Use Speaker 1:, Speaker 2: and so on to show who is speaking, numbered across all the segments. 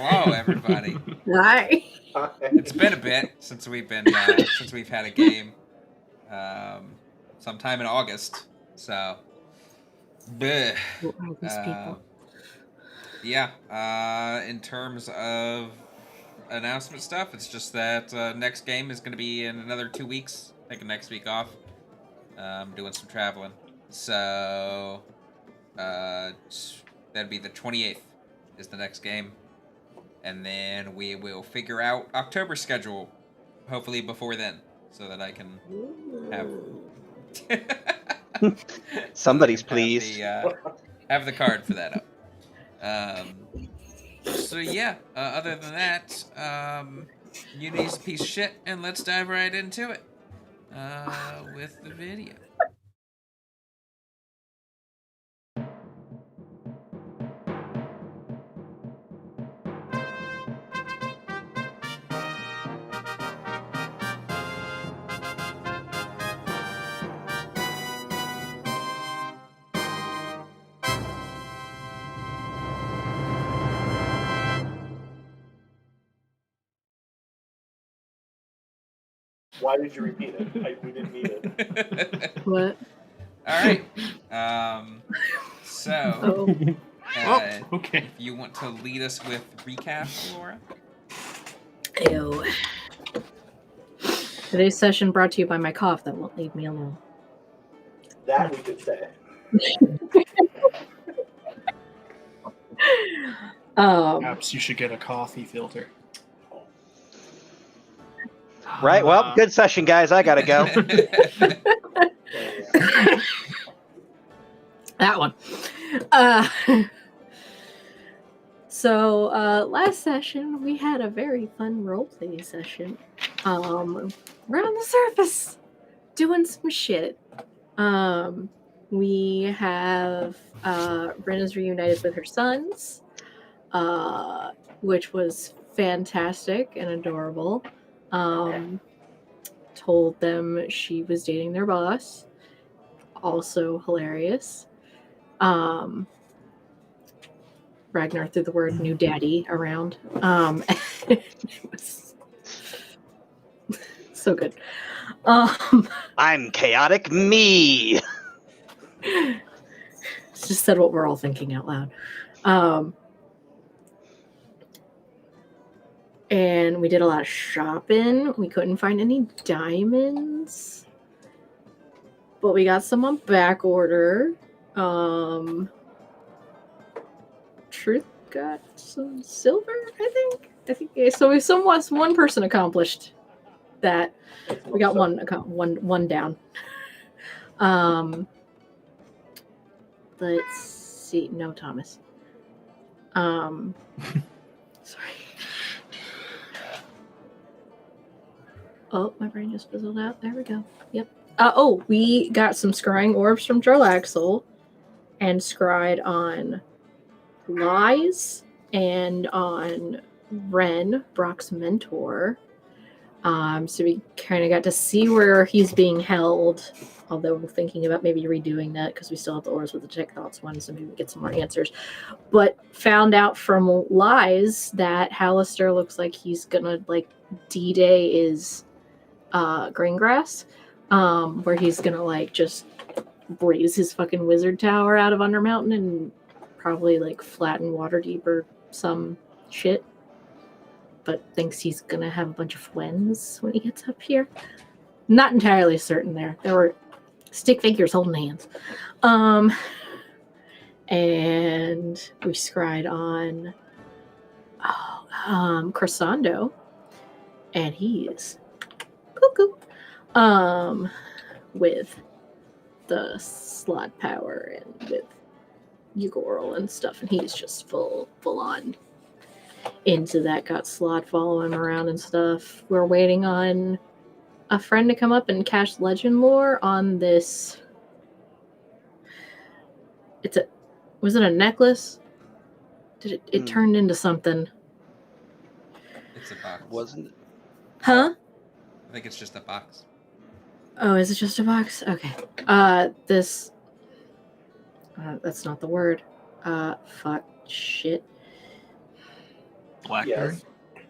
Speaker 1: Hello, everybody.
Speaker 2: Hi.
Speaker 1: It's been a bit since we've had a game. Sometime in August. So, bleh.
Speaker 2: Who are these people?
Speaker 1: Yeah. In terms of announcement stuff, it's just that next game is going to be in another 2 weeks. Taking next week off. Doing some traveling. So, that'd be the 28th is the next game. And then we will figure out October schedule, hopefully before then, so that I can have
Speaker 3: Somebody's pleased.
Speaker 1: have the card for that up. So yeah. Other than that, Unity's a piece of shit, and let's dive right into it with the video.
Speaker 4: Why did you repeat it? We didn't need it.
Speaker 2: What?
Speaker 1: All right. So,
Speaker 5: Okay.
Speaker 1: if you want to lead us with recap, Laura.
Speaker 2: Ew. Today's session brought to you by my cough that won't leave me alone.
Speaker 4: That we could say.
Speaker 5: Perhaps you should get a coffee filter.
Speaker 3: Right. Well, good session, guys. I gotta go.
Speaker 2: That one. So last session we had a very fun roleplay session. We're on the surface doing some shit. We have Rena's reunited with her sons, which was fantastic and adorable. Told them she was dating their boss. Also hilarious. Ragnar threw the word new daddy around. It was so good.
Speaker 3: I'm chaotic me.
Speaker 2: Just said what we're all thinking out loud. And we did a lot of shopping. We couldn't find any diamonds, but we got some on back order. Truth got some silver, I think. Yeah, so one person accomplished that. We got one down. Let's see. No, Thomas. Sorry. Oh, my brain just fizzled out. There we go. Yep. We got some scrying orbs from Jarlaxle and scryed on Lies and on Ren, Brock's mentor. So we kind of got to see where he's being held, although we're thinking about maybe redoing that because we still have the orbs with the Tech Thoughts one, so maybe we get some more answers. But found out from Lies that Hallister looks like he's gonna, like, D-Day is Greengrass, where he's gonna, like, just raise his fucking wizard tower out of Undermountain and probably, like, flatten Waterdeep or some shit. But thinks he's gonna have a bunch of friends when he gets up here. Not entirely certain there. There were stick figures holding hands. And we scryed on Crescendo, and he is cuckoo. With the slot power and with Ugorl and stuff, and he's just full on into that. Got Slot following him around and stuff. We're waiting on a friend to come up and cast legend lore on this. Was it a necklace? Did it turned into something?
Speaker 1: It's a box.
Speaker 3: Wasn't it?
Speaker 2: Huh?
Speaker 1: I think it's just a box.
Speaker 2: Oh, is it just a box? Okay. This. That's not the word. Fuck. Shit.
Speaker 5: Blackberry.
Speaker 4: Yes.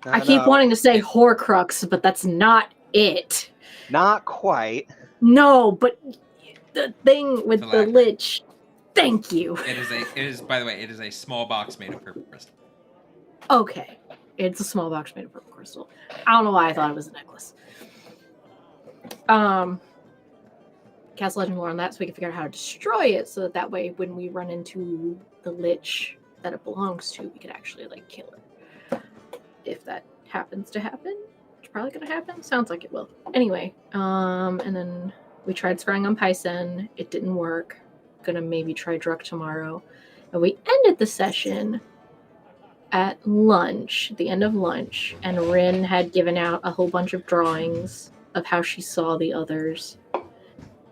Speaker 2: I keep wanting to say Horcrux, but that's not it.
Speaker 3: Not quite.
Speaker 2: No, but the thing with the
Speaker 1: Phylactery.
Speaker 2: lich. Thank you.
Speaker 1: It is by the way, it is a small box made of purple crystal.
Speaker 2: Okay. It's a small box made of purple crystal. I don't know why I thought it was a necklace. Cast legend lore on that so we can figure out how to destroy it so that way when we run into the lich that it belongs to, we could actually like kill it. If that happens to happen. It's probably gonna happen. Sounds like it will. Anyway, and then we tried scrying on Pycen. It didn't work. Gonna maybe try Druk tomorrow. And we ended the session at lunch, the end of lunch, and Rin had given out a whole bunch of drawings of how she saw the others.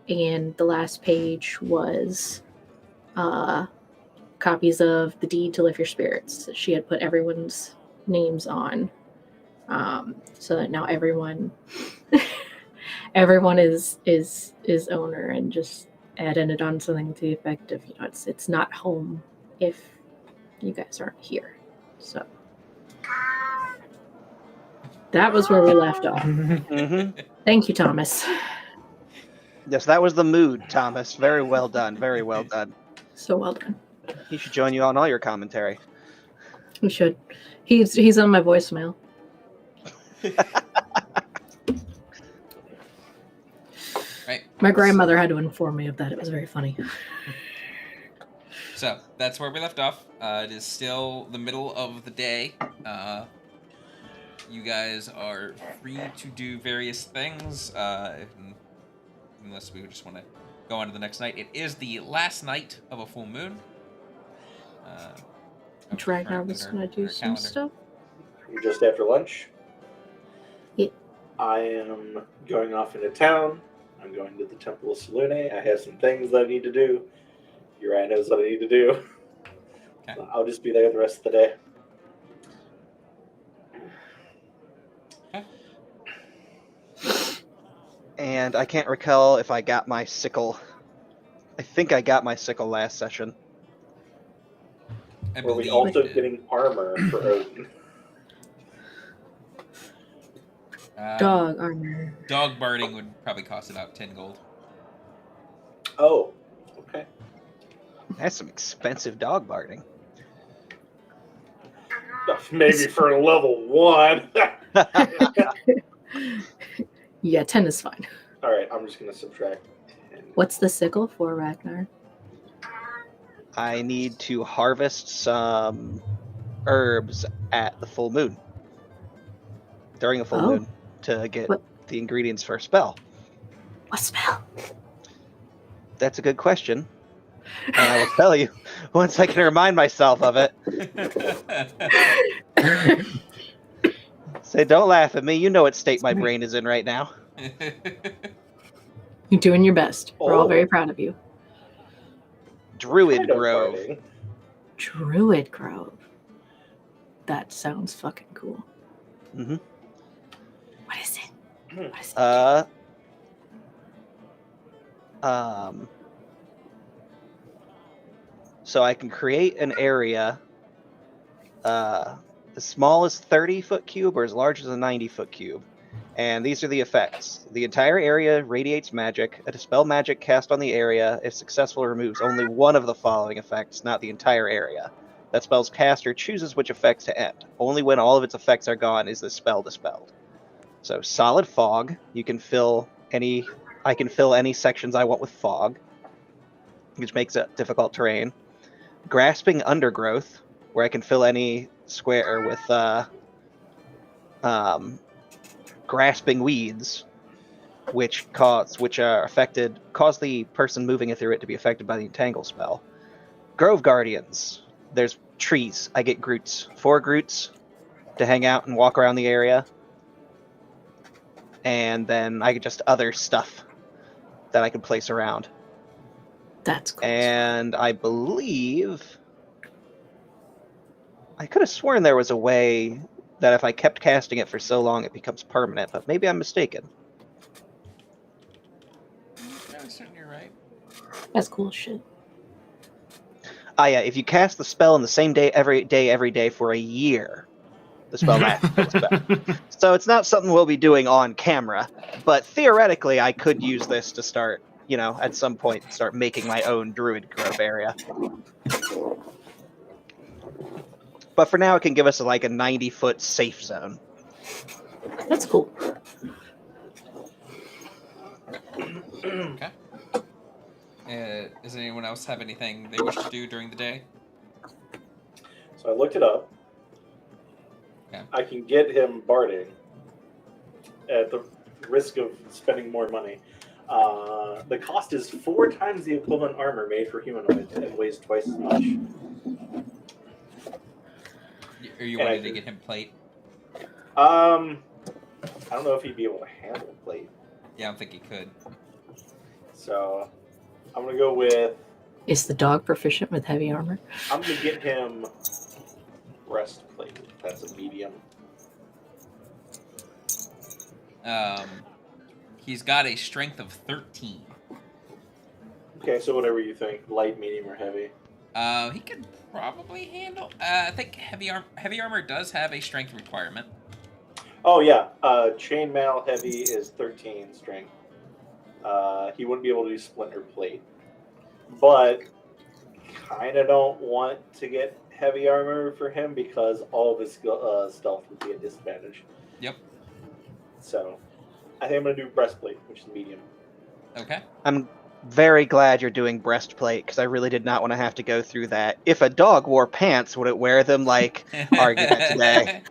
Speaker 2: And the last page was copies of the deed to lift your spirits. She had put everyone's names on, so that now everyone is owner, and just adding it on something to the effect of, you know, it's not home if you guys aren't here. So that was where we left off.
Speaker 3: Mm-hmm.
Speaker 2: Thank you, Thomas.
Speaker 3: Yes, that was the mood, Thomas. Very well done. Very well done.
Speaker 2: So well done.
Speaker 3: He should join you on all your commentary.
Speaker 2: We should. He's on my voicemail.
Speaker 1: Right.
Speaker 2: My grandmother had to inform me of that. It was very funny.
Speaker 1: So that's where we left off. It is still the middle of the day. You guys are free to do various things, unless we just want to go on to the next night. It is the last night of a full moon.
Speaker 2: Ragnar was going to do some stuff.
Speaker 4: Just after lunch.
Speaker 2: Yeah.
Speaker 4: I am going off into town. I'm going to the Temple of Selune. I have some things that I need to do. Uriah knows what I need to do.
Speaker 1: Okay.
Speaker 4: So I'll just be there the rest of the day.
Speaker 1: Okay.
Speaker 3: And I can't recall if I got my sickle. I think I got my sickle last session.
Speaker 1: I
Speaker 4: Were we
Speaker 1: believe
Speaker 4: also
Speaker 1: you did.
Speaker 4: getting armor for Odin?
Speaker 2: Dog armor.
Speaker 1: Dog barding would probably cost about 10 gold.
Speaker 4: Oh, okay.
Speaker 3: That's some expensive dog barding.
Speaker 4: Maybe for a level 1.
Speaker 2: Yeah, 10 is fine.
Speaker 4: All right, I'm just going to subtract 10.
Speaker 2: What's the sickle for, Ragnar?
Speaker 3: I need to harvest some herbs at the full moon. During a full moon to get the ingredients for a spell.
Speaker 2: What spell?
Speaker 3: That's a good question. And I will tell you once I can remind myself of it. Say, don't laugh at me. You know what state my brain is in right now.
Speaker 2: You're doing your best. We're all very proud of you.
Speaker 3: Druid Grove.
Speaker 2: Druid Grove. That sounds fucking cool.
Speaker 3: Mm-hmm.
Speaker 2: What is it? What is it?
Speaker 3: So I can create an area as small as 30-foot cube or as large as a 90-foot cube. And these are the effects. The entire area radiates magic. A dispel magic cast on the area, if successful, removes only one of the following effects, not the entire area. That spell's caster chooses which effects to end. Only when all of its effects are gone is the spell dispelled. So solid fog, you can fill any. I can fill any sections I want with fog, which makes it difficult terrain. Grasping undergrowth, where I can fill any square with grasping weeds, which cause the person moving through it to be affected by the entangle spell. Grove Guardians, there's trees. I get Groots, 4 Groots to hang out and walk around the area. And then I get just other stuff that I can place around.
Speaker 2: That's cool.
Speaker 3: And I believe I could have sworn there was a way that if I kept casting it for so long, it becomes permanent, but maybe I'm mistaken.
Speaker 1: I'm certain you're right.
Speaker 2: That's cool shit.
Speaker 3: Ah, yeah, if you cast the spell in the same day every day for a year, The spell lasts. So it's not something we'll be doing on camera, but theoretically I could use this to start, at some point start making my own Druid Grove area. But for now it can give us a 90-foot safe zone.
Speaker 2: That's cool.
Speaker 1: Okay. Does anyone else have anything they wish to do during the day?
Speaker 4: So I looked it up.
Speaker 1: Okay.
Speaker 4: I can get him barding at the risk of spending more money. The cost is 4 times the equivalent armor made for humanoids and weighs twice as much.
Speaker 1: Are you wanting to get him plate?
Speaker 4: I don't know if he'd be able to handle plate.
Speaker 1: Yeah, I don't think he could.
Speaker 4: So I'm going to go with...
Speaker 2: Is the dog proficient with heavy armor?
Speaker 4: I'm going to get him breastplate. That's a medium.
Speaker 1: He's got a strength of 13.
Speaker 4: Okay, so whatever you think, light, medium, or heavy.
Speaker 1: He could probably handle. I think heavy armor does have a strength requirement.
Speaker 4: Oh yeah, chainmail heavy is 13 strength. He wouldn't be able to do splinter plate, but kind of don't want to get heavy armor for him because all of his stealth would be a disadvantage.
Speaker 1: Yep.
Speaker 4: So I think I'm gonna do breastplate, which is medium.
Speaker 1: Okay.
Speaker 3: I'm very glad you're doing breastplate because I really did not want to have to go through that. If a dog wore pants, would it wear them like argument today?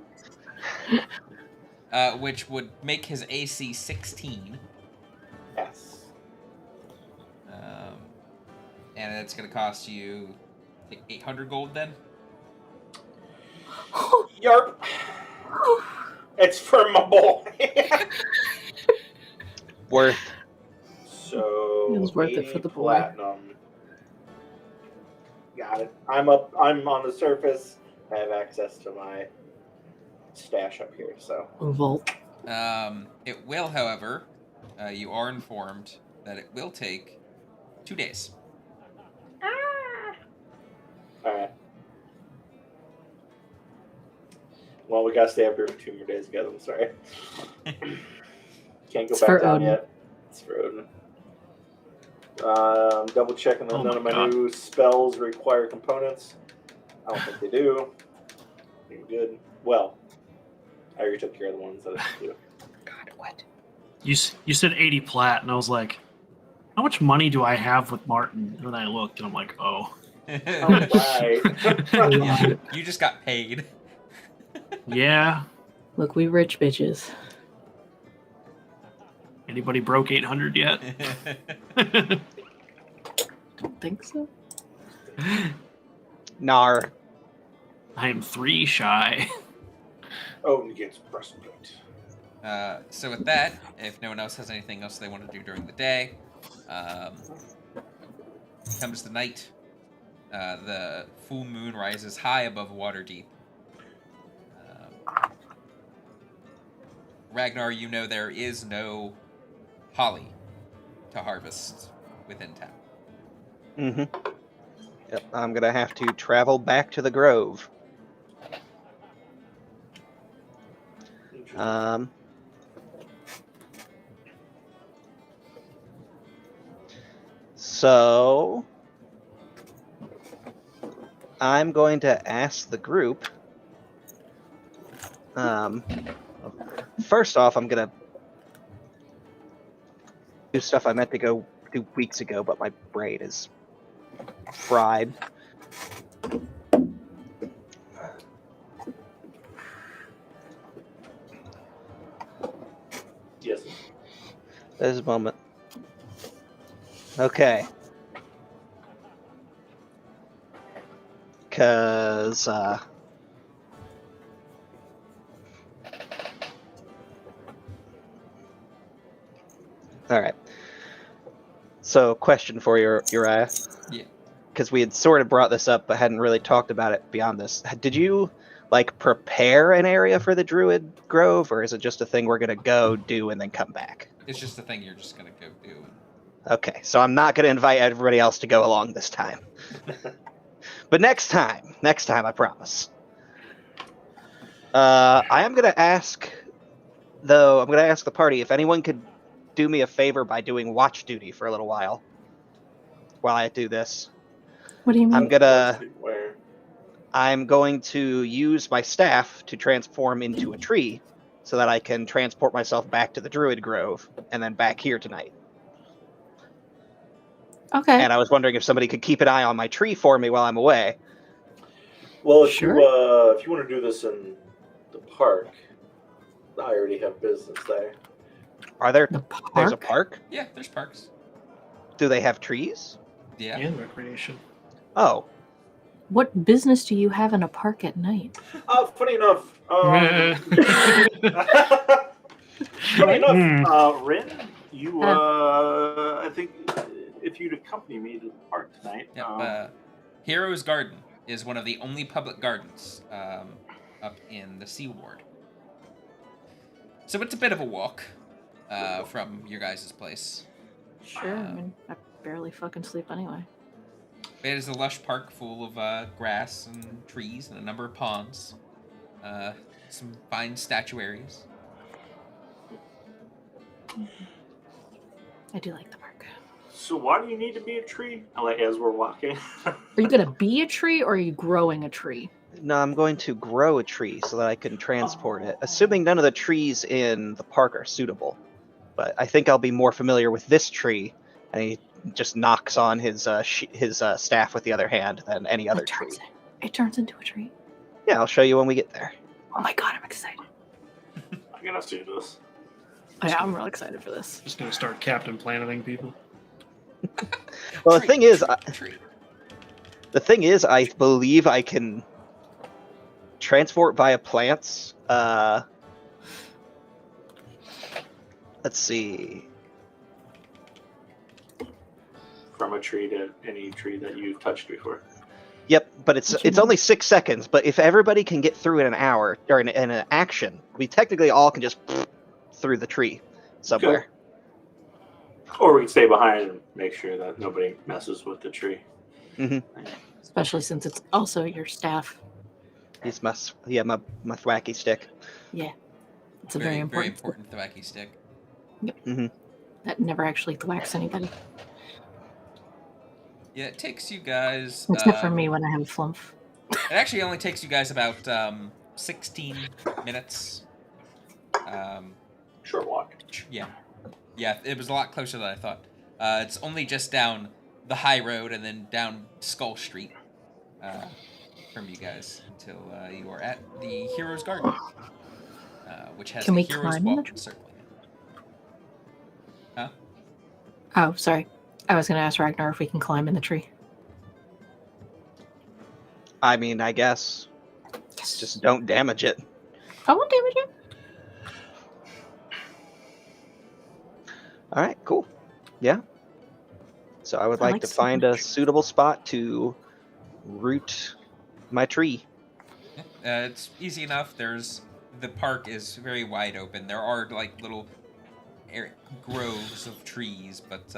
Speaker 1: Which would make his AC 16.
Speaker 4: Yes.
Speaker 1: And it's going to cost you 800 gold then?
Speaker 4: Yarp. It's for my boy.
Speaker 3: Worth.
Speaker 2: It was
Speaker 4: So
Speaker 2: worth it
Speaker 4: 80
Speaker 2: for the boy.
Speaker 4: platinum. Got it. I'm on the surface. I have access to my stash up here. So
Speaker 2: Vault.
Speaker 1: It will, however, you are informed that it will take 2 days.
Speaker 4: all right. Well, we gotta stay up here for 2 more days together. I'm sorry. Can't go
Speaker 2: It's
Speaker 4: back
Speaker 2: for
Speaker 4: down
Speaker 2: Odin.
Speaker 4: yet. It's for Odin. Double checking that
Speaker 5: Oh
Speaker 4: none
Speaker 5: my
Speaker 4: of my
Speaker 5: God.
Speaker 4: new spells require components. I don't think they do. I think we're good. Well, I already took care of the ones that I do.
Speaker 2: God, what?
Speaker 5: You said 80 plat, and I was like, how much money do I have with Martin? And then I looked, and I'm like, oh.
Speaker 4: All right.
Speaker 1: Yeah, you just got paid.
Speaker 5: Yeah.
Speaker 2: Look, we rich bitches.
Speaker 5: Anybody broke 800 yet?
Speaker 2: Don't think so.
Speaker 3: Nar.
Speaker 5: I am 3 shy.
Speaker 4: Odin gets breastplate.
Speaker 1: So with that, if no one else has anything else they want to do during the day, comes the night. The full moon rises high above Waterdeep. Ragnar, you know there is no holly to harvest within town.
Speaker 3: Mm-hmm. Yep, I'm gonna have to travel back to the grove. So I'm going to ask the group. First off, I'm gonna do stuff I meant to go do weeks ago, but my brain is fried.
Speaker 4: Yes.
Speaker 3: There's a moment. Okay. Cause alright. So question for you, Uriah.
Speaker 1: Yeah.
Speaker 3: Because we had sort of brought this up but hadn't really talked about it beyond this. Did you prepare an area for the Druid Grove, or is it just a thing we're gonna go do and then come back?
Speaker 1: It's just a thing you're just gonna go do.
Speaker 3: Okay, so I'm not gonna invite everybody else to go along this time. But next time, I promise. I am gonna ask, though. I'm gonna ask the party if anyone could do me a favor by doing watch duty for a little while I do this.
Speaker 2: What do you mean?
Speaker 4: Where?
Speaker 3: I'm going to use my staff to transform into a tree so that I can transport myself back to the Druid Grove and then back here tonight.
Speaker 2: Okay.
Speaker 3: And I was wondering if somebody could keep an eye on my tree for me while I'm away.
Speaker 4: Well,
Speaker 2: Sure.
Speaker 4: If you want to do this in the park, I already have business there.
Speaker 3: Are there?
Speaker 2: The park?
Speaker 3: There's a park?
Speaker 1: Yeah, there's parks.
Speaker 3: Do they have trees?
Speaker 1: Yeah.
Speaker 5: And recreation.
Speaker 3: Oh,
Speaker 2: What business do you have in a park at night?
Speaker 4: Funny enough, Rin, you, I think if you'd accompany me to the park tonight.
Speaker 1: Yep. Heroes Garden is one of the only public gardens up in the Sea Ward. So it's a bit of a walk from your guys' place.
Speaker 2: Sure. I mean, I barely fucking sleep anyway.
Speaker 1: It is a lush park full of grass and trees and a number of ponds. Some fine statuaries.
Speaker 2: I do like the park.
Speaker 4: So why do you need to be a tree? Like as we're walking.
Speaker 2: Are you gonna be a tree or are you growing a tree?
Speaker 3: no, I'm going to grow a tree so that I can transport it, assuming none of the trees in the park are suitable. But I think I'll be more familiar with this tree, and he just knocks on his staff with the other hand than any other tree.
Speaker 2: It turns into a tree.
Speaker 3: Yeah, I'll show you when we get there.
Speaker 2: Oh my god, I'm excited.
Speaker 4: I'm gonna see this.
Speaker 2: Oh, yeah, I'm real excited for this.
Speaker 5: Just gonna start Captain Planeting people.
Speaker 3: Well,
Speaker 1: Tree, tree.
Speaker 3: the thing is, I believe I can transport via plants. Let's see.
Speaker 4: From a tree to any tree that you've touched before.
Speaker 3: Yep, but it's only 6 seconds. But if everybody can get through in an hour or in an action, we technically all can just through the tree somewhere.
Speaker 4: Or we can stay behind and make sure that nobody messes with the tree.
Speaker 2: Especially since it's also your staff.
Speaker 3: It's my thwacky stick.
Speaker 2: Yeah. It's a very important.
Speaker 1: Thwacky stick.
Speaker 2: That never actually thwacks anybody.
Speaker 1: Yeah, it takes you guys...
Speaker 2: Except for me when I have a flump.
Speaker 1: It actually only takes you guys about 16 minutes.
Speaker 4: Short walk.
Speaker 1: Yeah. Yeah, it was a lot closer than I thought. It's only just down the high road and then down Skull Street from you guys until you are at the Heroes Garden, which has
Speaker 2: Can
Speaker 1: the
Speaker 2: we
Speaker 1: Heroes
Speaker 2: climb
Speaker 1: Walk
Speaker 2: the
Speaker 1: encircling it. Huh?
Speaker 2: Oh, sorry. I was going to ask Ragnar if we can climb in the tree.
Speaker 3: I mean, I guess. Just don't damage it.
Speaker 2: I won't damage it.
Speaker 3: All right, cool. Yeah. So I would
Speaker 2: I
Speaker 3: like
Speaker 2: like
Speaker 3: to
Speaker 2: so
Speaker 3: find a
Speaker 2: much.
Speaker 3: suitable spot to root my tree.
Speaker 1: It's easy enough. The park is very wide open. There are like little groves of trees, but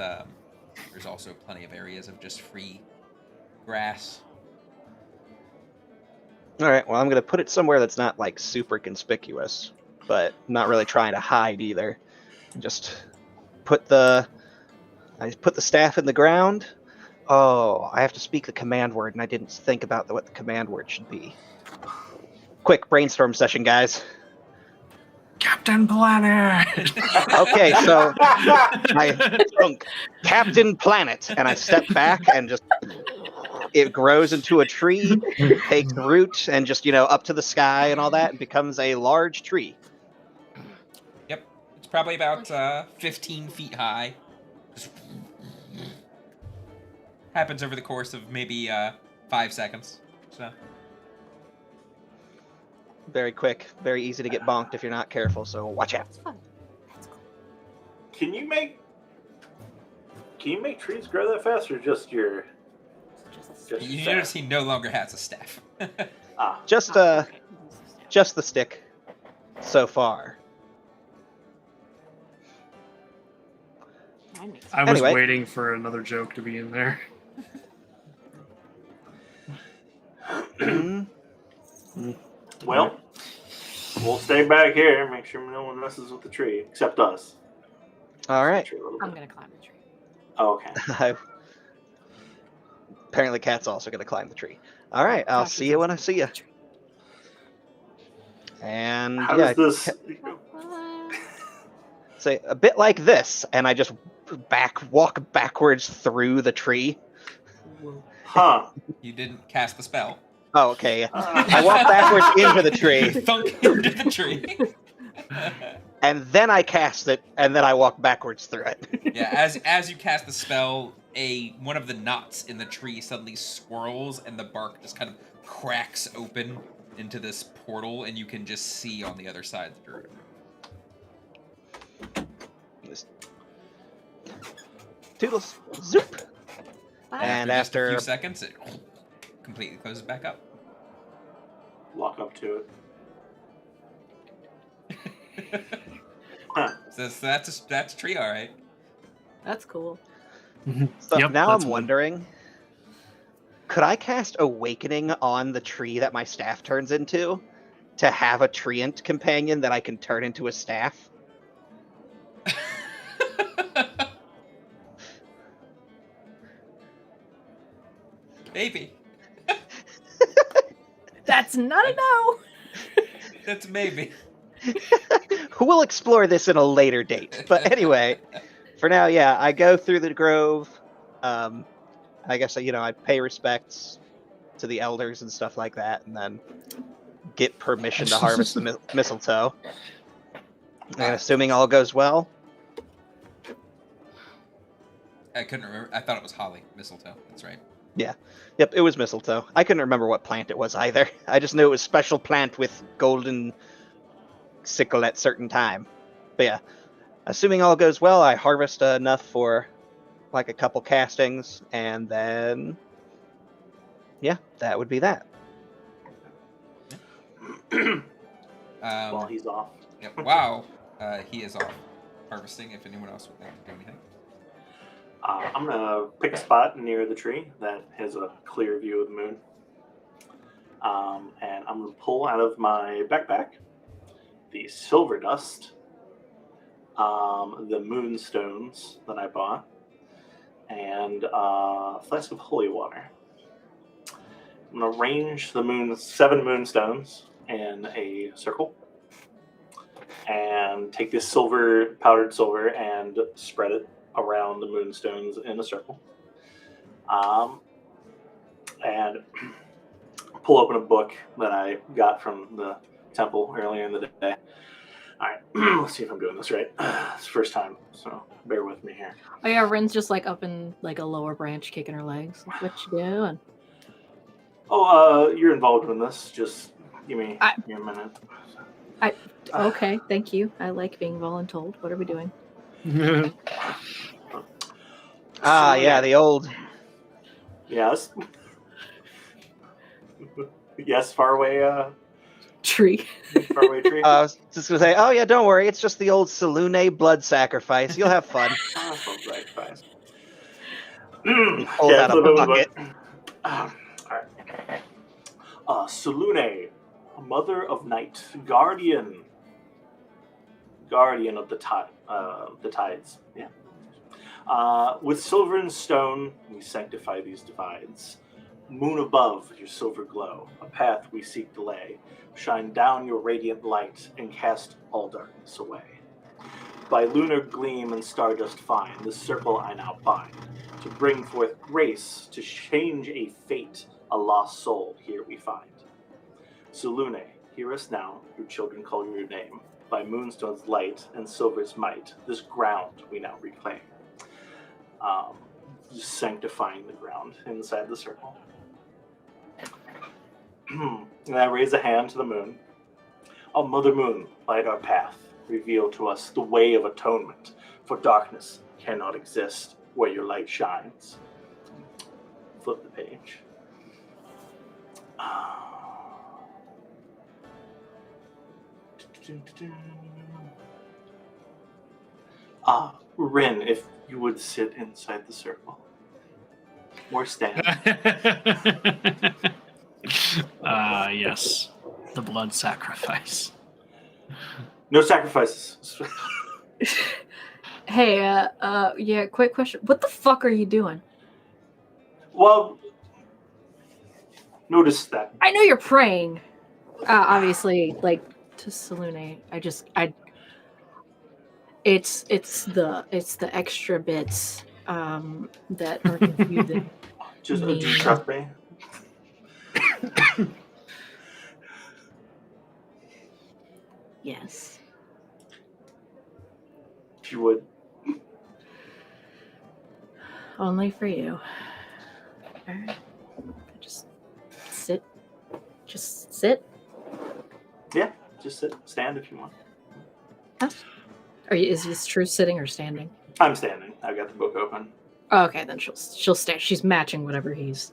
Speaker 1: there's also plenty of areas of just free grass.
Speaker 3: All right, well, I'm going to put it somewhere that's not like super conspicuous, but not really trying to hide either. Just I put the staff in the ground. Oh, I have to speak the command word, and I didn't think about what the command word should be. Quick brainstorm session, guys.
Speaker 5: Captain Planet!
Speaker 3: Okay, so I think Captain Planet, and I step back and just it grows into a tree, takes root, and just up to the sky and all that, and becomes a large tree.
Speaker 1: Yep, it's probably about 15 feet high. Just happens over the course of maybe 5 seconds. So.
Speaker 3: Very quick, very easy to get bonked if you're not careful, so watch out.
Speaker 2: That's fun. That's cool.
Speaker 4: Can you make trees grow that fast, or just your?
Speaker 1: You
Speaker 4: staff?
Speaker 1: notice he no longer has a staff.
Speaker 3: Just the stick so far.
Speaker 5: I was
Speaker 3: Anyway.
Speaker 5: waiting for another joke to be in there.
Speaker 4: Well, We'll stay back here and make sure no one messes with the tree, except us.
Speaker 3: All right.
Speaker 4: Tree a little
Speaker 2: I'm
Speaker 4: bit.
Speaker 2: gonna climb the tree.
Speaker 4: Oh, okay.
Speaker 3: Apparently, Cat's also going to climb the tree. All right, I'll see you when I see you. And
Speaker 4: How
Speaker 3: yeah,
Speaker 4: does this?
Speaker 3: say a bit like this, and I just walk backwards through the tree.
Speaker 4: Huh?
Speaker 1: You didn't cast the spell.
Speaker 3: Oh, okay. I walk backwards into the tree,
Speaker 1: Thunk into the tree.
Speaker 3: and then I cast it, and then I walk backwards through it.
Speaker 1: Yeah, as you cast the spell, one of the knots in the tree suddenly swirls, and the bark just kind of cracks open into this portal, and you can just see on the other side the druid.
Speaker 3: Toodles, zoop. And
Speaker 1: just a
Speaker 3: after
Speaker 1: few seconds, it completely closes back up.
Speaker 4: Walk up to it. Huh.
Speaker 1: So that's a tree, all right.
Speaker 2: That's cool.
Speaker 3: So
Speaker 5: Yep,
Speaker 3: now
Speaker 5: that's
Speaker 3: I'm
Speaker 5: one.
Speaker 3: wondering, could I cast Awakening on the tree that my staff turns into to have a treant companion that I can turn into a staff?
Speaker 1: Maybe.
Speaker 2: That's not a no.
Speaker 1: That's maybe.
Speaker 3: We'll explore this in a later date. But anyway, for now, yeah, I go through the grove. I guess, I pay respects to the elders and stuff like that, and then get permission to harvest the mistletoe. And assuming all goes well.
Speaker 1: I couldn't remember. I thought it was holly mistletoe. That's right.
Speaker 3: Yep, it was mistletoe. I couldn't remember what plant it was either. I just knew it was special plant with golden sickle at certain time. But yeah, assuming all goes well, I harvest enough for like a couple castings, and then yeah, that would be that.
Speaker 4: While he's off.
Speaker 1: Yep. Wow. He is off harvesting. If anyone else would like to do anything.
Speaker 4: I'm gonna pick a spot near the tree that has a clear view of the moon, and I'm gonna pull out of my backpack the silver dust, the moonstones that I bought, and a flask of holy water. I'm gonna arrange the 7 moonstones in a circle, and take this powdered silver, and spread it around the moonstones in a circle, and pull open a book that I got from the temple earlier in the day. All right, let's see if I'm doing this right. It's the first time, so bear with me here.
Speaker 2: Oh yeah, Rin's just like up in like a lower branch, kicking her legs. What you doing?
Speaker 4: Oh, you're involved in this. Just give me a minute.
Speaker 2: Okay, thank you. I like being voluntold. What are we doing?
Speaker 3: Yeah, the old.
Speaker 4: Yes. Yes, faraway
Speaker 2: Tree.
Speaker 4: tree.
Speaker 3: I was just gonna say, oh yeah, don't worry, it's just the old Salune blood sacrifice. You'll have fun.
Speaker 4: Sacrifice.
Speaker 3: Hold out a
Speaker 4: flip open the
Speaker 3: bucket.
Speaker 4: book. All right. Salune, mother of night, guardian of the tides. Yeah. With silver and stone, we sanctify these divides. Moon above your silver glow, a path we seek to lay. Shine down your radiant light and cast all darkness away. By lunar gleam and stardust fine, this circle I now bind, to bring forth grace, to change a fate, a lost soul here we find. Salune, hear us now, your children call your name. By moonstone's light and silver's might, this ground we now reclaim. Sanctifying the ground inside the circle. And I raise a hand to the moon. Oh, Mother Moon, light our path. Reveal to us the way of atonement, for darkness cannot exist where your light shines. Flip the page. Rin, if you would sit inside the circle. Or stand.
Speaker 5: Yes. The blood sacrifice.
Speaker 4: No sacrifices.
Speaker 2: Hey, yeah, quick question. What the fuck are you doing?
Speaker 4: Well, notice that.
Speaker 2: I know you're praying. Obviously, like, to Salune. It's the extra bits that are confusing.
Speaker 4: Just do
Speaker 2: me.
Speaker 4: you trust me?
Speaker 2: Yes.
Speaker 4: If you would.
Speaker 2: Only for you. Alright. Just sit. Just sit.
Speaker 4: Yeah, just sit. Stand if you want.
Speaker 2: Is this true sitting or standing?
Speaker 4: I'm standing. I've got the book open.
Speaker 2: Oh, okay, then she'll stand. She's matching whatever he's.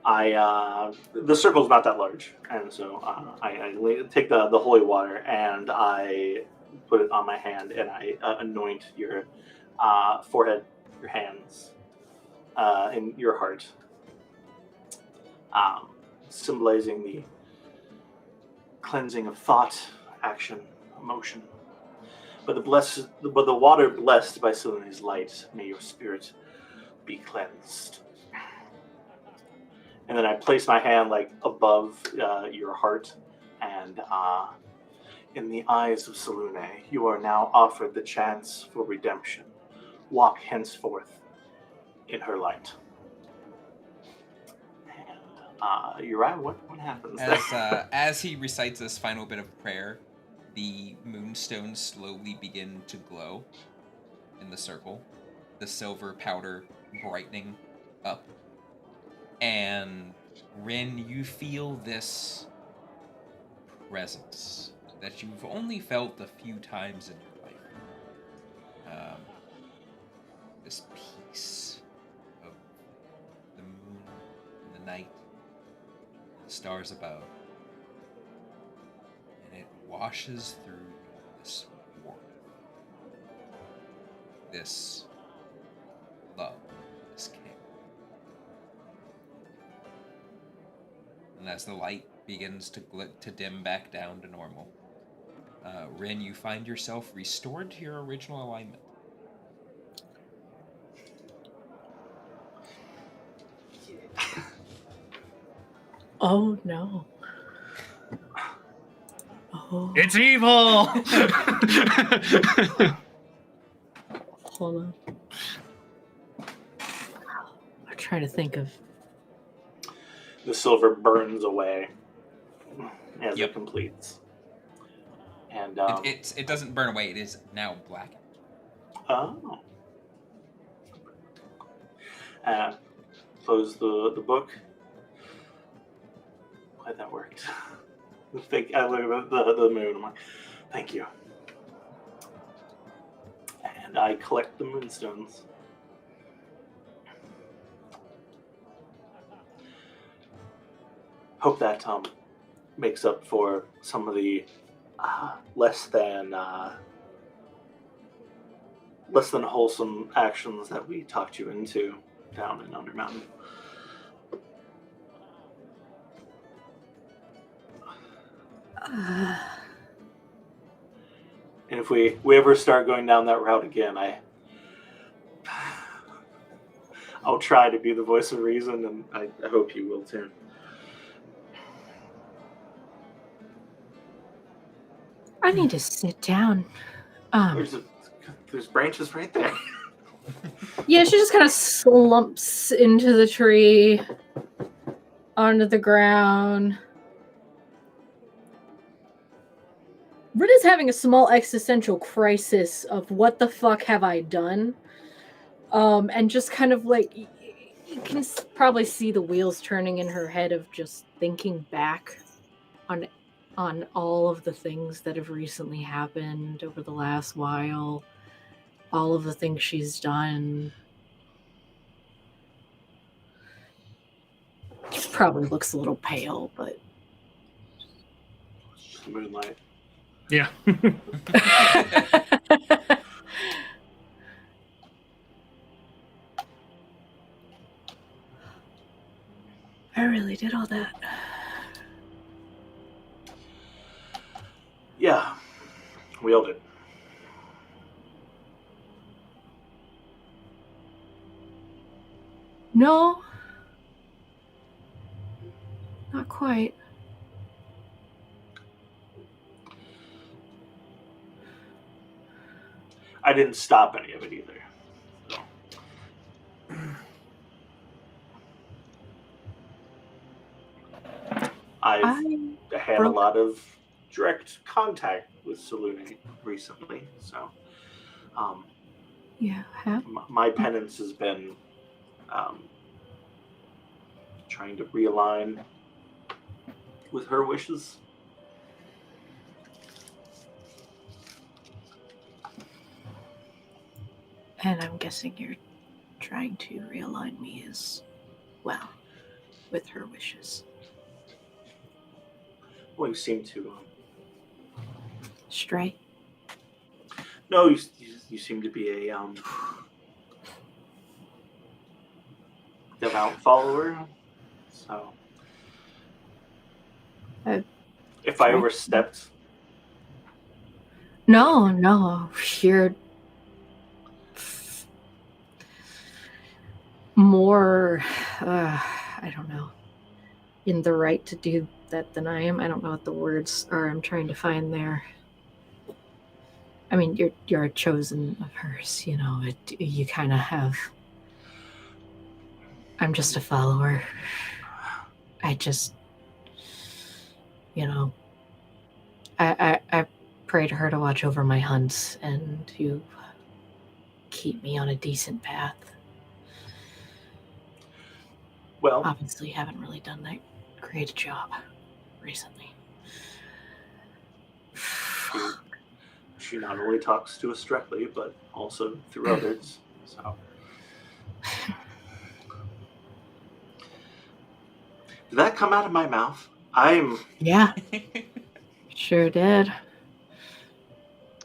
Speaker 4: The circle's not that large, and so I take the holy water and I put it on my hand and I anoint your forehead, your hands, and your heart, symbolizing the cleansing of thought, action, emotion. But the water blessed by Selene's light, may your spirit be cleansed. And then I place my hand like above your heart, and in the eyes of Selune, you are now offered the chance for redemption. Walk henceforth in her light. And Uriah, what happens there?
Speaker 1: As he recites this final bit of prayer, the moonstones slowly begin to glow in the circle, the silver powder brightening up. And Rin, you feel this presence that you've only felt a few times in your life. This peace of the moon in the night, the stars above, and it washes through this warmth, this love, this care. And as the light begins to dim back down to normal, Rin, you find yourself restored to your original alignment.
Speaker 2: Oh no. Oh.
Speaker 5: It's evil.
Speaker 2: Hold on. I'm trying to think of.
Speaker 4: The silver burns away as
Speaker 1: Yep.
Speaker 4: it completes. And
Speaker 1: It doesn't burn away. It is now black.
Speaker 4: oh. Close the book. Glad that worked. I look at the moon. I'm like, thank you. And I collect the moonstones. Hope that makes up for some of the less than wholesome actions that we talked you into down in Undermountain. And if we ever start going down that route again, I'll try to be the voice of reason, and I hope you will too.
Speaker 2: I need to sit down.
Speaker 4: There's branches right there.
Speaker 2: Yeah, she just kind of slumps into the tree, onto the ground. Rin is having a small existential crisis of what the fuck have I done? And just kind of like, you can probably see the wheels turning in her head of just thinking back on all of the things that have recently happened over the last while, all of the things she's done. She probably looks a little pale, but
Speaker 4: It's just moonlight.
Speaker 5: Yeah.
Speaker 2: I really did all that.
Speaker 4: Yeah. Wield it.
Speaker 2: No. Not quite.
Speaker 4: I didn't stop any of it either. So. I've had a lot of direct contact with Saluni recently, so
Speaker 2: Yeah, have.
Speaker 4: my penance has been trying to realign with her wishes.
Speaker 2: And I'm guessing you're trying to realign me as well with her wishes.
Speaker 4: Well, you seem to.
Speaker 2: Stray?
Speaker 4: No, you seem to be a devout follower. So, if I overstepped.
Speaker 2: No, you're more, I don't know, in the right to do that than I am. I don't know what the words are I'm trying to find there. I mean, you're a chosen of hers, you know. You kind of have. I'm just a follower. I just, you know, I pray to her to watch over my hunts and to keep me on a decent path.
Speaker 4: Well,
Speaker 2: obviously haven't really done that great a job recently.
Speaker 4: She not only talks to us directly, but also through others. So, did that come out of my mouth?
Speaker 2: Yeah, sure did.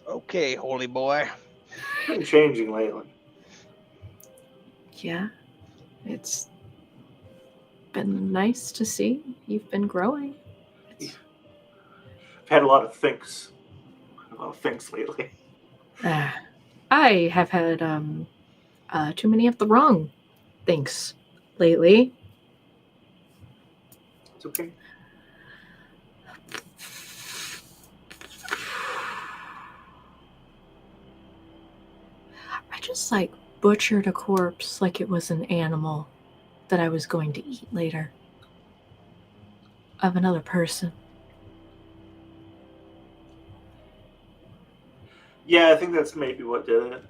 Speaker 3: Okay, holy boy.
Speaker 4: Been changing lately.
Speaker 2: Yeah, it's been nice to see. You've been growing.
Speaker 4: I've had a lot of thinks lately.
Speaker 2: I have had too many of the wrong things lately.
Speaker 4: It's okay.
Speaker 2: I just butchered a corpse like it was an animal that I was going to eat later. Of another person.
Speaker 4: Yeah, I think that's maybe what did it.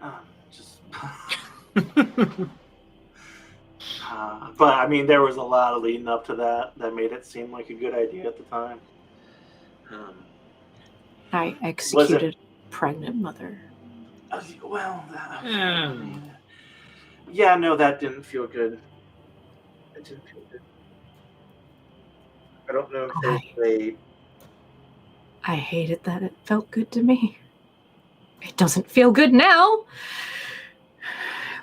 Speaker 4: But I mean, there was a lot of leading up to that made it seem like a good idea at the time.
Speaker 2: I executed a pregnant mother.
Speaker 4: Well, yeah, no, that didn't feel good. It didn't feel good. I don't know if
Speaker 2: I hated that it felt good to me. It doesn't feel good now.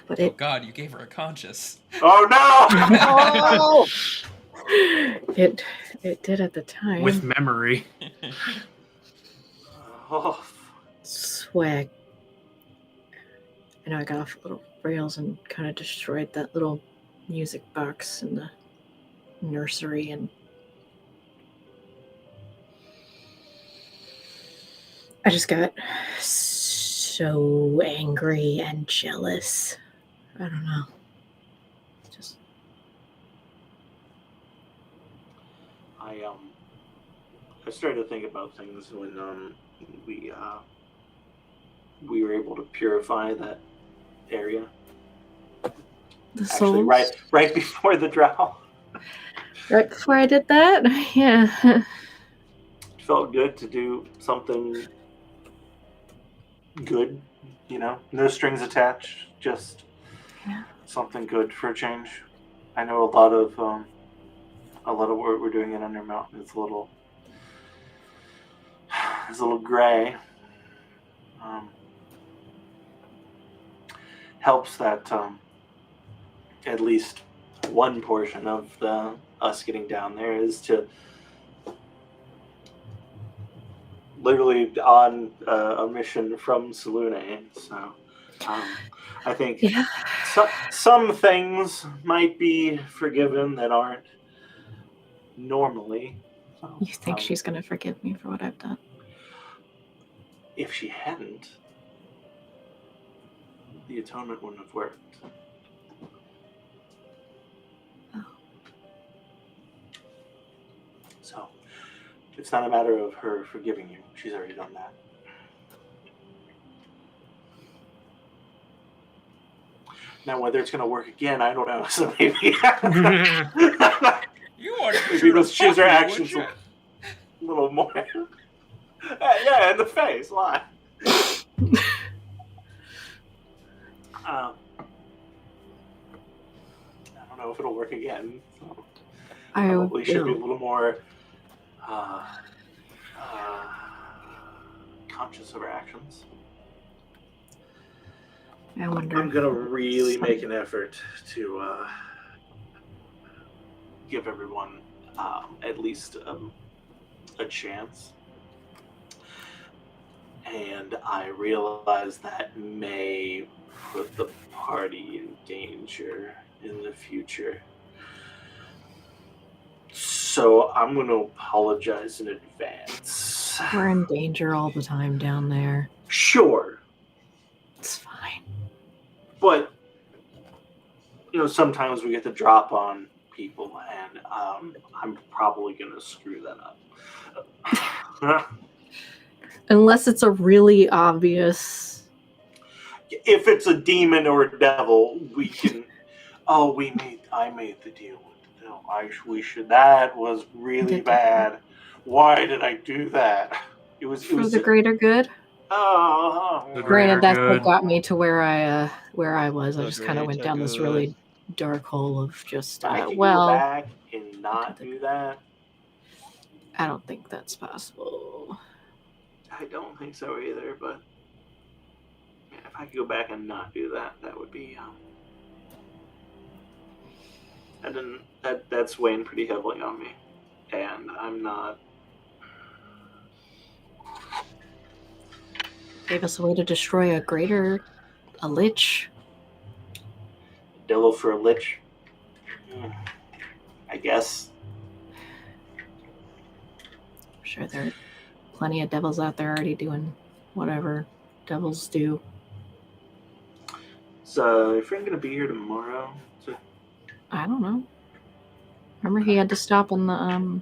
Speaker 2: But
Speaker 1: Oh God, you gave her a conscience.
Speaker 4: Oh no!
Speaker 2: It did at the time.
Speaker 5: With memory.
Speaker 4: Oh.
Speaker 2: Swag. I know I got off little rails and kind of destroyed that little music box in the nursery, and I just got so angry and jealous. I don't know. Just
Speaker 4: I started to think about things when we were able to purify that area.
Speaker 2: the
Speaker 4: Actually,
Speaker 2: souls.
Speaker 4: right before the drow.
Speaker 2: Right before I did that, yeah.
Speaker 4: It felt good to do something good, you know, no strings attached, just something good for a change. I know a lot of what we're doing in Undermountain is a little gray. Helps that at least one portion of us getting down there is to literally on a mission from Salune. So I think
Speaker 2: Yeah.
Speaker 4: some things might be forgiven that aren't normally. So,
Speaker 2: You think she's going to forgive me for what I've done?
Speaker 4: if she hadn't, the atonement wouldn't have worked.
Speaker 2: Oh.
Speaker 4: So it's not a matter of her forgiving you. She's already done that. Now, whether it's going to work again, I don't know. So maybe
Speaker 1: You want to
Speaker 4: maybe let's choose our
Speaker 1: her
Speaker 4: actions a little more. Yeah, in the face. Why? I don't know if it'll work again. So
Speaker 2: I
Speaker 4: probably should be a
Speaker 2: will.
Speaker 4: little more conscious of our actions.
Speaker 2: I wonder.
Speaker 4: I'm gonna really make an effort to give everyone at least a chance. And I realize that may put the party in danger in the future. So I'm going to apologize in advance.
Speaker 2: We're in danger all the time down there.
Speaker 4: Sure.
Speaker 2: It's fine.
Speaker 4: But, sometimes we get the drop on people, and I'm probably going to screw that up.
Speaker 2: Unless it's a really obvious.
Speaker 4: If it's a demon or a devil, we can. Oh, I made the deal with the devil. We should. That was really bad. Why did I do that? It was
Speaker 2: For the greater good.
Speaker 4: Oh.
Speaker 2: Granted, that's
Speaker 5: good.
Speaker 2: what got me to where I was. I
Speaker 3: The
Speaker 2: just kind of went
Speaker 3: greater
Speaker 2: down this
Speaker 3: good.
Speaker 2: really dark hole of just
Speaker 4: I can go
Speaker 2: well.
Speaker 4: back and not do that.
Speaker 2: I don't think that's possible.
Speaker 4: I don't think so either. But if I could go back and not do that, that would be. And then that's weighing pretty heavily on me, and I'm not.
Speaker 2: Gave us a way to destroy a lich.
Speaker 4: Devil for a lich. I guess.
Speaker 2: I'm sure there are plenty of devils out there already doing whatever devils do.
Speaker 4: So, your friend gonna be here tomorrow?
Speaker 2: I don't know. Remember he had to stop in the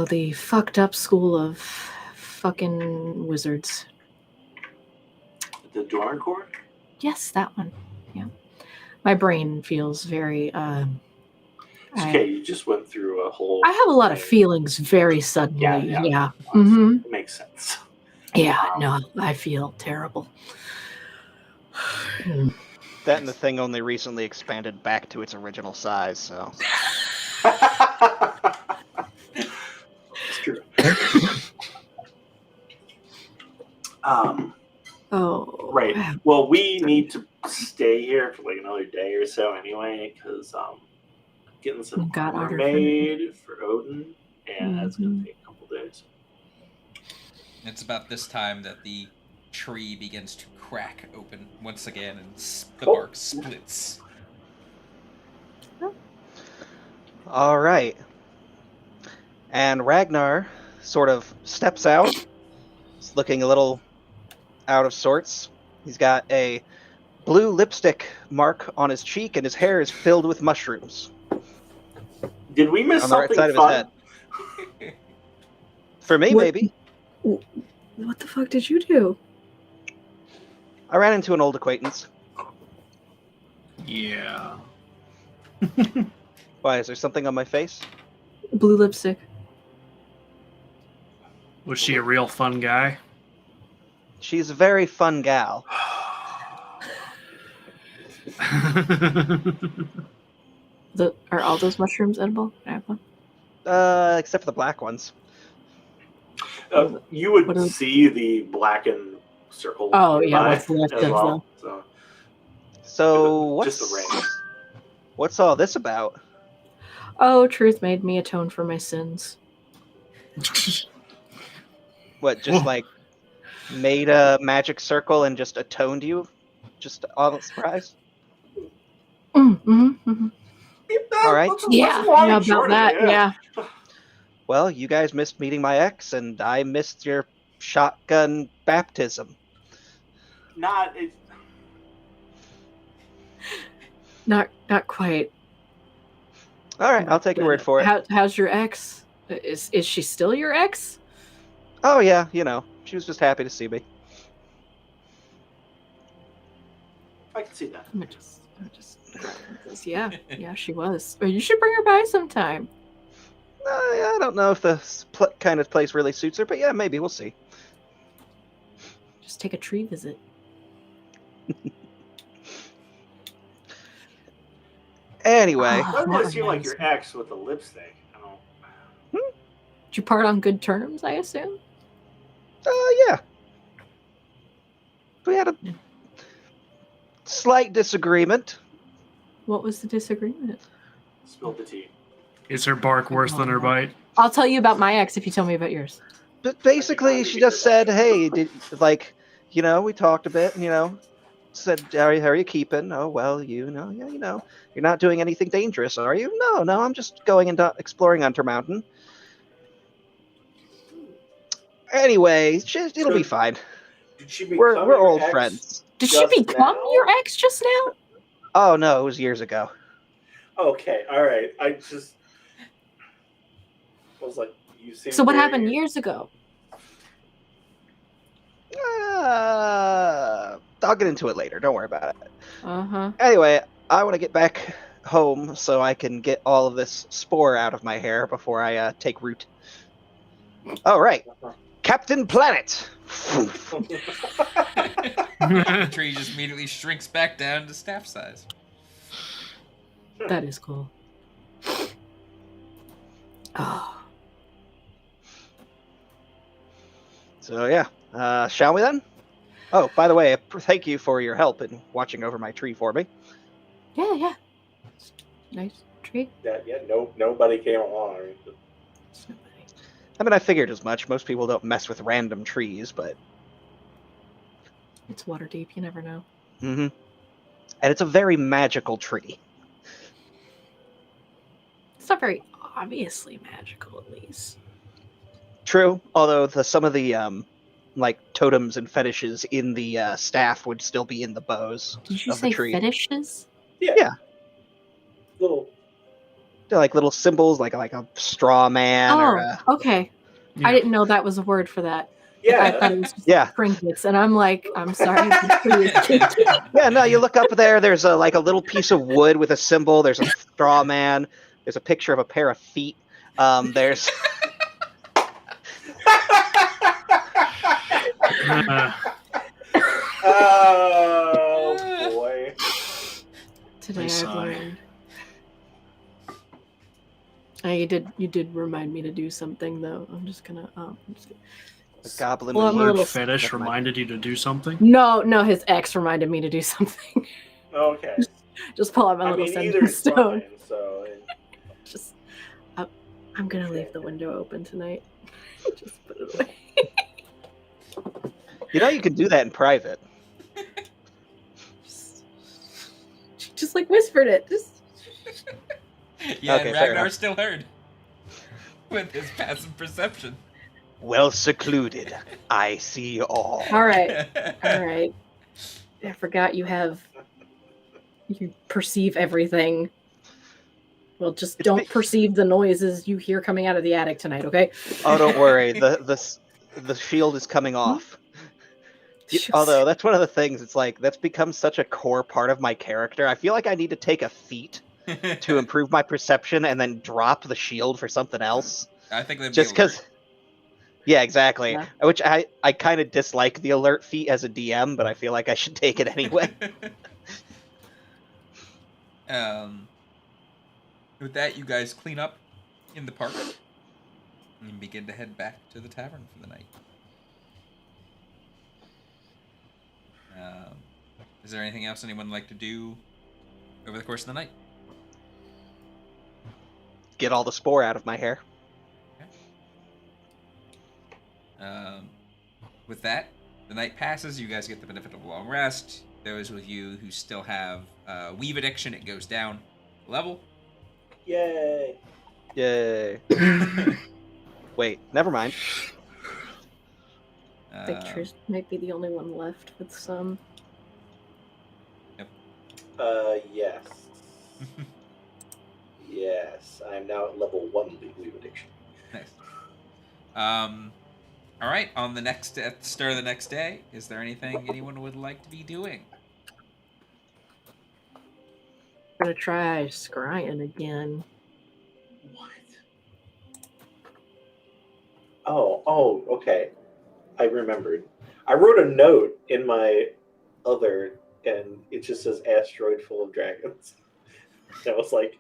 Speaker 2: the fucked up school of fucking wizards.
Speaker 4: The Dwarven Court?
Speaker 2: Yes, that one. Yeah. My brain feels very
Speaker 4: It's okay, you just went through a whole.
Speaker 2: I have a lot of
Speaker 4: thing.
Speaker 2: feelings very suddenly. Yeah.
Speaker 4: It makes sense.
Speaker 2: Yeah, no, I feel terrible.
Speaker 3: That and the thing only recently expanded back to its original size, so.
Speaker 4: It's true.
Speaker 2: Oh.
Speaker 4: Right. Well, we need to stay here for like another day or so anyway, because getting some armor made for Odin, and that's going to take a couple days.
Speaker 1: It's about this time that the tree begins to crack open once again, and the bark splits.
Speaker 3: All right. And Ragnar sort of steps out. He's looking a little out of sorts. He's got a blue lipstick mark on his cheek, and his hair is filled with mushrooms.
Speaker 4: Did we miss
Speaker 3: on the right
Speaker 4: something
Speaker 3: side of
Speaker 4: fun?
Speaker 3: his head. For me, maybe.
Speaker 2: What the fuck did you do?
Speaker 3: I ran into an old acquaintance.
Speaker 5: Yeah.
Speaker 3: Why, is there something on my face?
Speaker 2: Blue lipstick.
Speaker 5: Was she a real fun guy?
Speaker 3: She's a very fun gal.
Speaker 2: Are all those mushrooms edible? Can I have one?
Speaker 3: Except for the black ones.
Speaker 4: You would see the blackened circle.
Speaker 2: Oh, yeah, what's left
Speaker 4: as
Speaker 2: of
Speaker 4: well.
Speaker 2: them.
Speaker 3: So
Speaker 4: Just the rings.
Speaker 3: what's all this about?
Speaker 2: Oh, truth made me atone for my sins.
Speaker 3: What, just
Speaker 5: Whoa.
Speaker 3: like made a magic circle and just atoned you? Just all surprise?
Speaker 2: Mm-hmm.
Speaker 3: All right.
Speaker 4: That's a
Speaker 2: Yeah,
Speaker 4: long
Speaker 2: yeah,
Speaker 4: and short
Speaker 2: about
Speaker 4: of
Speaker 2: that.
Speaker 4: it,
Speaker 2: Yeah.
Speaker 3: Well, you guys missed meeting my ex, and I missed your shotgun baptism.
Speaker 4: Not. It's,
Speaker 2: Not quite.
Speaker 3: All right, I'll take your word for it.
Speaker 2: How's your ex? Is she still your ex?
Speaker 3: Oh yeah, she was just happy to see me.
Speaker 4: I can see that.
Speaker 2: I'm just yeah, she was. Well, you should bring her by sometime.
Speaker 3: I don't know if the kind of place really suits her, but yeah, maybe we'll see.
Speaker 2: Just take a tree visit.
Speaker 3: Anyway,
Speaker 2: Ah.
Speaker 4: Doesn't really
Speaker 2: that
Speaker 4: seem like
Speaker 2: reminds
Speaker 4: your
Speaker 2: me.
Speaker 4: ex with the lipstick. I don't.
Speaker 2: Did you part on good terms? I assume.
Speaker 3: yeah, we had a slight disagreement.
Speaker 2: What was the disagreement?
Speaker 4: Spilled the tea.
Speaker 5: Is her bark worse than her bite?
Speaker 2: I'll tell you about my ex if you tell me about yours.
Speaker 3: But basically, she just said, "Hey, we talked a bit, and said, how are you keeping? Oh well, you're not doing anything dangerous, are you? No, I'm just going into exploring Mountain. Anyway, it'll be fine.
Speaker 4: Did she become
Speaker 3: We're
Speaker 4: your
Speaker 3: old
Speaker 4: ex
Speaker 3: friends.
Speaker 2: Did she
Speaker 4: just
Speaker 2: become
Speaker 4: now?
Speaker 2: your ex just now?
Speaker 3: Oh no, it was years ago.
Speaker 4: Okay, all right. I was like, you seem.
Speaker 2: So what
Speaker 4: very-
Speaker 2: happened years ago?
Speaker 3: I'll get into it later. Don't worry about it.
Speaker 2: Uh-huh.
Speaker 3: Anyway, I want to get back home so I can get all of this spore out of my hair before I take root. All right, Captain Planet.
Speaker 1: The tree just immediately shrinks back down to staff size.
Speaker 2: That is cool. Oh.
Speaker 3: So yeah, shall we then? Oh, by the way, thank you for your help in watching over my tree for me.
Speaker 2: Yeah. Nice tree.
Speaker 4: Yeah, nobody came along.
Speaker 2: It's nobody.
Speaker 3: I mean, I figured as much. Most people don't mess with random trees, but
Speaker 2: It's water deep. You never know.
Speaker 3: and it's a very magical tree.
Speaker 2: It's not very obviously magical, at least.
Speaker 3: True, although some of the totems and fetishes in the staff would still be in the bows
Speaker 2: Did you
Speaker 3: of the
Speaker 2: say
Speaker 3: tree.
Speaker 2: fetishes?
Speaker 3: Yeah.
Speaker 4: Little.
Speaker 3: They're like little symbols, like a straw man or a...
Speaker 2: okay.
Speaker 5: Yeah.
Speaker 2: I didn't know that was a word for that.
Speaker 4: Yeah.
Speaker 2: I thought it was just
Speaker 3: Yeah.
Speaker 2: trinkets, and I'm like, I'm sorry. the tree is kinky.
Speaker 3: Yeah, no, you look up there, there's a little piece of wood with a symbol, there's a straw man, there's a picture of a pair of feet, there's...
Speaker 4: Oh boy.
Speaker 2: Today
Speaker 5: I
Speaker 2: I've
Speaker 5: sigh.
Speaker 2: learned. You did remind me to do something though. I'm just gonna
Speaker 3: The goblin
Speaker 2: Well, I'm a
Speaker 3: word.
Speaker 2: little-
Speaker 5: Word fetish
Speaker 3: Never mind.
Speaker 5: reminded you to do something?
Speaker 2: No, his ex reminded me to do something.
Speaker 4: Okay.
Speaker 2: Just pull out my
Speaker 4: I
Speaker 2: little
Speaker 4: mean,
Speaker 2: sending
Speaker 4: either's
Speaker 2: stone.
Speaker 4: fine. So.
Speaker 2: Just I'm gonna leave the window open tonight. Just put it away.
Speaker 3: You can do that in private.
Speaker 2: Just like whispered it. Just
Speaker 1: Yeah,
Speaker 3: Okay,
Speaker 1: and
Speaker 3: fair
Speaker 1: Ragnar
Speaker 3: enough.
Speaker 1: still heard. With his passive perception.
Speaker 3: Well secluded, I see all.
Speaker 2: all right. I forgot you perceive everything. Well, just
Speaker 3: It's
Speaker 2: don't
Speaker 3: me.
Speaker 2: perceive the noises you hear coming out of the attic tonight, okay?
Speaker 3: Oh, don't worry. The shield is coming off. Although that's one of the things. It's like that's become such a core part of my character. I feel like I need to take a feat to improve my perception and then drop the shield for something else.
Speaker 1: I think that'd
Speaker 3: Just
Speaker 1: be
Speaker 3: because. Yeah, exactly.
Speaker 2: Yeah.
Speaker 3: Which I kind of dislike the alert feat as a DM, but I feel like I should take it anyway.
Speaker 1: With that, you guys clean up in the park and begin to head back to the tavern for the night. Is there anything else anyone would like to do over the course of the night?
Speaker 3: Get all the spore out of my hair.
Speaker 1: With that, the night passes. You guys get the benefit of a long rest. Those of you who still have weave addiction, it goes down a level.
Speaker 4: Yay!
Speaker 3: Yay. Wait, never mind.
Speaker 2: I think Trish might be the only one left with some.
Speaker 4: Yes. Yes, I am now at level 1 leave addiction.
Speaker 1: Nice. All right. On the next at the start of the next day, is there anything anyone would like to be doing?
Speaker 2: I'm gonna try scrying again.
Speaker 4: What? Oh, okay. I remembered. I wrote a note in my other, and it just says asteroid full of dragons. I was like,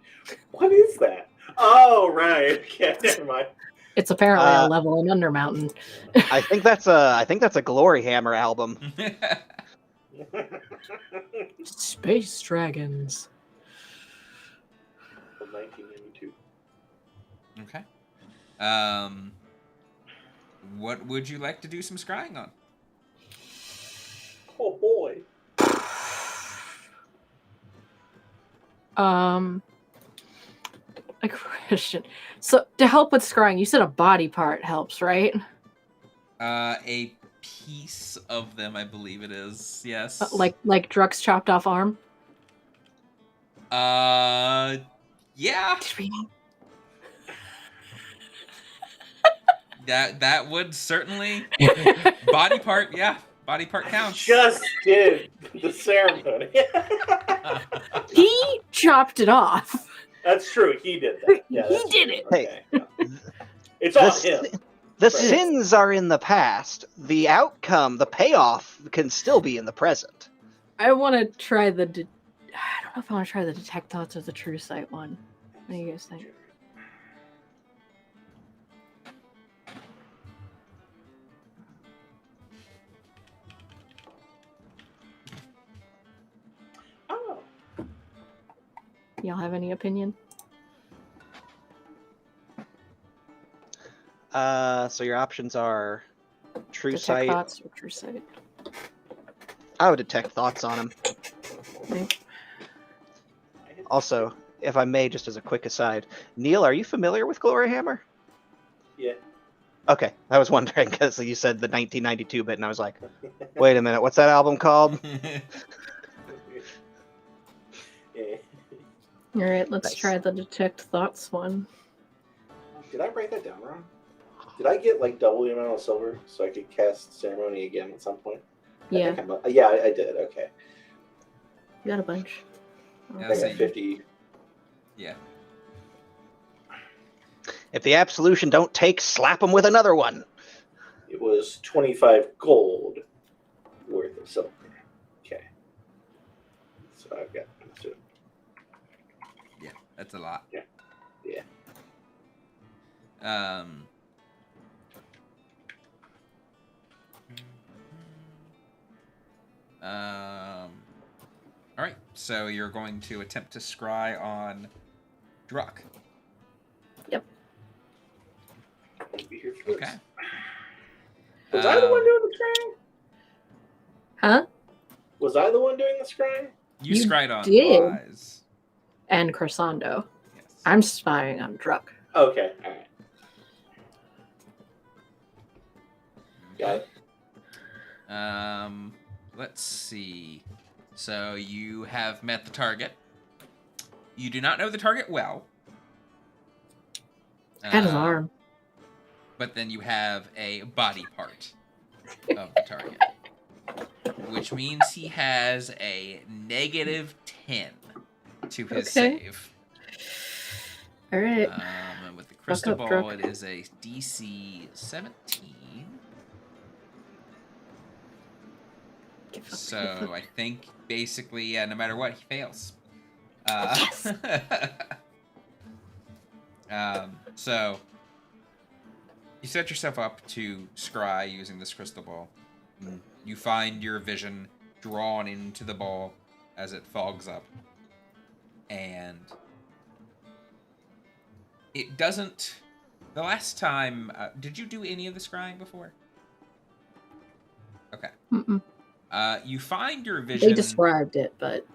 Speaker 4: what is that? Oh, right. Okay, never mind.
Speaker 2: It's apparently a level in Undermountain.
Speaker 3: I think that's a Glory Hammer album.
Speaker 2: Space dragons.
Speaker 4: 1992.
Speaker 1: Okay. What would you like to do some scrying on?
Speaker 4: Oh boy.
Speaker 2: A question. So to help with scrying, you said a body part helps, right?
Speaker 1: A piece of them, I believe it is. Yes.
Speaker 2: Like Druck's chopped off arm.
Speaker 1: Yeah.
Speaker 2: Did we?
Speaker 1: That would certainly body part. Yeah, body part counts.
Speaker 4: Just did the ceremony.
Speaker 2: He chopped it off.
Speaker 4: That's true. He did that. Yeah,
Speaker 2: He
Speaker 4: that's
Speaker 2: did
Speaker 4: true.
Speaker 2: it.
Speaker 4: Okay, yeah. It's on him.
Speaker 3: The
Speaker 4: Right.
Speaker 3: sins are in the past. The outcome, the payoff, can still be in the present.
Speaker 2: I want to try the. I don't know if I want to try the detect thoughts or the true sight one. What do you guys think?
Speaker 4: Oh.
Speaker 2: Y'all have any opinion?
Speaker 3: So your options are true
Speaker 2: Detect
Speaker 3: sight.
Speaker 2: thoughts or true sight?
Speaker 3: I would detect thoughts on him.
Speaker 2: Okay.
Speaker 3: Also, if I may, just as a quick aside, Neil, are you familiar with Glory Hammer?
Speaker 4: Yeah.
Speaker 3: Okay, I was wondering because you said the 1992 bit, and I was like, wait a minute, what's that album called?
Speaker 4: Yeah.
Speaker 2: All right, let's
Speaker 3: Nice.
Speaker 2: try the detect thoughts one.
Speaker 4: Did I write that down wrong? Did I get like double the amount of silver so I could cast ceremony again at some point?
Speaker 2: Yeah,
Speaker 4: Yeah, I did. Okay.
Speaker 2: you got a bunch.
Speaker 1: Yeah,
Speaker 4: I
Speaker 1: that's
Speaker 4: got
Speaker 1: it.
Speaker 4: 50.
Speaker 1: Yeah.
Speaker 3: If the absolution don't take, slap him with another one.
Speaker 4: It was 25 gold worth of silver. Okay. So I've got.
Speaker 1: Yeah, that's a lot.
Speaker 4: Yeah. Yeah.
Speaker 1: All right. So you're going to attempt to scry on Druck.
Speaker 2: Yep.
Speaker 4: I'll be here for this.
Speaker 1: Okay.
Speaker 4: Was I the one doing the scrying?
Speaker 2: Huh?
Speaker 4: Was I the one doing the scrying?
Speaker 1: You
Speaker 2: You
Speaker 1: scryed on
Speaker 2: did.
Speaker 1: Lies.
Speaker 2: And Crescendo.
Speaker 1: Yes.
Speaker 2: I'm spying on Druck.
Speaker 4: Okay. All right. Got it.
Speaker 1: Let's see. So you have met the target. You do not know the target well.
Speaker 2: Got his arm.
Speaker 1: But then you have a body part of the target, which means he has a -10 to his
Speaker 2: Okay.
Speaker 1: save.
Speaker 2: All right.
Speaker 1: And with the crystal
Speaker 2: up,
Speaker 1: ball,
Speaker 2: Druck.
Speaker 1: it is a DC 17.
Speaker 2: Give up,
Speaker 1: So
Speaker 2: give up.
Speaker 1: I think basically, yeah, no matter what, he fails.
Speaker 2: Yes.
Speaker 1: So you set yourself up to scry using this crystal ball. You find your vision drawn into the ball as it fogs up. And it doesn't... The last time... did you do any of the scrying before? Okay.
Speaker 2: Mm-mm.
Speaker 1: You find your vision.
Speaker 2: They described it, but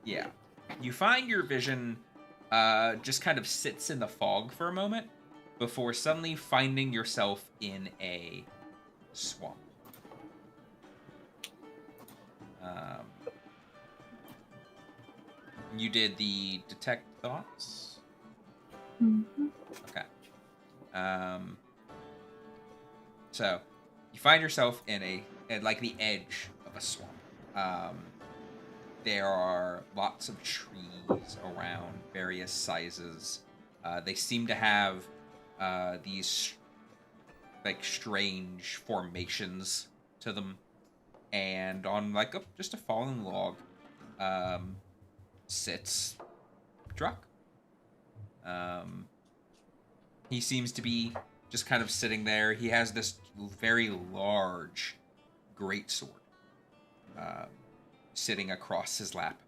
Speaker 1: Yeah. You find your vision just kind of sits in the fog for a moment before suddenly finding yourself in a swamp. You did the detect thoughts?
Speaker 2: Mhm.
Speaker 1: Okay. So you find yourself at like the edge of a swamp. There are lots of trees around, various sizes. They seem to have these like strange formations to them, and on like just a fallen log sits Druck. He seems to be just kind of sitting there. He has this very large greatsword sitting across his lap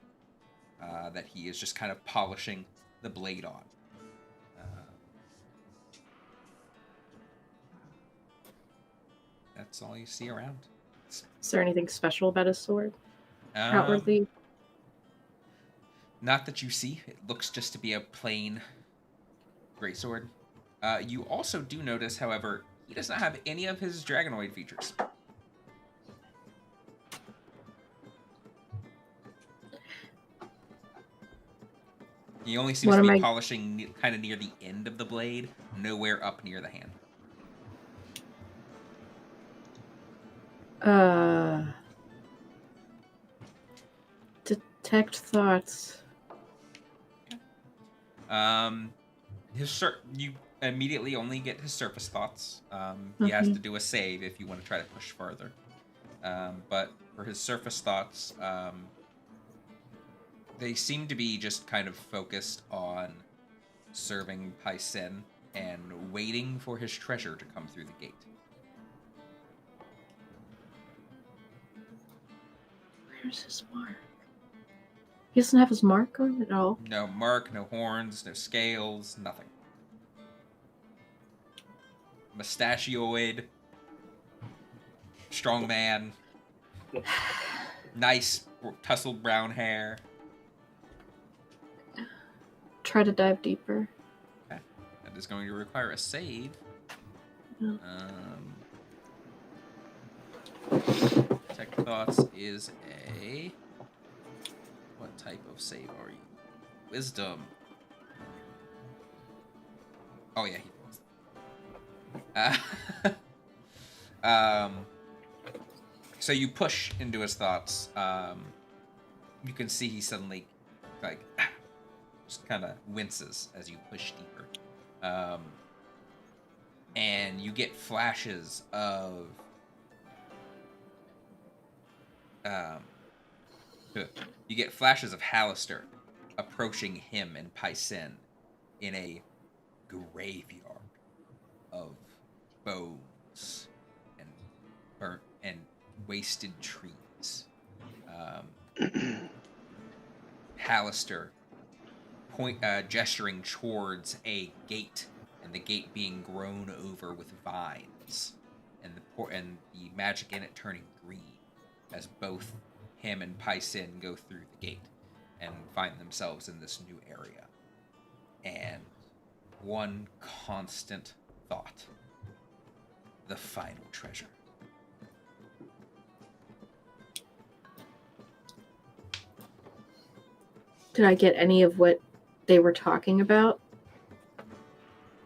Speaker 1: that he is just kind of polishing the blade on. That's all you see around.
Speaker 2: Is there anything special about his sword?
Speaker 1: Um,
Speaker 2: Outwardly?
Speaker 1: Not that you see. It looks just to be a plain greatsword. You also do notice, however, he does not have any of his dragonoid features. He only seems to be polishing kind of near the end of the blade, nowhere up near the hand.
Speaker 2: Detect thoughts.
Speaker 1: You immediately only get his surface thoughts. He has to do a save if you want to try to push further. But for his surface thoughts, they seem to be just kind of focused on serving Paisen and waiting for his treasure to come through the gate.
Speaker 2: Where's his mark? He doesn't have his mark on it at all?
Speaker 1: No mark, no horns, no scales, nothing. Mustachioid, strong man, nice tousled brown hair.
Speaker 2: Try to dive deeper.
Speaker 1: Okay. That is going to require a save.
Speaker 2: No.
Speaker 1: Tech Thoughts is a... What type of save are you? Wisdom. Oh yeah, he was. So you push into his thoughts. You can see he suddenly, like, just kind of winces as you push deeper. And you get flashes of... you get flashes of Hallister approaching him and Paisen in a graveyard of bones and burnt and wasted trees. Hallister gesturing towards a gate, and the gate being grown over with vines, and the magic in it turning green as both him and Paisen go through the gate and find themselves in this new area. And one constant thought: the final treasure.
Speaker 2: Did I get any of what they were talking about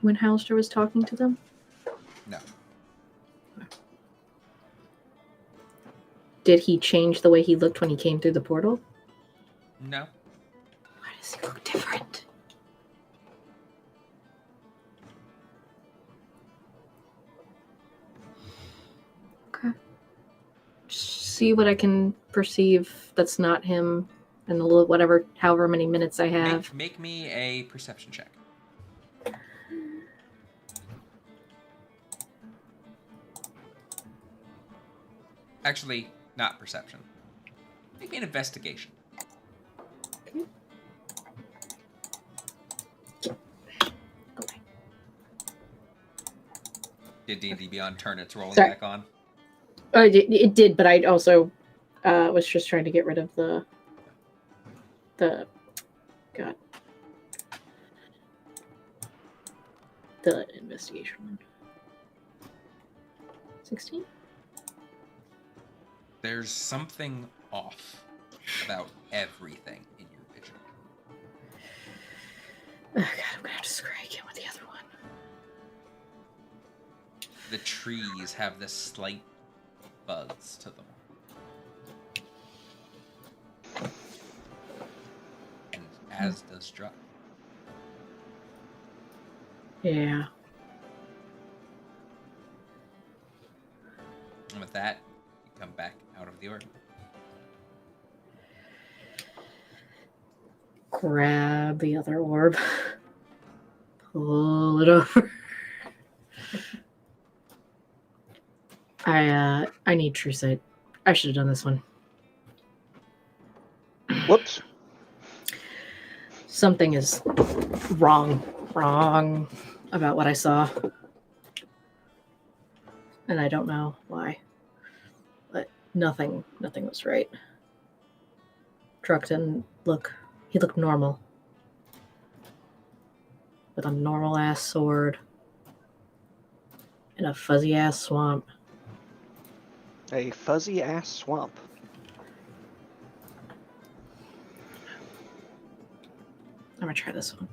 Speaker 2: when Hallister was talking to them?
Speaker 1: No.
Speaker 2: Did he change the way he looked when he came through the portal?
Speaker 1: No.
Speaker 2: Why does he look different? Okay. Just see what I can perceive that's not him in the little, however many minutes I have.
Speaker 1: Make me a perception check. Actually, not perception. Make me an investigation.
Speaker 2: Okay.
Speaker 1: Did D&D Beyond turn its rolling
Speaker 2: Sorry.
Speaker 1: back on?
Speaker 2: It did, but I also was just trying to get rid of the God, the investigation one. 16.
Speaker 1: There's something off about everything in your vision.
Speaker 2: Oh God, I'm gonna have to scry again with the other one.
Speaker 1: The trees have this slight buzz to them. And as does Druck.
Speaker 2: Yeah.
Speaker 1: And with that, you come back out of the orb.
Speaker 2: Grab the other orb. Pull it over. I need true sight. I should have done this one.
Speaker 3: Whoops.
Speaker 2: Something is wrong about what I saw. And I don't know why. But nothing was right. Druck didn't look, he looked normal. With a normal ass sword. In a fuzzy ass swamp.
Speaker 3: A fuzzy ass swamp.
Speaker 2: I'm gonna try this one.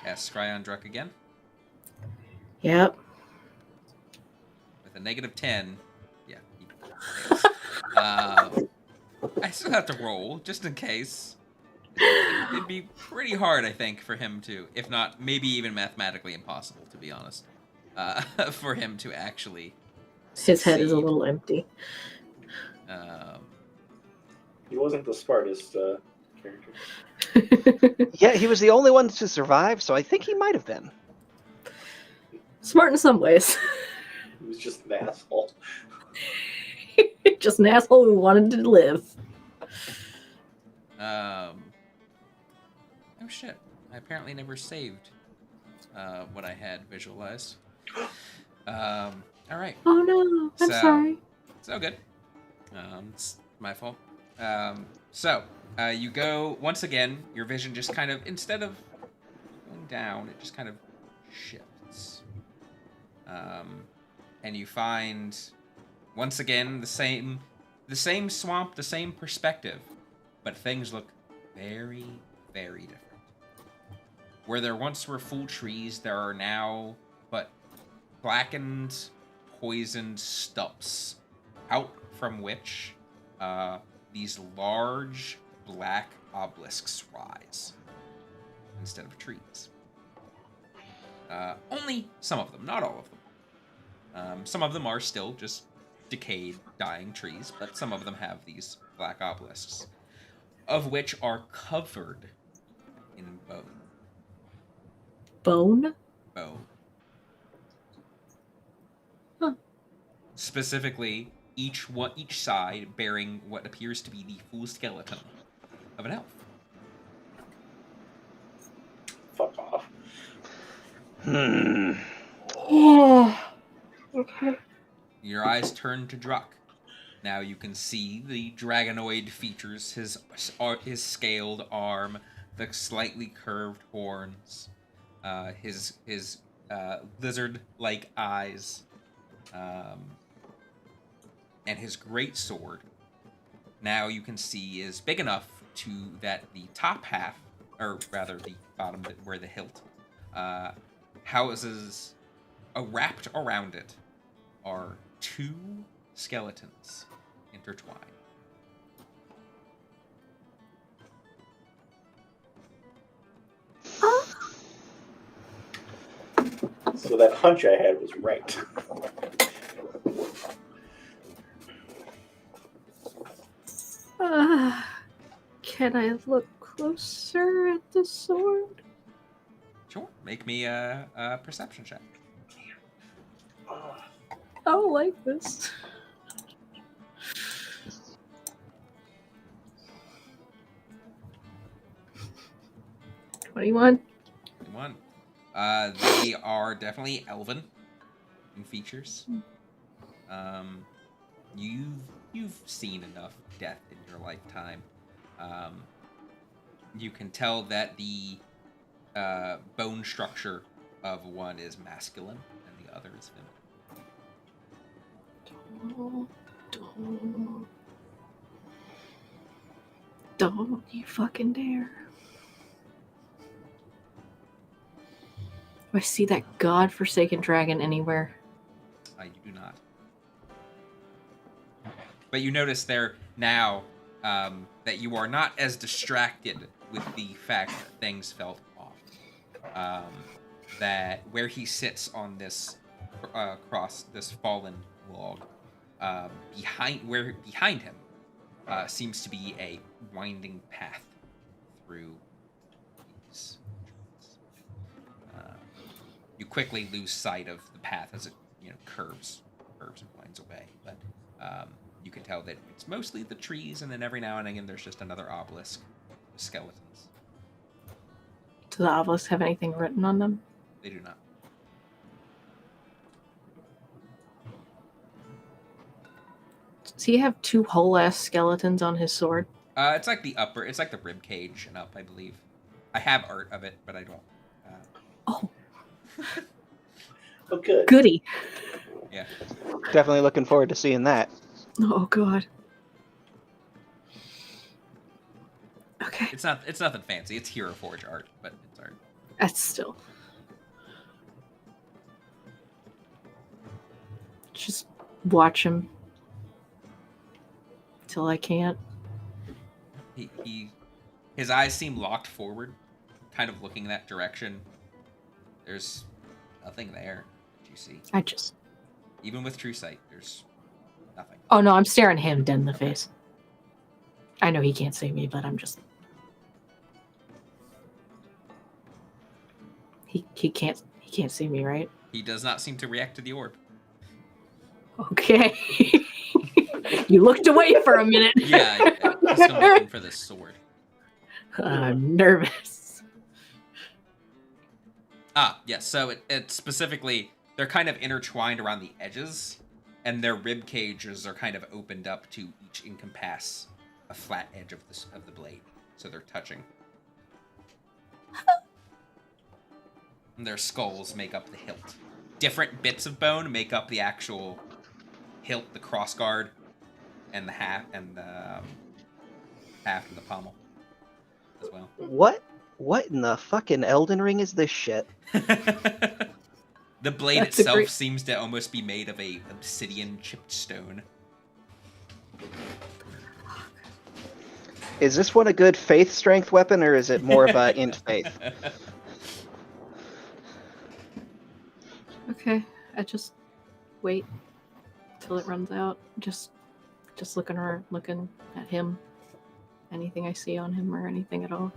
Speaker 1: Cast Scry on Druck again.
Speaker 2: Yep.
Speaker 1: With a -10. Yeah. He fails. I still have to roll, just in case. It'd be pretty hard, I think, for him to, if not, maybe even mathematically impossible, to be honest, for him to actually
Speaker 2: His head is a
Speaker 1: succeed.
Speaker 2: little empty.
Speaker 4: He wasn't the smartest character.
Speaker 3: Yeah, he was the only one to survive, so I think he might have been.
Speaker 2: Smart in some ways.
Speaker 4: He was just an asshole.
Speaker 2: Just an asshole who wanted to live.
Speaker 1: Oh shit! I apparently never saved what I had visualized. All right.
Speaker 2: Oh no, I'm sorry.
Speaker 1: So good. It's my fault. You go once again. Your vision just kind of, instead of going down, it just kind of shifts. And you find once again the same swamp, the same perspective, but things look very, very different. Where there once were full trees, there are now but blackened, poisoned stumps, out from which these large black obelisks rise instead of trees. Only some of them, not all of them. Some of them are still just decayed, dying trees, but some of them have these black obelisks, of which are covered in bone.
Speaker 2: Bone?
Speaker 1: Bone.
Speaker 2: Huh.
Speaker 1: Specifically, each side bearing what appears to be the full skeleton of an elf.
Speaker 4: Fuck off.
Speaker 2: Oh. Okay.
Speaker 1: Your eyes turn to Druck. Now you can see the dragonoid features, his scaled arm, the slightly curved horns, his lizard-like eyes, and his great sword. Now you can see is big enough that the top half, or rather the bottom bit where the hilt, houses, wrapped around it are two skeletons intertwined.
Speaker 4: So that hunch I had was right.
Speaker 2: Can I look closer at the sword?
Speaker 1: Sure. Make me a perception check.
Speaker 4: Ah,
Speaker 2: I don't like this. $21.
Speaker 1: 1. They are definitely elven. features. You've seen enough death in your lifetime. You can tell that the bone structure of one is masculine and the other is feminine.
Speaker 2: Don't you fucking dare. Do I see that godforsaken dragon anywhere?
Speaker 1: You do not. But you notice there now that you are not as distracted with the fact that things felt off. That where he sits on this this fallen log, behind him seems to be a winding path through these trees. You quickly lose sight of the path as it curves and winds away, but you can tell that it's mostly the trees, and then every now and again there's just another obelisk with skeletons.
Speaker 2: Do the obelisks have anything written on them?
Speaker 1: They do not.
Speaker 2: Does he have 2 whole ass skeletons on his sword?
Speaker 1: It's like the rib cage and up, I believe. I have art of it, but I don't.
Speaker 2: Oh.
Speaker 4: Oh, good.
Speaker 2: Goody.
Speaker 1: Yeah.
Speaker 3: Definitely looking forward to seeing that.
Speaker 2: Oh god. Okay.
Speaker 1: It's nothing fancy. It's Hero Forge art, but it's art.
Speaker 2: That's still. Just watch him till I can't.
Speaker 1: His eyes seem locked forward, kind of looking that direction. There's nothing there that you see. Even with true sight, there's nothing.
Speaker 2: Oh no, I'm staring him dead in the face. I know he can't see me, but I'm just. He can't see me, right?
Speaker 1: He does not seem to react to the orb.
Speaker 2: Okay. You looked away for a minute.
Speaker 1: Yeah, he's still looking for the sword.
Speaker 2: I'm nervous.
Speaker 1: Yes. So it specifically, they're kind of intertwined around the edges, and their rib cages are kind of opened up to each encompass a flat edge of the blade, so they're touching. And their skulls make up the hilt. Different bits of bone make up the actual hilt, the crossguard, and the haft and the pommel as well.
Speaker 3: What in the fucking Elden Ring is this shit?
Speaker 1: The blade itself seems to almost be made of a obsidian chipped stone.
Speaker 3: Is this one a good faith strength weapon, or is it more of a int faith?
Speaker 2: Okay, I just wait till it runs out. Just looking at him. Anything I see on him or anything at all.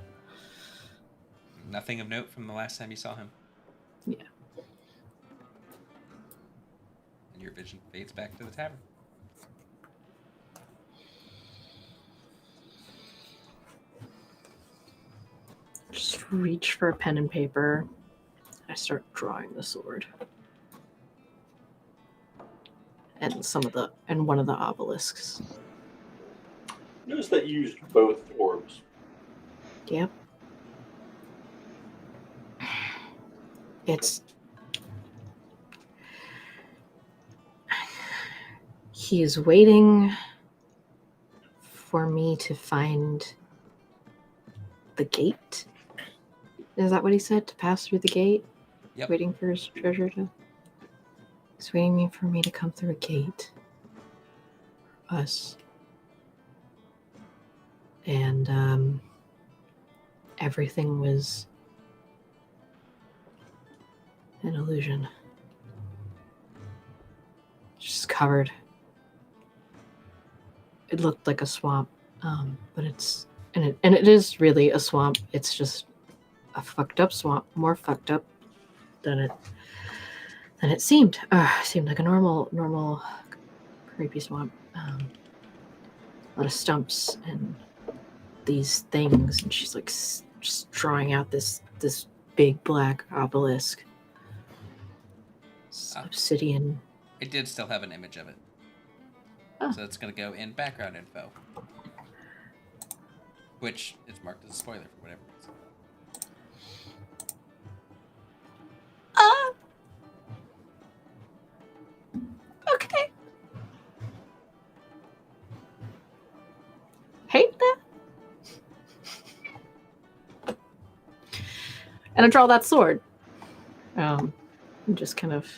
Speaker 1: Nothing of note from the last time you saw him.
Speaker 2: Yeah.
Speaker 1: And your vision fades back to the tavern.
Speaker 2: Just reach for a pen and paper. I start drawing the sword. And one of the obelisks.
Speaker 4: Notice that you used both orbs.
Speaker 2: Yep. He is waiting for me to find the gate. Is that what he said? To pass through the gate?
Speaker 1: Yep.
Speaker 2: Waiting for his treasure to... He's waiting for me to come through a gate. Us. And, everything was an illusion. Just covered. It looked like a swamp, but it is really a swamp. It's just a fucked up swamp, more fucked up than it seemed. It seemed like a normal creepy swamp. A lot of stumps and these things, and she's like just drawing out this big black obelisk. Obsidian.
Speaker 1: I did still have an image of it.
Speaker 2: Oh.
Speaker 1: So it's going to go in background info. Which is marked as a spoiler for whatever reason.
Speaker 2: Okay. Hate that. And I draw that sword. And just kind of.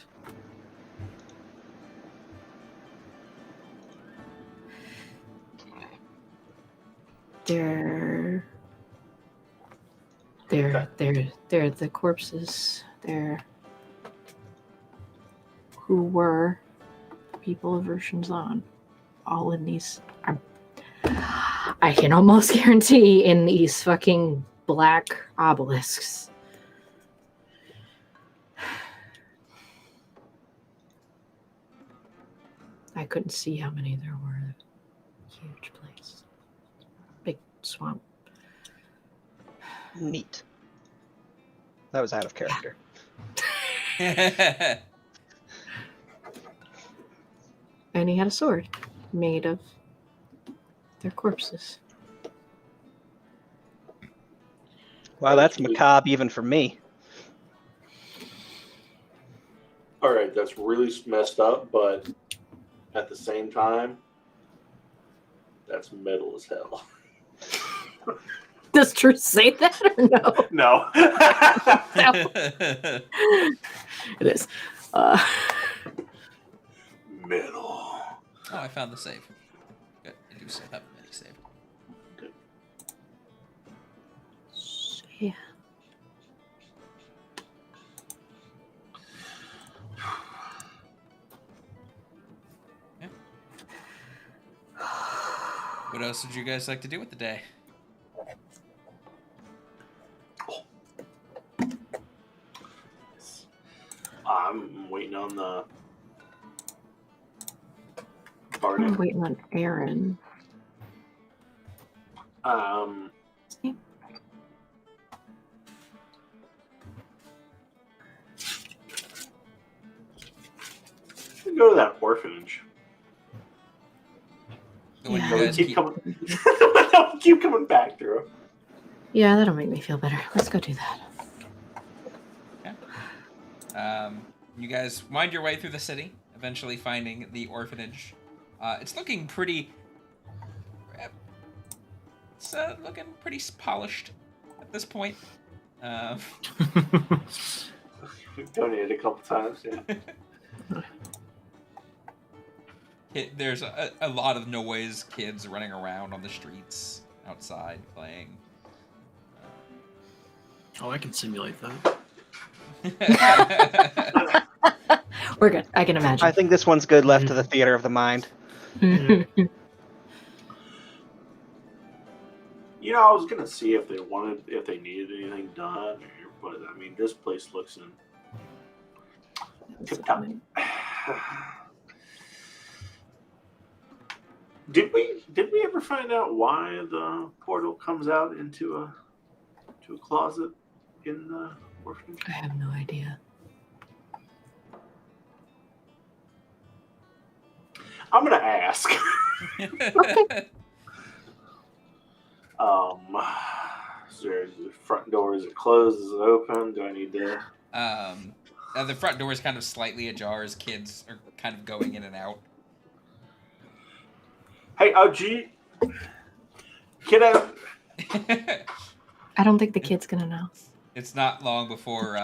Speaker 2: They're the corpses. They're who were people of versions on. All in these. I can almost guarantee in these fucking black obelisks. I couldn't see how many there were. Huge place. Big swamp.
Speaker 3: Neat. That was out of character.
Speaker 2: And he had a sword made of their corpses.
Speaker 3: Wow, that's macabre even for me.
Speaker 4: All right, that's really messed up, but at the same time, that's metal as hell.
Speaker 2: Does Drew say that or no?
Speaker 4: No.
Speaker 2: It is.
Speaker 4: Metal.
Speaker 1: Oh, I found the save. Good. I do still have a mini save.
Speaker 4: Good.
Speaker 2: Yeah.
Speaker 1: What else would you guys like to do with the day?
Speaker 4: I'm waiting on the
Speaker 2: I'm
Speaker 4: garden.
Speaker 2: waiting on Aaron.
Speaker 4: Go to that orphanage.
Speaker 1: The one
Speaker 2: Yeah.
Speaker 1: you guys
Speaker 4: keep
Speaker 1: keep...
Speaker 4: coming. Keep coming back through.
Speaker 2: Yeah, that'll make me feel better. Let's go do that.
Speaker 1: You guys wind your way through the city, eventually finding the orphanage. It's looking pretty... It's looking pretty polished at this point.
Speaker 4: We've donated a couple times, yeah.
Speaker 1: There's a lot of noise, kids running around on the streets, outside, playing.
Speaker 5: Oh, I can simulate that.
Speaker 2: We're good. I can imagine.
Speaker 3: I think this one's good left to the theater of the mind.
Speaker 5: Yeah.
Speaker 4: You know, I was gonna see if they needed anything done, but I mean, this place looks in tip-top. Did we ever find out why the portal comes out into a closet in the orphanage?
Speaker 2: I have no idea.
Speaker 4: I'm gonna ask.
Speaker 2: Okay.
Speaker 4: Is there the front door? Is it closed? Is it open? Do I need to?
Speaker 1: The front door is kind of slightly ajar as kids are kind of going in and out.
Speaker 4: Hey, G, kiddo.
Speaker 2: I don't think the kid's gonna know.
Speaker 1: It's not long before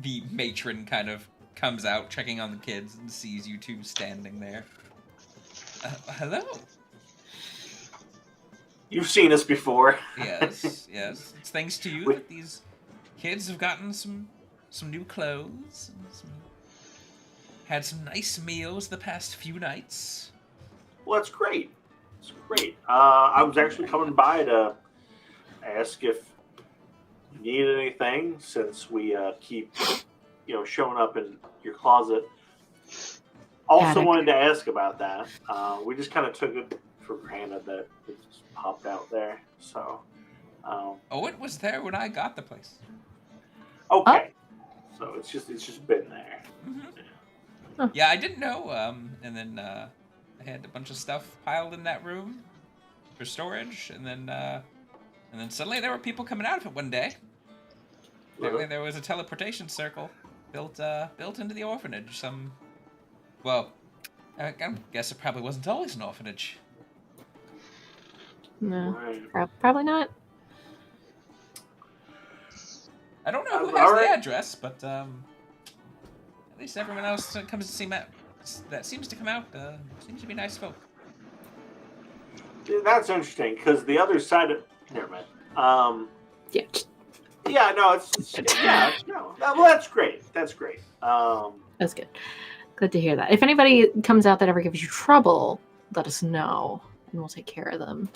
Speaker 1: the matron kind of comes out, checking on the kids, and sees you two standing there. Hello.
Speaker 4: You've seen us before.
Speaker 1: Yes, yes. It's thanks to you that these kids have gotten some new clothes and had some nice meals the past few nights.
Speaker 4: Well, that's great. It's great. I was actually coming by to ask if you needed anything, since we keep, showing up in your closet. Also
Speaker 2: Attic.
Speaker 4: wanted to ask about that. We just kind of took it for granted that it just popped out there. So.
Speaker 1: Oh, it was there when I got the place.
Speaker 4: Okay. So it's just been there.
Speaker 1: Mm-hmm.
Speaker 4: Yeah.
Speaker 1: Yeah, I didn't know. And then I had a bunch of stuff piled in that room for storage, and then suddenly there were people coming out of it one day. Apparently, there was a teleportation circle built into the orphanage. Well, I guess it probably wasn't always an orphanage.
Speaker 2: No,
Speaker 4: Right.
Speaker 2: probably not.
Speaker 1: I don't know who has
Speaker 4: Alright.
Speaker 1: the address, but at least everyone else that comes to see Matt that seems to come out seems to be nice folk.
Speaker 4: That's interesting because the other side of never mind.
Speaker 2: Yeah.
Speaker 4: Yeah, no, well, that's great. That's great.
Speaker 2: That's good. Good to hear that. If anybody comes out that ever gives you trouble, let us know, and we'll take care of them.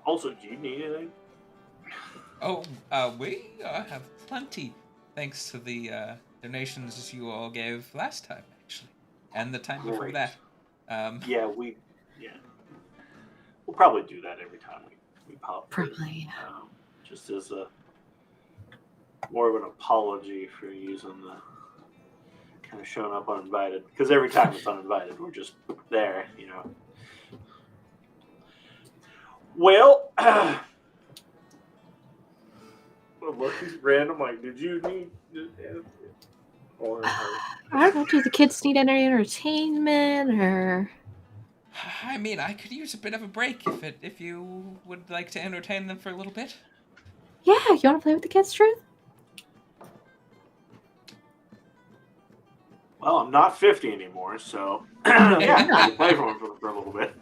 Speaker 4: Also, do you need anything?
Speaker 1: Oh, we have plenty, thanks to the donations you all gave last time, actually, and the time before
Speaker 4: Great.
Speaker 1: that.
Speaker 4: Yeah, we'll probably do that every time we pop.
Speaker 2: Probably.
Speaker 4: Just as a more of an apology for using the kind of showing up uninvited. Because every time it's uninvited, we're just there, you know. Well, look, he's random. Like, did you need? Or
Speaker 2: I don't know. Do the kids need any entertainment, or?
Speaker 1: I mean, I could use a bit of a break if you would like to entertain them for a little bit.
Speaker 2: Yeah, you want to play with the kids, Truth?
Speaker 4: well, I'm not 50 anymore, so yeah, I can play for him for a little bit.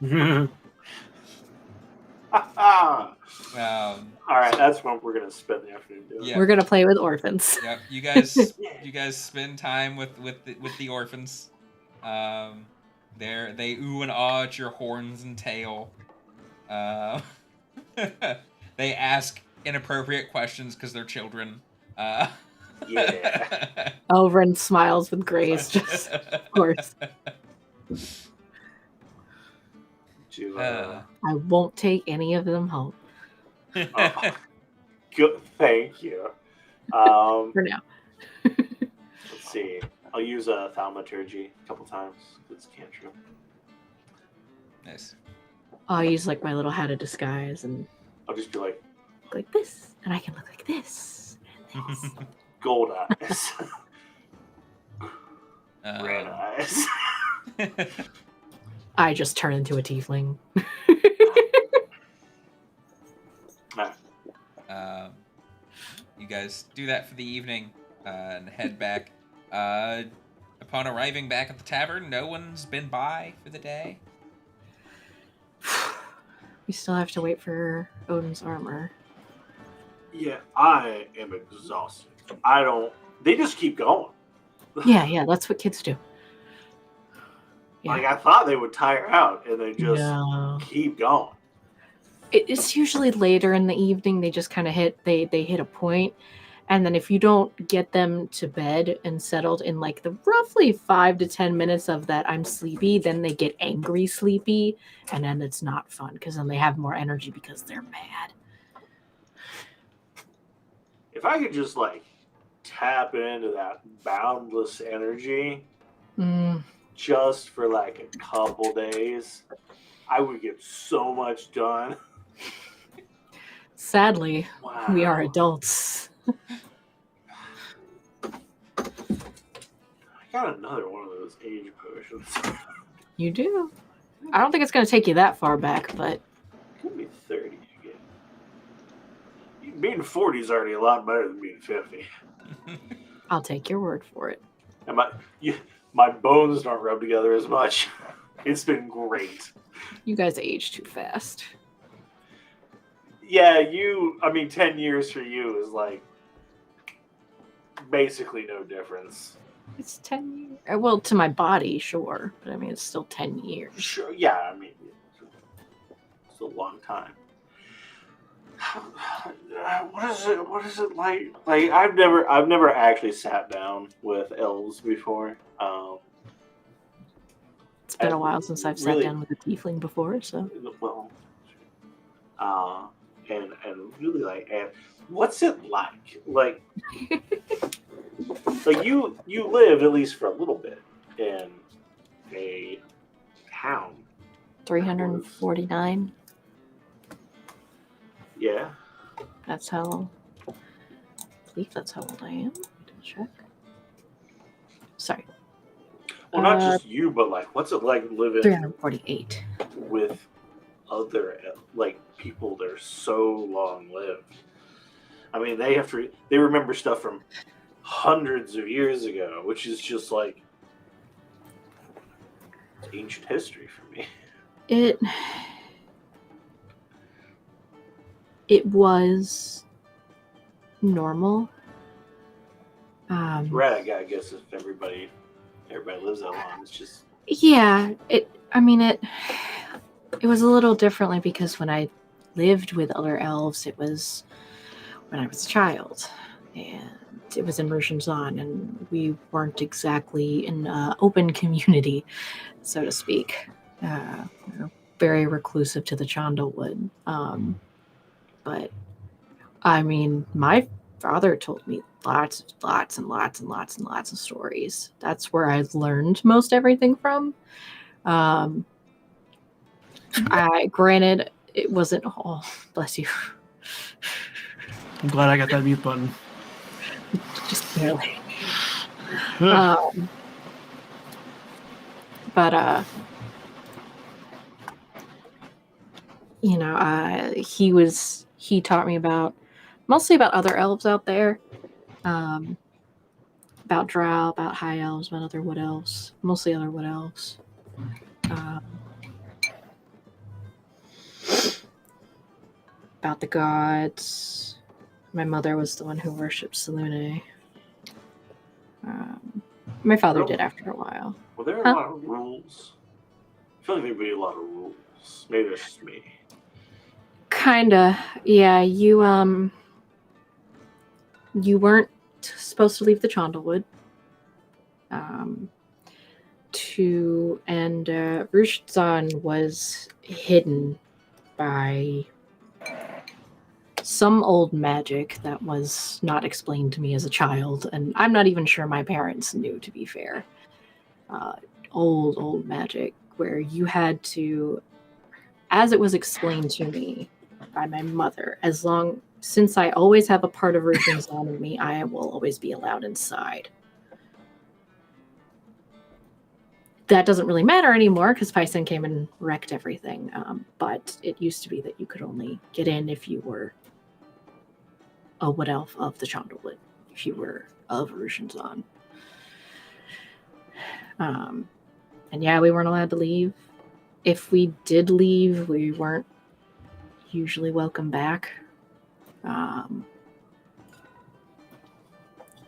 Speaker 4: All right, that's what we're gonna spend the afternoon doing.
Speaker 1: Yeah.
Speaker 2: We're gonna play with orphans.
Speaker 1: Yep, you guys spend time with the orphans. They ooh and ah at your horns and tail. They ask inappropriate questions because they're children.
Speaker 4: Yeah.
Speaker 2: Oh, Ren smiles with grace, just of course. I won't take any of them home
Speaker 4: Good, thank you.
Speaker 2: for now.
Speaker 4: Let's see. I'll use a thaumaturgy a couple times. It's cantrip.
Speaker 1: Nice.
Speaker 2: I'll use like my little hat of disguise and
Speaker 4: I'll just be like,
Speaker 2: look like this, and I can look like this and this.
Speaker 4: gold eyes, red eyes.
Speaker 2: I just turn into a tiefling.
Speaker 1: You guys do that for the evening and head back. Upon arriving back at the tavern, no one's been by for the day.
Speaker 2: We still have to wait for Odin's armor.
Speaker 4: Yeah, I am exhausted. They just keep going.
Speaker 2: Yeah, that's what kids do. Yeah.
Speaker 4: Like, I thought they would tire out, and they just
Speaker 2: No.
Speaker 4: keep going.
Speaker 2: It's usually later in the evening. They just kind of hit a point, and then if you don't get them to bed and settled in like the roughly 5 to 10 minutes of that I'm sleepy, then they get angry sleepy, and then it's not fun because then they have more energy because they're mad.
Speaker 4: If I could just, like, tap into that boundless energy just for, like, a couple days, I would get so much done.
Speaker 2: Sadly,
Speaker 4: Wow.
Speaker 2: we are adults.
Speaker 4: I got another one of those age potions.
Speaker 2: You do. I don't think it's going to take you that far back, but
Speaker 4: It could be 30 again. Being 40 is already a lot better than being 50.
Speaker 2: I'll take your word for it.
Speaker 4: And my bones don't rub together as much. It's been great.
Speaker 2: You guys age too fast.
Speaker 4: Yeah, 10 years for you is like basically no difference.
Speaker 2: It's 10 years. Well, to my body, sure. But I mean, it's still 10 years.
Speaker 4: Sure, yeah, it's a long time. What is it like? Like, I've never actually sat down with elves before.
Speaker 2: It's been a while since I've sat down with a tiefling before, so.
Speaker 4: Well, and really, like, and what's it like? Like, like you lived at least for a little bit in a town.
Speaker 2: 349.
Speaker 4: Yeah.
Speaker 2: That's how. I believe that's how old I am. Double check. Sorry.
Speaker 4: Well, not just you, but like, what's it like living
Speaker 2: 348.
Speaker 4: with other like people that are so long lived? I mean, they remember stuff from hundreds of years ago, which is just like ancient history for me.
Speaker 2: It was normal.
Speaker 4: Right, I guess if everybody lives that long, it's just
Speaker 2: Yeah, it was a little differently because when I lived with other elves, it was when I was a child, and it was in Roshanzan, and we weren't exactly an open community, so to speak. We were very reclusive to the Chandlewood. But I mean, my father told me lots and lots of stories. That's where I learned most everything from. Granted, it wasn't. Oh, bless you.
Speaker 5: I'm glad I got that mute button.
Speaker 2: Just barely. He taught me mostly about other elves out there, about drow, about high elves, about other wood elves, mostly other wood elves. About the gods. My mother was the one who worshipped Selune. My father did after a while.
Speaker 4: Well, there are a lot of rules. I feel like there'd be a lot of rules. Maybe that's just me.
Speaker 2: Kinda, yeah. You weren't supposed to leave the Chandlewood. Rushzan was hidden by some old magic that was not explained to me as a child, and I'm not even sure my parents knew, to be fair. Old magic where you had to, as it was explained to me by my mother, since I always have a part of Roshanzan in me, I will always be allowed inside. That doesn't really matter anymore because Python came and wrecked everything. But it used to be that you could only get in if you were a wood elf of the Chandlewood, if you were of Roshanzan. And yeah, we weren't allowed to leave. If we did leave, we weren't usually welcome back. It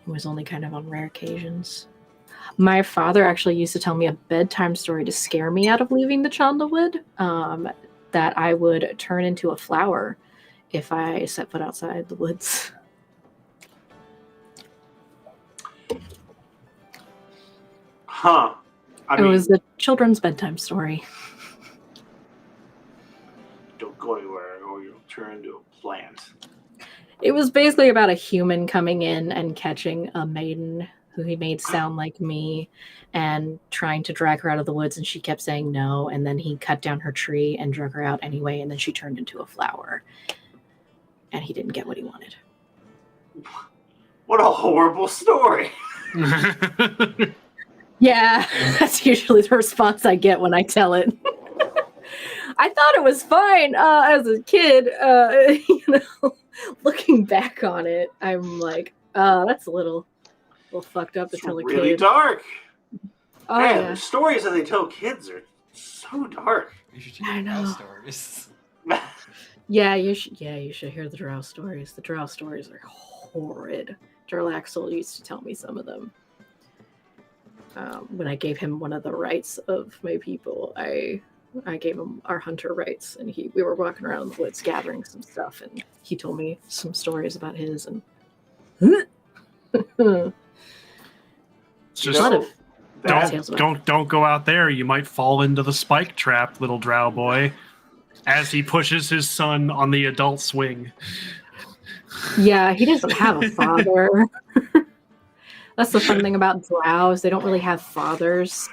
Speaker 2: was only kind of on rare occasions. My father actually used to tell me a bedtime story to scare me out of leaving the Chandlewood, that I would turn into a flower if I set foot outside the woods.
Speaker 4: Huh.
Speaker 2: It was a children's bedtime story.
Speaker 4: Don't go anywhere or you'll turn into a plant.
Speaker 2: It was basically about a human coming in and catching a maiden who he made sound like me and trying to drag her out of the woods, and she kept saying no, and then he cut down her tree and drug her out anyway, and then she turned into a flower. And he didn't get what he wanted.
Speaker 4: What a horrible story.
Speaker 2: Yeah, that's usually the response I get when I tell it. I thought it was fine as a kid. Looking back on it, I'm like, that's a little fucked up to tell a kid.
Speaker 4: Really dark.
Speaker 2: Oh,
Speaker 4: Man,
Speaker 2: yeah.
Speaker 4: the stories that they tell kids are so dark.
Speaker 1: You should
Speaker 2: I
Speaker 1: hear
Speaker 2: know.
Speaker 1: those stories.
Speaker 2: Yeah, you should hear the drow stories. The drow stories are horrid. Jarlaxle used to tell me some of them. When I gave him one of the rights of my people, I gave him our hunter rights, and we were walking around in the woods gathering some stuff, and he told me some stories about his, and
Speaker 5: Just
Speaker 2: a lot of
Speaker 5: don't go out there. You might fall into the spike trap, little drow boy. As he pushes his son on the adult swing.
Speaker 2: Yeah, he doesn't have a father. That's the fun thing about drows. They don't really have fathers.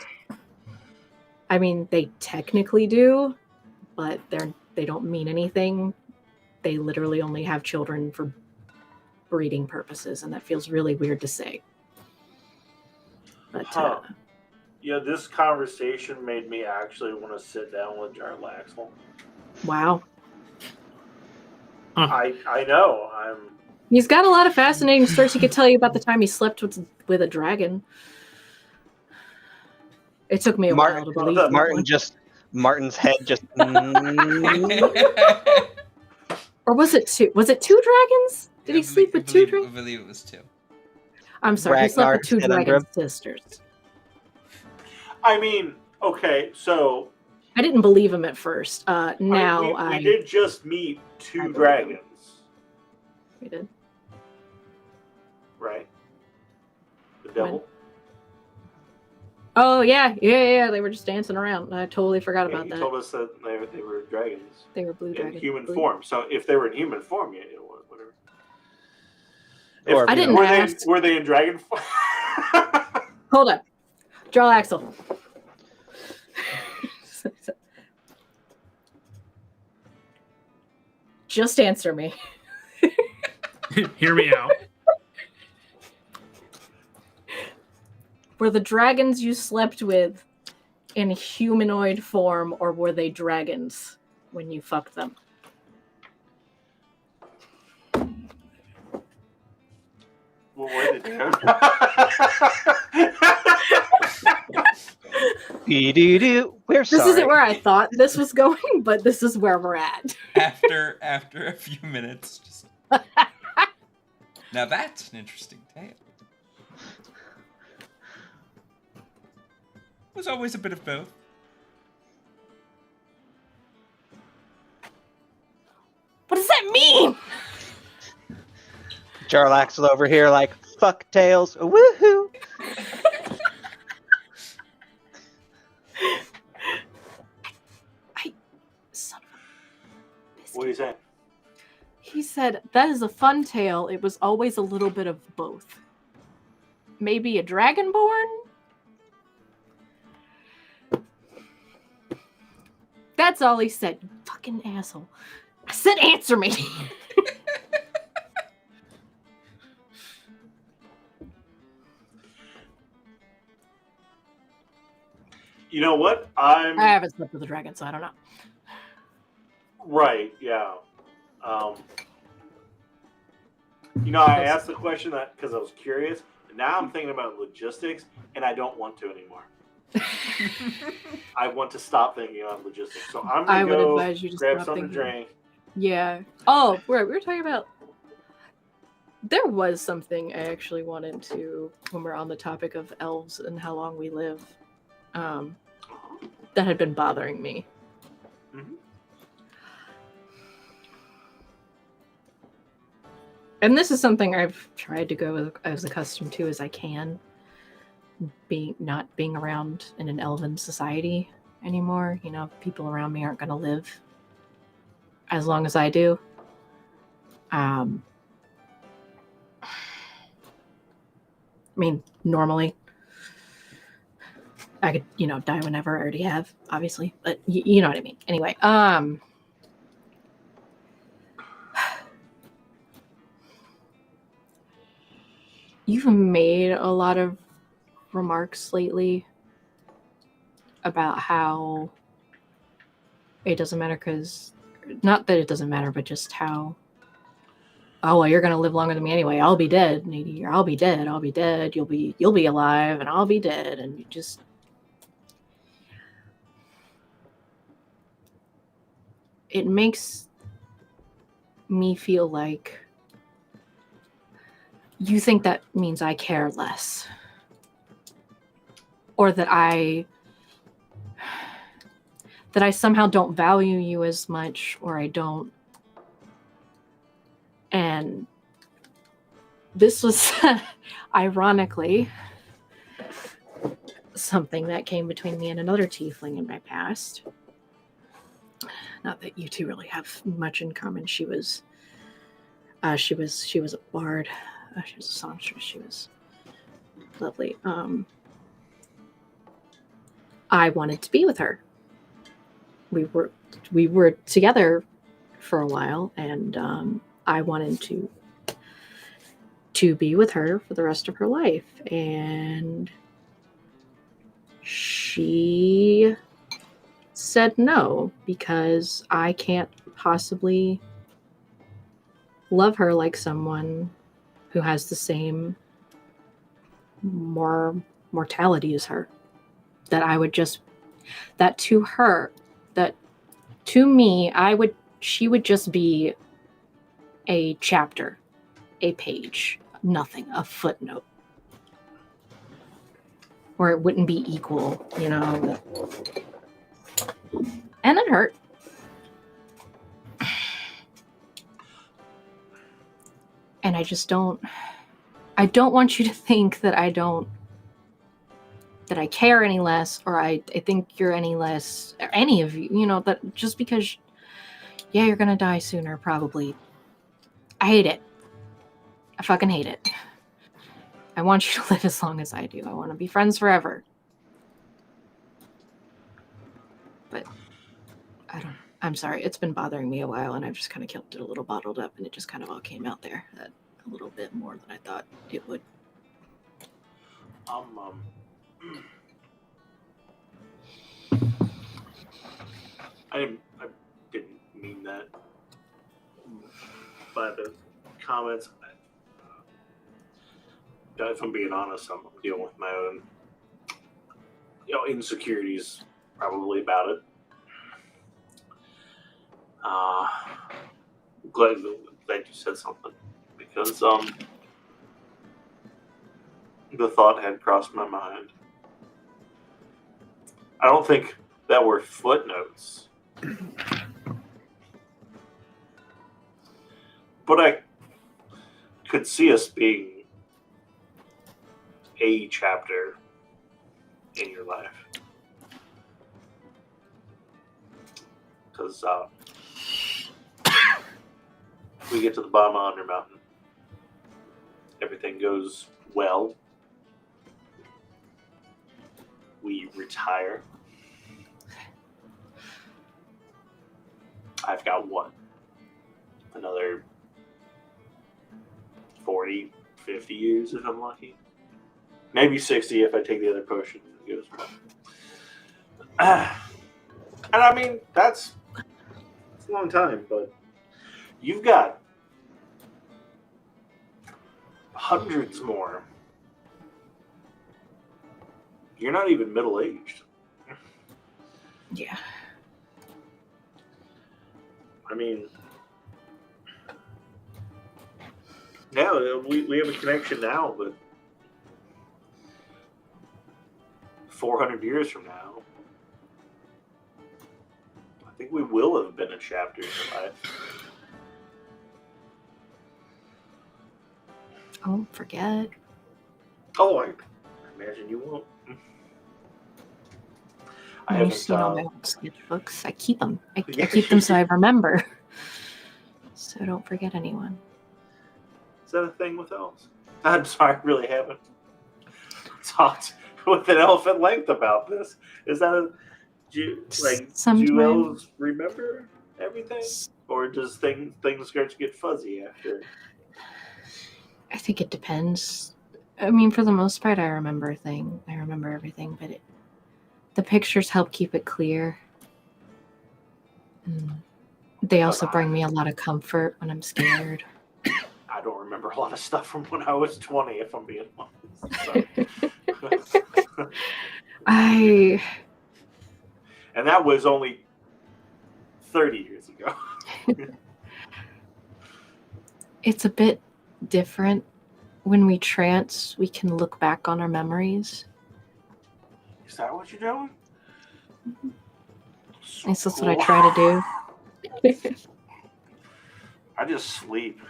Speaker 2: I mean, they technically do, but they don't mean anything. They literally only have children for breeding purposes, and that feels really weird to say. But
Speaker 4: yeah, this conversation made me actually want to sit down with Jarlaxle.
Speaker 2: wow.
Speaker 4: I know.
Speaker 2: He's got a lot of fascinating stories. He could tell you about the time he slept with a dragon. It took me a while to believe that one.
Speaker 3: Martin's head just.
Speaker 2: Or was it two? Was it two dragons? Did he sleep with two dragons?
Speaker 1: I believe it was two.
Speaker 2: I'm sorry, he slept with two dragon sisters.
Speaker 4: I mean, okay, so
Speaker 2: I didn't believe him at first.
Speaker 4: We did just meet two dragons.
Speaker 2: We did.
Speaker 4: Right? The devil?
Speaker 2: Oh, yeah. They were just dancing around. I totally forgot about that.
Speaker 4: He told us that they were dragons.
Speaker 2: They were blue dragons.
Speaker 4: In human form. So if they were in human form, yeah, it was whatever.
Speaker 2: I didn't ask.
Speaker 4: Were they in dragon form?
Speaker 2: Hold up. Jarlaxle. Just answer me.
Speaker 5: Hear me out.
Speaker 2: Were the dragons you slept with in humanoid form, or were they dragons when you fucked them?
Speaker 4: Well, were they
Speaker 3: We're sorry.
Speaker 2: This isn't where I thought this was going, but this is where we're at.
Speaker 1: After a few minutes, just... Now that's an interesting tale. It was always a bit of both.
Speaker 2: What does that mean?
Speaker 3: Jarlaxle over here like, fuck tails, woohoo!
Speaker 2: Son of a biscuit.
Speaker 4: What do you say?
Speaker 2: He said, that is a fun tale. It was always a little bit of both. Maybe a dragonborn? That's all he said, you fucking asshole. I said answer me.
Speaker 4: You know what?
Speaker 2: I haven't slept with a dragon, so I don't know.
Speaker 4: Right, yeah. I asked the question because I was curious. And now I'm thinking about logistics, and I don't want to anymore. I want to stop thinking about logistics. So I'm going to go
Speaker 2: advise you to
Speaker 4: grab
Speaker 2: stop
Speaker 4: something to
Speaker 2: thinking.
Speaker 4: drink.
Speaker 2: Yeah. Oh, right. We were talking about... There was something I actually wanted to, when we're on the topic of elves and how long we live, that had been bothering me.
Speaker 4: Mm-hmm.
Speaker 2: And this is something I've tried to go as accustomed to as I can, not being around in an elven society anymore. People around me aren't going to live as long as I do. I mean, normally I could, die whenever. I already have, obviously, but you know what I mean. Anyway, you've made a lot of remarks lately about how it doesn't matter because, not that it doesn't matter, but just how, oh, well, you're going to live longer than me anyway. I'll be dead in 80 years. I'll be dead. You'll be alive and I'll be dead. And you just, it makes me feel like you think that means I care less, or that I somehow don't value you as much, or I don't. And this was ironically something that came between me and another tiefling in my past. Not that you two really have much in common. She was a bard. She was a songstress. She was lovely. I wanted to be with her. We were together for a while, and I wanted to be with her for the rest of her life. And she said no, because I can't possibly love her like someone who has the same mortality as her. That I would just, that to her, that to me, she would just be a chapter, a page, nothing, a footnote. Or it wouldn't be equal, you know. And it hurt. And I don't want you to think that I care any less, or I think you're any less, or any of you, you know, that just because, yeah, you're gonna die sooner, probably. I hate it. I fucking hate it. I want you to live as long as I do. I want to be friends forever. But I'm sorry, it's been bothering me a while, and I've just kind of kept it a little bottled up, and it just kind of all came out there a little bit more than I thought it would.
Speaker 4: I didn't mean that by the comments. If I'm being honest, I'm dealing with my own, insecurities probably about it. Glad you said something, because the thought had crossed my mind. I don't think that were footnotes, but I could see us being a chapter in your life, because we get to the bottom of Undermountain, everything goes well, we retire. I've got another 40, 50 years if I'm lucky. Maybe 60 if I take the other potion and it goes well. And I mean, that's a long time, but you've got hundreds more. You're not even middle-aged.
Speaker 2: Yeah.
Speaker 4: I mean, yeah, we have a connection now, but 400 years from now, I think we will have been a chapter in your life.
Speaker 2: I won't forget.
Speaker 4: Oh, I imagine you won't.
Speaker 2: You've seen all my old sketchbooks. I keep them. I
Speaker 4: Yeah.
Speaker 2: keep them so I remember. So don't forget anyone.
Speaker 4: Is that a thing with elves? I'm sorry, I really haven't talked with an elf at length about this. Is that do elves remember everything? Or does things start to get fuzzy after?
Speaker 2: I think it depends. I mean, for the most part, I remember everything, but the pictures help keep it clear. They also bring me a lot of comfort when I'm scared.
Speaker 4: I don't remember a lot of stuff from when I was 20, if I'm being honest. So. And that was only 30 years ago.
Speaker 2: It's a bit different. When we trance, we can look back on our memories.
Speaker 4: Is that what you're doing?
Speaker 2: Mm-hmm. That's what I try to do.
Speaker 4: I just sleep.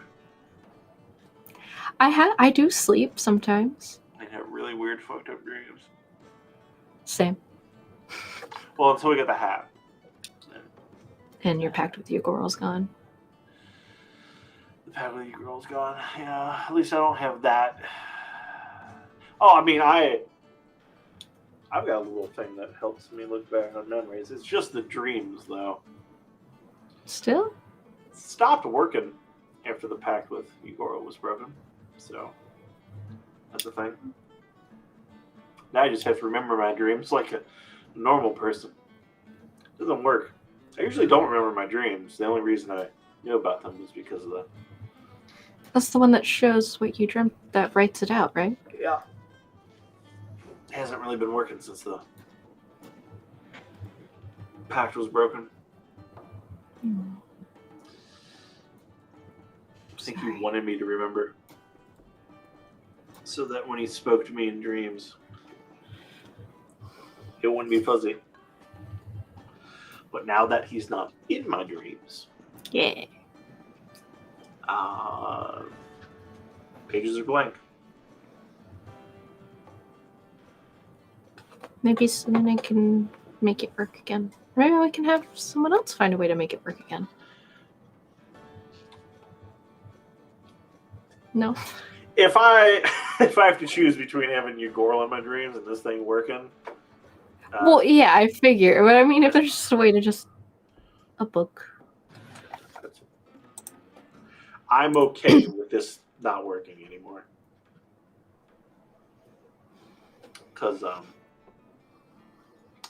Speaker 2: I do sleep sometimes.
Speaker 4: I have really weird fucked up dreams.
Speaker 2: Same.
Speaker 4: Well, until we get the hat.
Speaker 2: And your pact with your girl's gone.
Speaker 4: The pact with your girl's gone. Yeah, at least I don't have that. Oh, I mean, I've got a little thing that helps me look back on memories. It's just the dreams, though.
Speaker 2: Still?
Speaker 4: It stopped working after the pact with Igor was broken. So, that's the thing. Now I just have to remember my dreams like a normal person. It doesn't work. I usually don't remember my dreams. The only reason I knew about them was because of the...
Speaker 2: That's the one that shows what you dreamt, that writes it out, right?
Speaker 4: Yeah. It hasn't really been working since the pact was broken. I think he wanted me to remember. So that when he spoke to me in dreams, it wouldn't be fuzzy. But now that he's not in my dreams,
Speaker 2: Yeah.
Speaker 4: pages are blank.
Speaker 2: Maybe someone can make it work again. Maybe we can have someone else find a way to make it work again. No.
Speaker 4: If I have to choose between having Ugorl in my dreams and this thing working,
Speaker 2: Well, yeah, I figure. But I mean, if there's just a way to just a book.
Speaker 4: I'm okay with this not working anymore. Because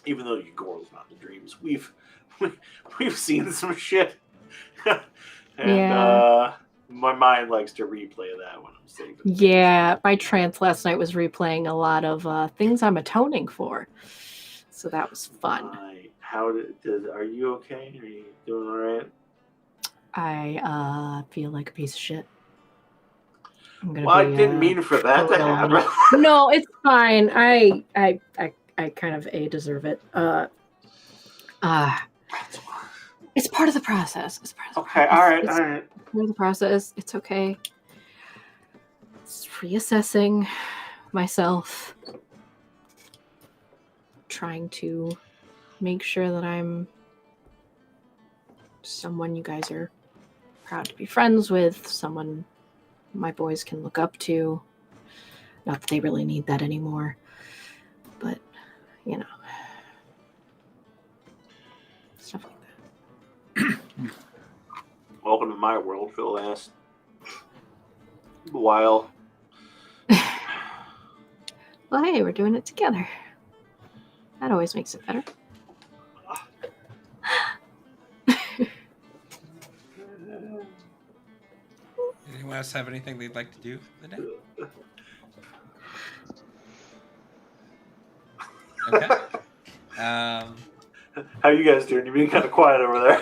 Speaker 4: even though Ugorl's not in the dreams, we've seen some shit, and my mind likes to replay that when I'm sleeping.
Speaker 2: Yeah, my trance last night was replaying a lot of things I'm atoning for, so that was fun.
Speaker 4: Are you okay? Are you doing all right?
Speaker 2: I feel like a piece of shit.
Speaker 4: I didn't mean for that to happen.
Speaker 2: No, it's fine. I kind of deserve it. It's part of the process. It's part of the process.
Speaker 4: All right.
Speaker 2: Part of the process. It's okay. It's reassessing myself, trying to make sure that I'm someone you guys are proud to be friends with, someone my boys can look up to. Not that they really need that anymore, but you know, stuff like that.
Speaker 4: Welcome to my world for the last while.
Speaker 2: Well, hey, we're doing it together. That always makes it better.
Speaker 1: Anyone else have anything they'd like to do for the day? Okay.
Speaker 4: How you guys doing? You're being kind of quiet over there.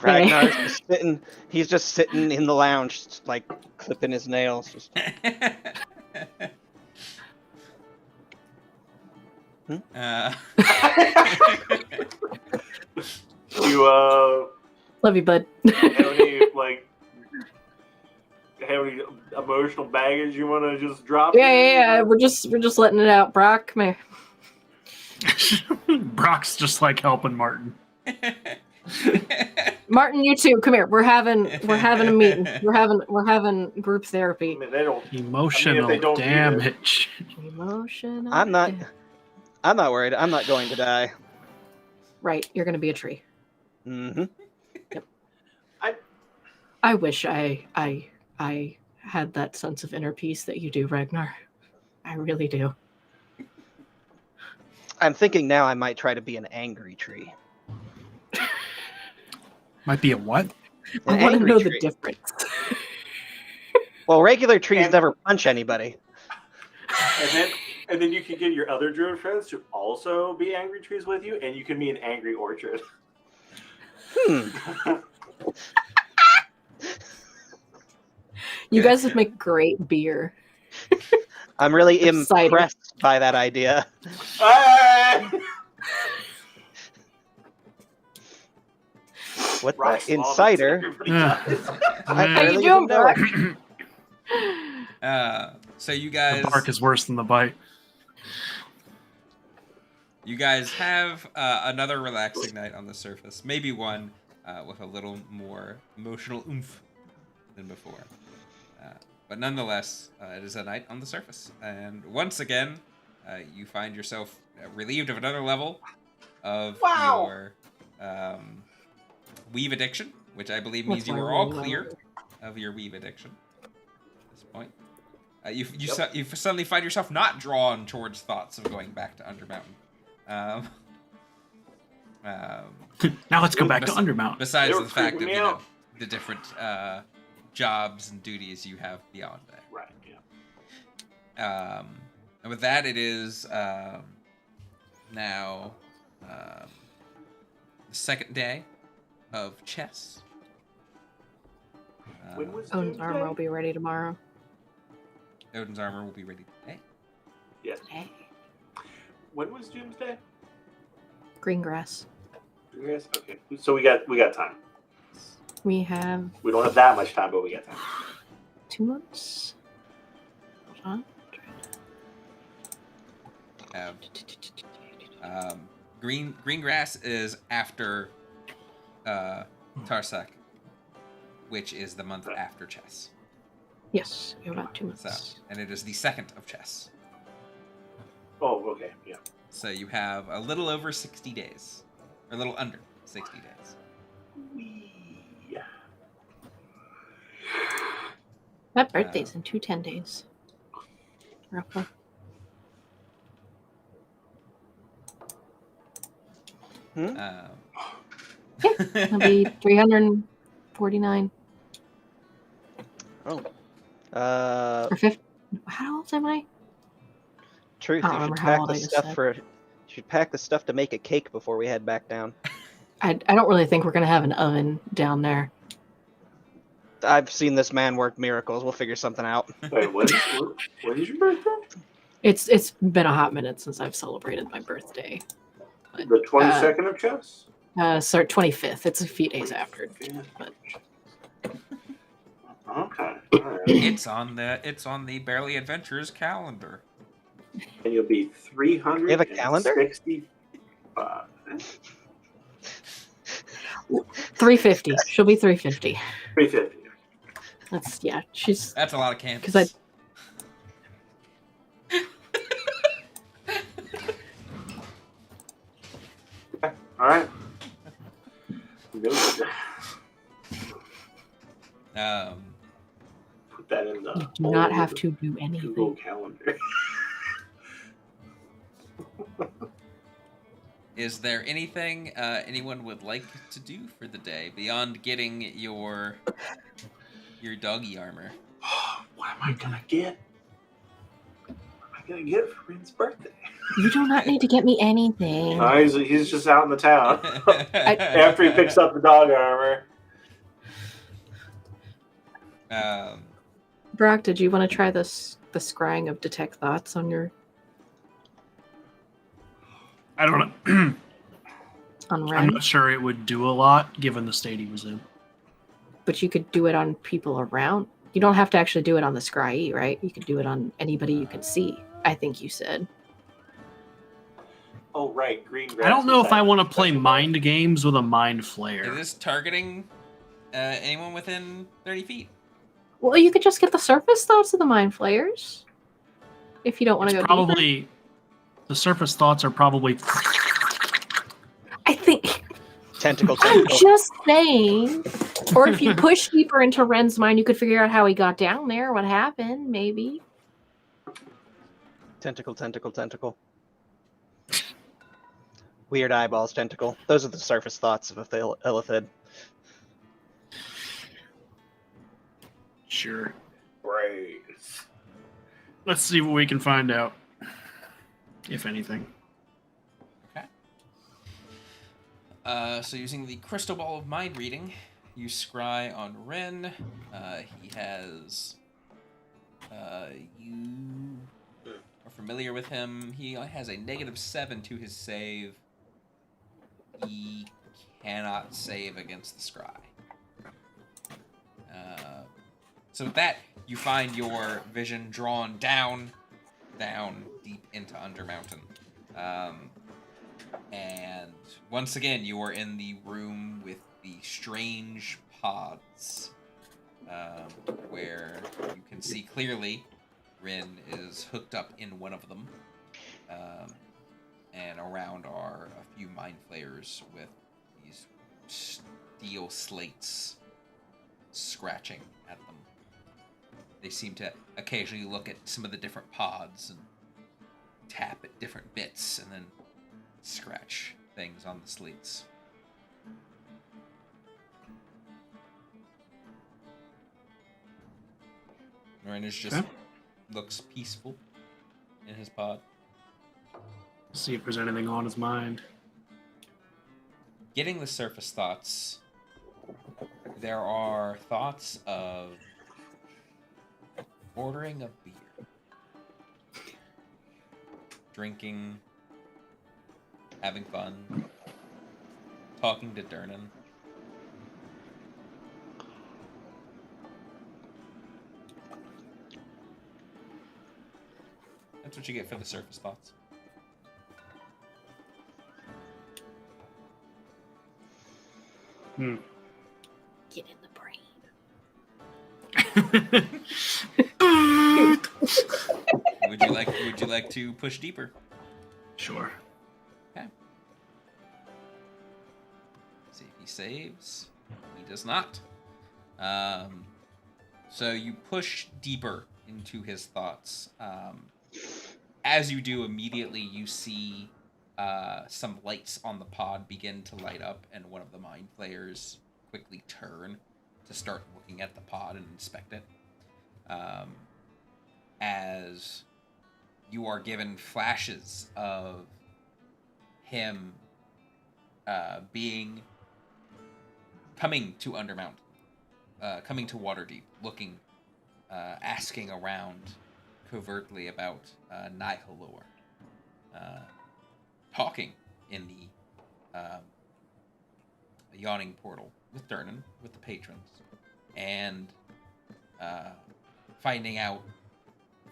Speaker 3: Ragnar's just sitting. He's just sitting in the lounge, like clipping his nails. Just...
Speaker 4: You
Speaker 2: Love you, bud.
Speaker 4: have any emotional baggage you want to just drop?
Speaker 2: Yeah. We're just letting it out, Brock. Come here.
Speaker 5: Brock's just like helping Martin.
Speaker 2: Martin, you too. Come here. We're having a meeting. We're having group therapy.
Speaker 4: I mean, they don't.
Speaker 5: Emotional damage.
Speaker 2: Emotional.
Speaker 3: I'm not worried. I'm not going to die.
Speaker 2: Right, you're gonna be a tree.
Speaker 3: Mm-hmm.
Speaker 2: Yep. I wish I had that sense of inner peace that you do, Ragnar. I really do.
Speaker 3: I'm thinking now I might try to be an angry tree.
Speaker 5: Might be a what?
Speaker 2: I want to know the difference.
Speaker 3: Well, regular trees never punch anybody.
Speaker 4: And then you can get your other druid friends to also be angry trees with you, and you can be an angry orchard.
Speaker 2: You guys would make great beer.
Speaker 3: I'm really impressed by that idea. What the insider?
Speaker 2: How you doing, Brock?
Speaker 1: So you guys.
Speaker 5: The bark is worse than the bite.
Speaker 1: You guys have another relaxing night on the surface. Maybe one with a little more emotional oomph than before. but nonetheless, it is a night on the surface, and once again, you find yourself relieved of another level of your weave addiction, which I believe means
Speaker 2: That's
Speaker 1: you
Speaker 2: why
Speaker 1: were
Speaker 2: we're
Speaker 1: all
Speaker 2: lower.
Speaker 1: clear of your weave addiction at this point. You suddenly find yourself not drawn towards thoughts of going back to Undermountain.
Speaker 5: Now let's go back to Undermount.
Speaker 1: Besides
Speaker 4: They were
Speaker 1: the fact
Speaker 4: freaking
Speaker 1: of
Speaker 4: me out.
Speaker 1: the different jobs and duties you have beyond that.
Speaker 4: Right. Yeah.
Speaker 1: And with that, it is now the second day of chess.
Speaker 4: When was
Speaker 2: Odin's
Speaker 4: Doomsday?
Speaker 2: armor will be ready tomorrow.
Speaker 1: Odin's armor will be ready today.
Speaker 4: Yes.
Speaker 2: Hey.
Speaker 4: When was Doomsday?
Speaker 2: Green grass.
Speaker 4: Yes. Okay. So we got time.
Speaker 2: We have
Speaker 4: We don't have that much time, but we got time.
Speaker 2: 2 months. Hold on.
Speaker 1: Green grass is after Tarsak, which is the month after chess.
Speaker 2: Yes, we have about 2 months.
Speaker 1: So, and it is the second of chess.
Speaker 4: Oh, okay. Yeah.
Speaker 1: So you have a little over 60 days, or a little under 60 days.
Speaker 4: Yeah.
Speaker 2: My birthday's in 10 days. Roughly. It'll be 349
Speaker 3: Oh.
Speaker 2: or 50. How old am I?
Speaker 3: Truth,
Speaker 2: I
Speaker 3: you
Speaker 2: don't
Speaker 3: should
Speaker 2: remember how
Speaker 3: pack
Speaker 2: old
Speaker 3: the
Speaker 2: I just
Speaker 3: stuff
Speaker 2: said.
Speaker 3: for. You should pack the stuff to make a cake before we head back down.
Speaker 2: I don't really think we're gonna have an oven down there.
Speaker 3: I've seen this man work miracles. We'll figure something out.
Speaker 4: Wait, when is your birthday?
Speaker 2: It's been a hot minute since I've celebrated my birthday.
Speaker 4: The 22nd of chess?
Speaker 2: Sorry, 25th. It's a few days after. But
Speaker 4: Okay. All right.
Speaker 1: It's on the Barely Adventures calendar.
Speaker 4: And you'll be 300.
Speaker 3: You have a calendar?
Speaker 2: 350. She'll be 350.
Speaker 4: 350.
Speaker 2: She's
Speaker 1: That's a lot of canvas.
Speaker 2: because
Speaker 4: All right. Put that in the
Speaker 2: you do not have
Speaker 4: old
Speaker 2: to do
Speaker 4: Google
Speaker 2: anything.
Speaker 4: Calendar.
Speaker 1: Is there anything anyone would like to do for the day beyond getting your doggy armor?
Speaker 4: What am I gonna get? What am I gonna get for Rin's birthday?
Speaker 2: You do not need to get me anything.
Speaker 4: He's just out in the town. After he picks up the dog armor.
Speaker 2: Brock, did you want to try the scrying of detect thoughts on your
Speaker 5: I don't know.
Speaker 2: on
Speaker 5: I'm
Speaker 2: Ren?
Speaker 5: not sure it would do a lot given the state he was in.
Speaker 2: But you could do it on people around. You don't have to actually do it on the scry, right? You could do it on anybody you can see. I think you said.
Speaker 4: Oh, right. Green grass.
Speaker 5: I don't know if I want to play
Speaker 4: Special
Speaker 5: mind games with a mind
Speaker 1: Is
Speaker 5: flare.
Speaker 1: this targeting anyone within 30 feet?
Speaker 2: Well, you could just get the surface thoughts of the mind flayers. If you don't want to go deeper.
Speaker 5: Probably the surface thoughts are probably.
Speaker 2: I think
Speaker 3: Tentacle.
Speaker 2: I'm just saying. Or if you push deeper into Ren's mind, you could figure out how he got down there, what happened, maybe.
Speaker 3: Tentacle. Weird eyeballs, tentacle. Those are the surface thoughts of a Illithid.
Speaker 5: Sure.
Speaker 4: Brains.
Speaker 5: Let's see what we can find out. If anything.
Speaker 1: Okay. So using the crystal ball of mind reading, you scry on Ren. He has. You are familiar with him. He has a -7 to his save. He cannot save against the scry. So with that, you find your vision drawn down deep into Undermountain. And once again, you are in the room with the strange pods. where you can see clearly Rin is hooked up in one of them. And around are a few mind flayers with these steel slates scratching at them. They seem to occasionally look at some of the different pods and tap at different bits and then scratch things on the slates. Rin just looks peaceful in his pod.
Speaker 5: See if there's anything on his mind.
Speaker 1: Getting the surface thoughts, there are thoughts of ordering a beer, drinking, having fun, talking to Durnan. That's what you get for the surface thoughts.
Speaker 2: Get in the brain.
Speaker 1: Would you like to push deeper?
Speaker 5: Sure.
Speaker 1: Okay. See if he saves. He does not. So you push deeper into his thoughts. As you do, immediately you see some lights on the pod begin to light up, and one of the mind flayers quickly turn to start looking at the pod and inspect it. As you are given flashes of him coming to Undermount, coming to Waterdeep, looking, asking around covertly about Nihilor, talking in the yawning portal with Durnan, with the patrons, and finding out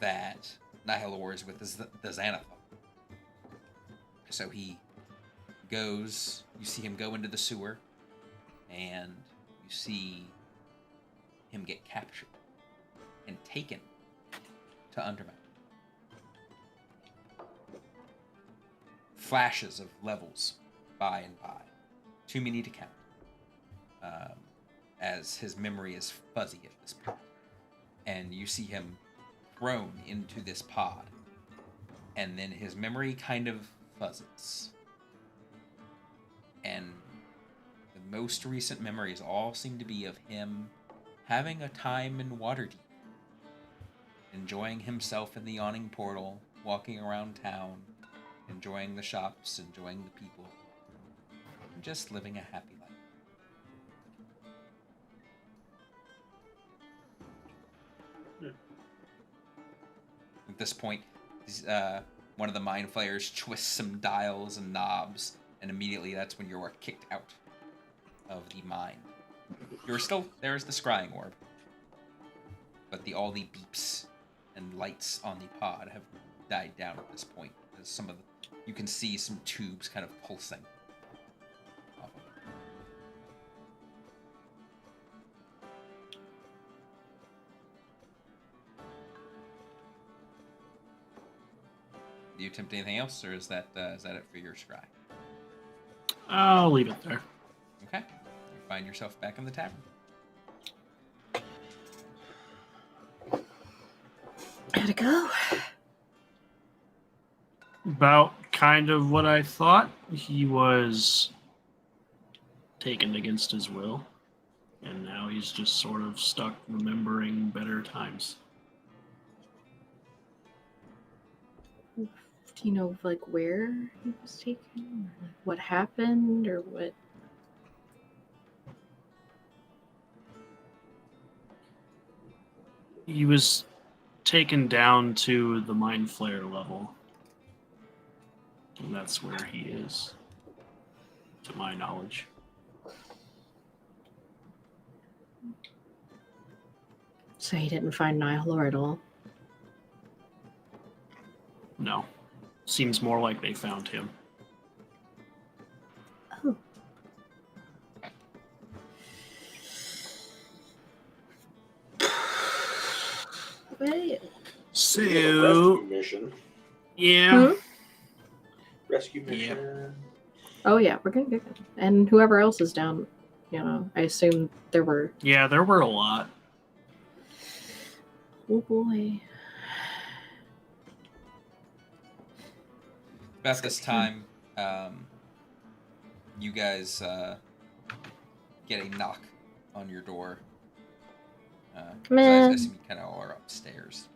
Speaker 1: that Nihilor is with the Xanatha. So he goes, you see him go into the sewer, and you see him get captured and taken to Undermount. Flashes of levels by and by. Too many to count. As his memory is fuzzy at this point. And you see him thrown into this pod. And then his memory kind of fuzzes. And the most recent memories all seem to be of him having a time in Waterdeep. Enjoying himself in the yawning portal, walking around town, enjoying the shops, enjoying the people, and just living a happy life. At this point, one of the mind flayers twists some dials and knobs, and immediately that's when you are kicked out of the mine. You're still, there's the scrying orb, but all the beeps and lights on the pod have died down at this point. As some of you can see some tubes kind of pulsing off of it. Do you attempt anything else, or is that it for your scry?
Speaker 5: I'll leave it there.
Speaker 1: Okay. You find yourself back in the tavern.
Speaker 2: Gotta go.
Speaker 5: About kind of what I thought. He was taken against his will, and now he's just sort of stuck remembering better times.
Speaker 2: Do you know, like, where he was taken? Or, like, what happened? Or what?
Speaker 5: He was taken down to the Mind Flayer level. And that's where he is, to my knowledge.
Speaker 2: So he didn't find Nihilor at all?
Speaker 5: No. Seems more like they found him.
Speaker 2: Oh. Well.
Speaker 5: So,
Speaker 4: Rescue mission.
Speaker 5: yeah.
Speaker 4: Rescue mission.
Speaker 2: Oh yeah, we're gonna get it. And whoever else is down, I assume there were.
Speaker 5: Yeah, there were a lot.
Speaker 2: Oh boy.
Speaker 1: About this time, you guys get a knock on your door. I assume you kind of all are upstairs.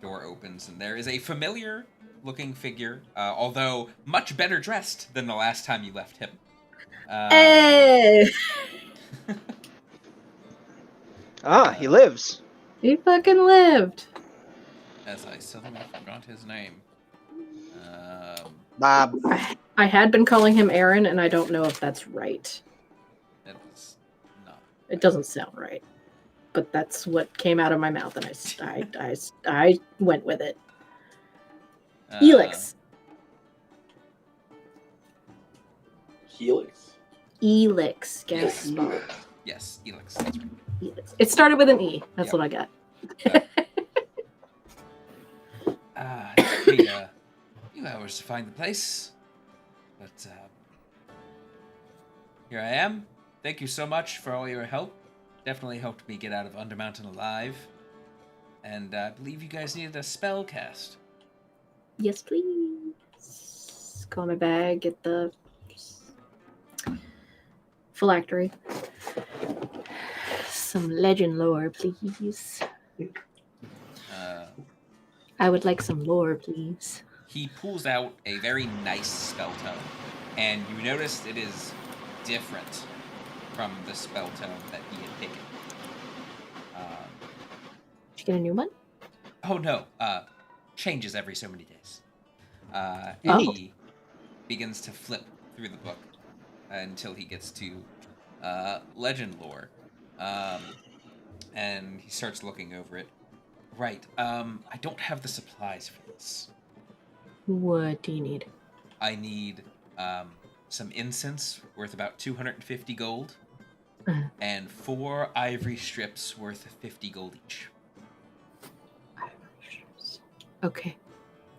Speaker 1: Door opens, and there is a familiar-looking figure, although much better dressed than the last time you left him.
Speaker 2: Hey!
Speaker 3: He lives.
Speaker 2: He fucking lived.
Speaker 1: As I suddenly forgot his name.
Speaker 3: Bob.
Speaker 2: I had been calling him Aaron, and I don't know if that's right.
Speaker 1: It's not.
Speaker 2: It doesn't sound right, but that's what came out of my mouth, and I went with it. Elix.
Speaker 4: Helix.
Speaker 2: Elix. Guess spell.
Speaker 1: Yes, Elix. That's right.
Speaker 2: Elix. It started with an E. That's
Speaker 1: Yep.
Speaker 2: what I got.
Speaker 1: It took me a few hours to find the place, but here I am. Thank you so much for all your help. Definitely helped me get out of Undermountain alive. And I believe you guys needed a spell cast.
Speaker 2: Yes, please. Go in my bag. Get the phylactery. Some legend lore, please. I would like some lore, please.
Speaker 1: He pulls out a very nice spell tome, and you notice it is different from the spell tome that he had taken.
Speaker 2: Did you get a new one?
Speaker 1: Oh no, changes every so many days. And he begins to flip through the book until he gets to legend lore. And he starts looking over it. Right, I don't have the supplies for this.
Speaker 2: What do you need?
Speaker 1: I need some incense worth about 250 gold and 4 ivory strips worth 50 gold each.
Speaker 2: Okay.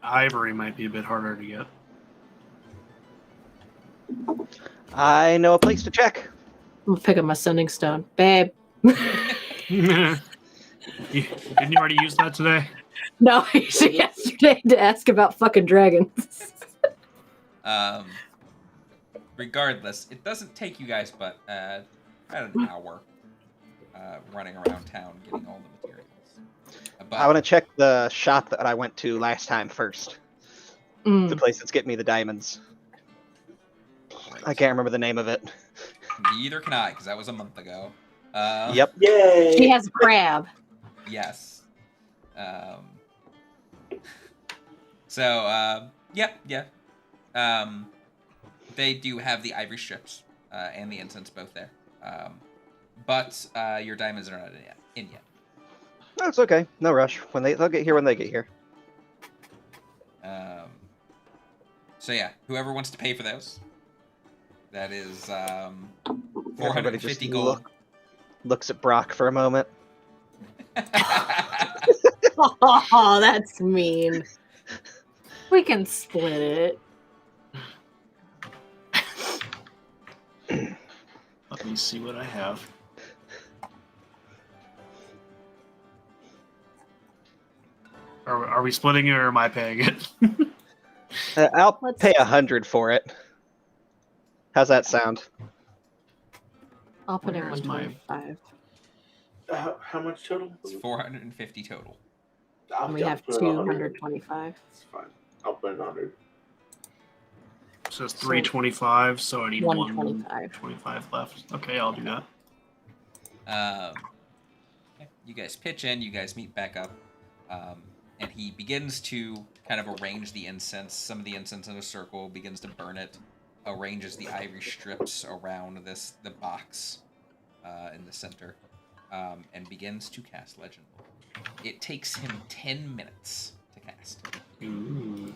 Speaker 5: Ivory might be a bit harder to get.
Speaker 3: I know a place to check.
Speaker 2: I'm gonna pick up my sending stone. Babe.
Speaker 5: Didn't you already use that today?
Speaker 2: No, I used it yesterday to ask about fucking dragons.
Speaker 1: Regardless, it doesn't take you guys but about an hour running around town getting all the materials. But
Speaker 3: I want to check the shop that I went to last time first. The place that's getting me the diamonds. I can't remember the name of it.
Speaker 1: Neither can I, because that was a month ago.
Speaker 3: Yep.
Speaker 4: Yay!
Speaker 2: She has a crab.
Speaker 1: Yes. Yeah. They do have the ivory strips and the incense both there. But your diamonds are not in yet.
Speaker 3: That's okay. No rush. They'll get here when they get here.
Speaker 1: So yeah, whoever wants to pay for those, that is
Speaker 3: Everybody
Speaker 1: 450
Speaker 3: just
Speaker 1: gold.
Speaker 3: Looks at Brock for a moment.
Speaker 2: Oh, that's mean. We can split it.
Speaker 5: Let me see what I have. Are we splitting it or am I paying it?
Speaker 3: I'll
Speaker 2: Let's-
Speaker 3: pay 100 for it. How's that sound?
Speaker 2: I'll put in
Speaker 5: Where's my-
Speaker 2: 125.
Speaker 4: How much total?
Speaker 1: It's 450 total.
Speaker 2: And we have
Speaker 4: put it 100.
Speaker 2: 225.
Speaker 4: It's fine. I'll put it 100.
Speaker 5: It says 325, so I need
Speaker 2: 125.
Speaker 5: 125 left. Okay, I'll do that.
Speaker 1: You guys pitch in, you guys meet back up, and he begins to kind of arrange the incense, some of the incense in a circle, begins to burn it, arranges the ivory strips around the box in the center, and begins to cast Legend Lore. It takes him 10 minutes to cast.
Speaker 5: Ooh.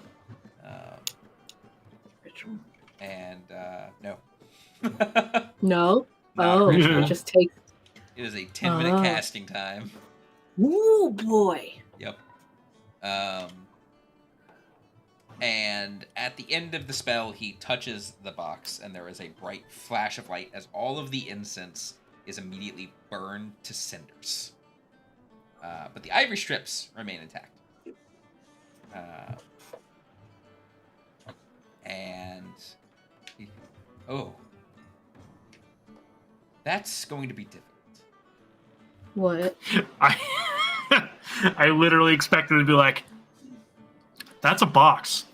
Speaker 2: Ritual.
Speaker 1: And no.
Speaker 2: No?
Speaker 1: Not
Speaker 2: Oh,
Speaker 1: ritual.
Speaker 2: it just takes.
Speaker 1: It is a 10-minute casting time.
Speaker 2: Ooh, boy.
Speaker 1: Yep. And at the end of the spell, he touches the box, and there is a bright flash of light as all of the incense is immediately burned to cinders. But the ivory strips remain intact. Oh. That's going to be difficult.
Speaker 2: What?
Speaker 5: I literally expected to be like, that's a box.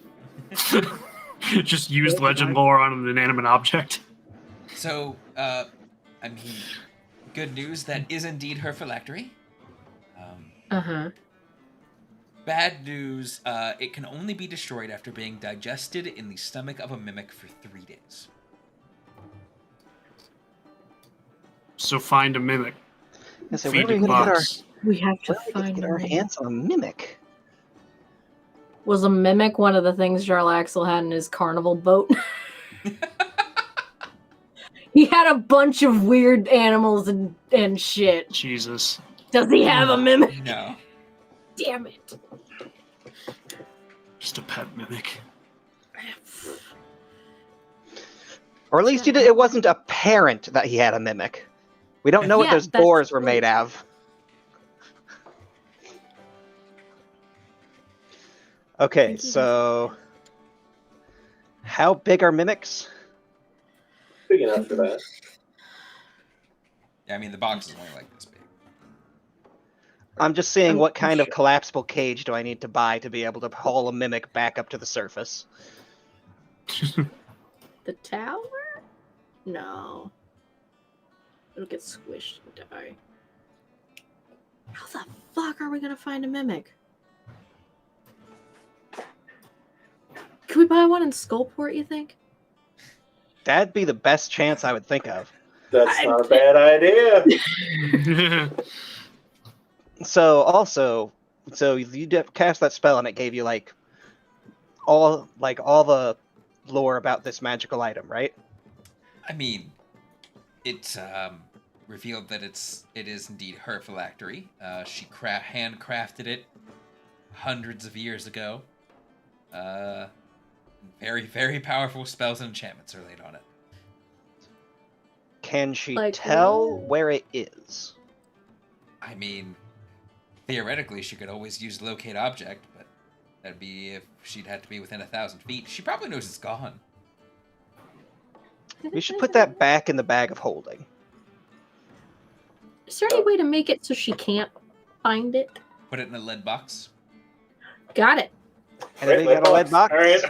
Speaker 5: Just used legend lore on an inanimate object.
Speaker 1: So, good news, that is indeed her phylactery. Bad news, it can only be destroyed after being digested in the stomach of a mimic for 3 days.
Speaker 5: So find a mimic.
Speaker 3: So
Speaker 5: Feed
Speaker 3: where are
Speaker 5: the
Speaker 3: we gonna
Speaker 5: box.
Speaker 2: We have to
Speaker 3: get
Speaker 2: find
Speaker 3: our
Speaker 2: a mimic.
Speaker 3: hands on a mimic?
Speaker 2: Was a mimic one of the things Jarlaxle had in his carnival boat? He had a bunch of weird animals and shit.
Speaker 5: Jesus.
Speaker 2: Does he have a mimic?
Speaker 1: No.
Speaker 2: Damn it.
Speaker 5: Just a pet mimic.
Speaker 3: Or at least it wasn't apparent that he had a mimic. We don't know what
Speaker 2: Yeah,
Speaker 3: those
Speaker 2: that's
Speaker 3: doors were
Speaker 2: true.
Speaker 3: made of. Okay,
Speaker 2: Think he
Speaker 3: so how big are mimics?
Speaker 4: Big enough for that.
Speaker 1: Yeah, I mean, the box is only like this big.
Speaker 3: I'm just seeing
Speaker 2: I'm
Speaker 3: what kind of
Speaker 2: sure.
Speaker 3: collapsible cage do I need to buy to be able to haul a mimic back up to the surface.
Speaker 2: The tower? No. It'll get squished and die. How the fuck are we gonna find a mimic? Can we buy one in Skullport, you think?
Speaker 3: That'd be the best chance I would think of.
Speaker 4: That's not a bad idea.
Speaker 3: So you cast that spell and it gave you like all the lore about this magical item, right?
Speaker 1: I mean, it revealed that it is indeed her phylactery. She handcrafted it hundreds of years ago. Very, very powerful spells and enchantments are laid on it.
Speaker 3: Can she
Speaker 2: Like
Speaker 3: tell
Speaker 2: what?
Speaker 3: where it is?
Speaker 1: I mean, theoretically, she could always use locate object, but that'd be if she'd have to be within 1,000 feet. She probably knows it's gone.
Speaker 3: We should put that back in the bag of holding.
Speaker 2: Is there any way to make it so she can't find it?
Speaker 1: Put it in a lead box.
Speaker 2: Got it.
Speaker 3: Anybody got a lead box?
Speaker 4: All right.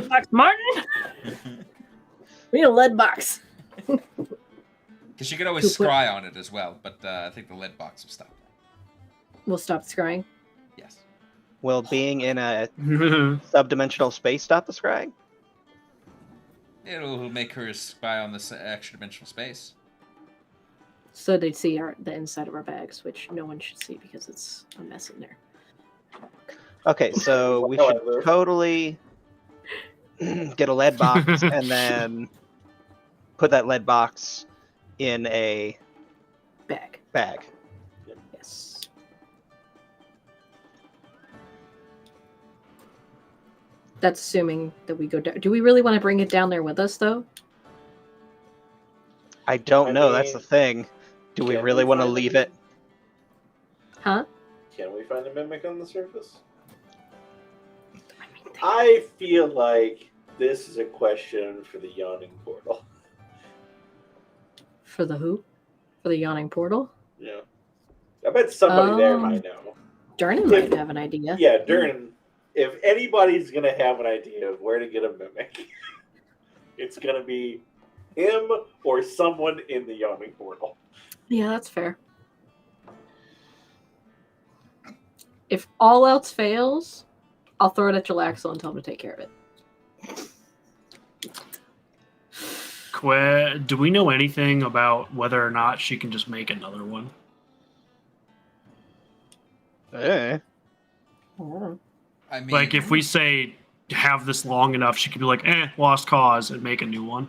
Speaker 2: Box Martin? We need a lead box.
Speaker 1: Because you could always scry on it as well, but I think the lead box will stop that.
Speaker 2: We'll stop scrying.
Speaker 1: Yes.
Speaker 3: Will being in a subdimensional space stop the scrying?
Speaker 1: It'll make her spy on this extra dimensional space.
Speaker 2: So they'd see the inside of our bags, which no one should see because it's a mess in there.
Speaker 3: Okay, so we should totally get a lead box and then put that lead box in a
Speaker 2: Bag.
Speaker 3: bag.
Speaker 2: Yes. That's assuming that we go down. Do we really want to bring it down there with us, though?
Speaker 3: I don't
Speaker 4: I
Speaker 3: know, that's the
Speaker 4: mean,
Speaker 3: thing. Do we
Speaker 4: can
Speaker 3: really
Speaker 4: we
Speaker 3: want to
Speaker 4: find
Speaker 3: leave
Speaker 4: them?
Speaker 3: it?
Speaker 2: Huh?
Speaker 4: Can we find a mimic on the surface?
Speaker 2: I mean,
Speaker 4: I feel like this is a question for the yawning portal.
Speaker 2: for the who? For the yawning portal?
Speaker 4: Yeah. I bet somebody there might know.
Speaker 2: Durnan might have an idea.
Speaker 4: Yeah, Durnan. If anybody's going to have an idea of where to get a mimic, it's going to be him or someone in the yawning portal.
Speaker 2: Yeah, that's fair. If all else fails, I'll throw it at Jalaxel and tell him to take care of it.
Speaker 5: Do we know anything about whether or not she can just make another one?
Speaker 3: Eh.
Speaker 1: I mean,
Speaker 5: Like, if we say have this long enough, she could be like, lost cause, and make a new one.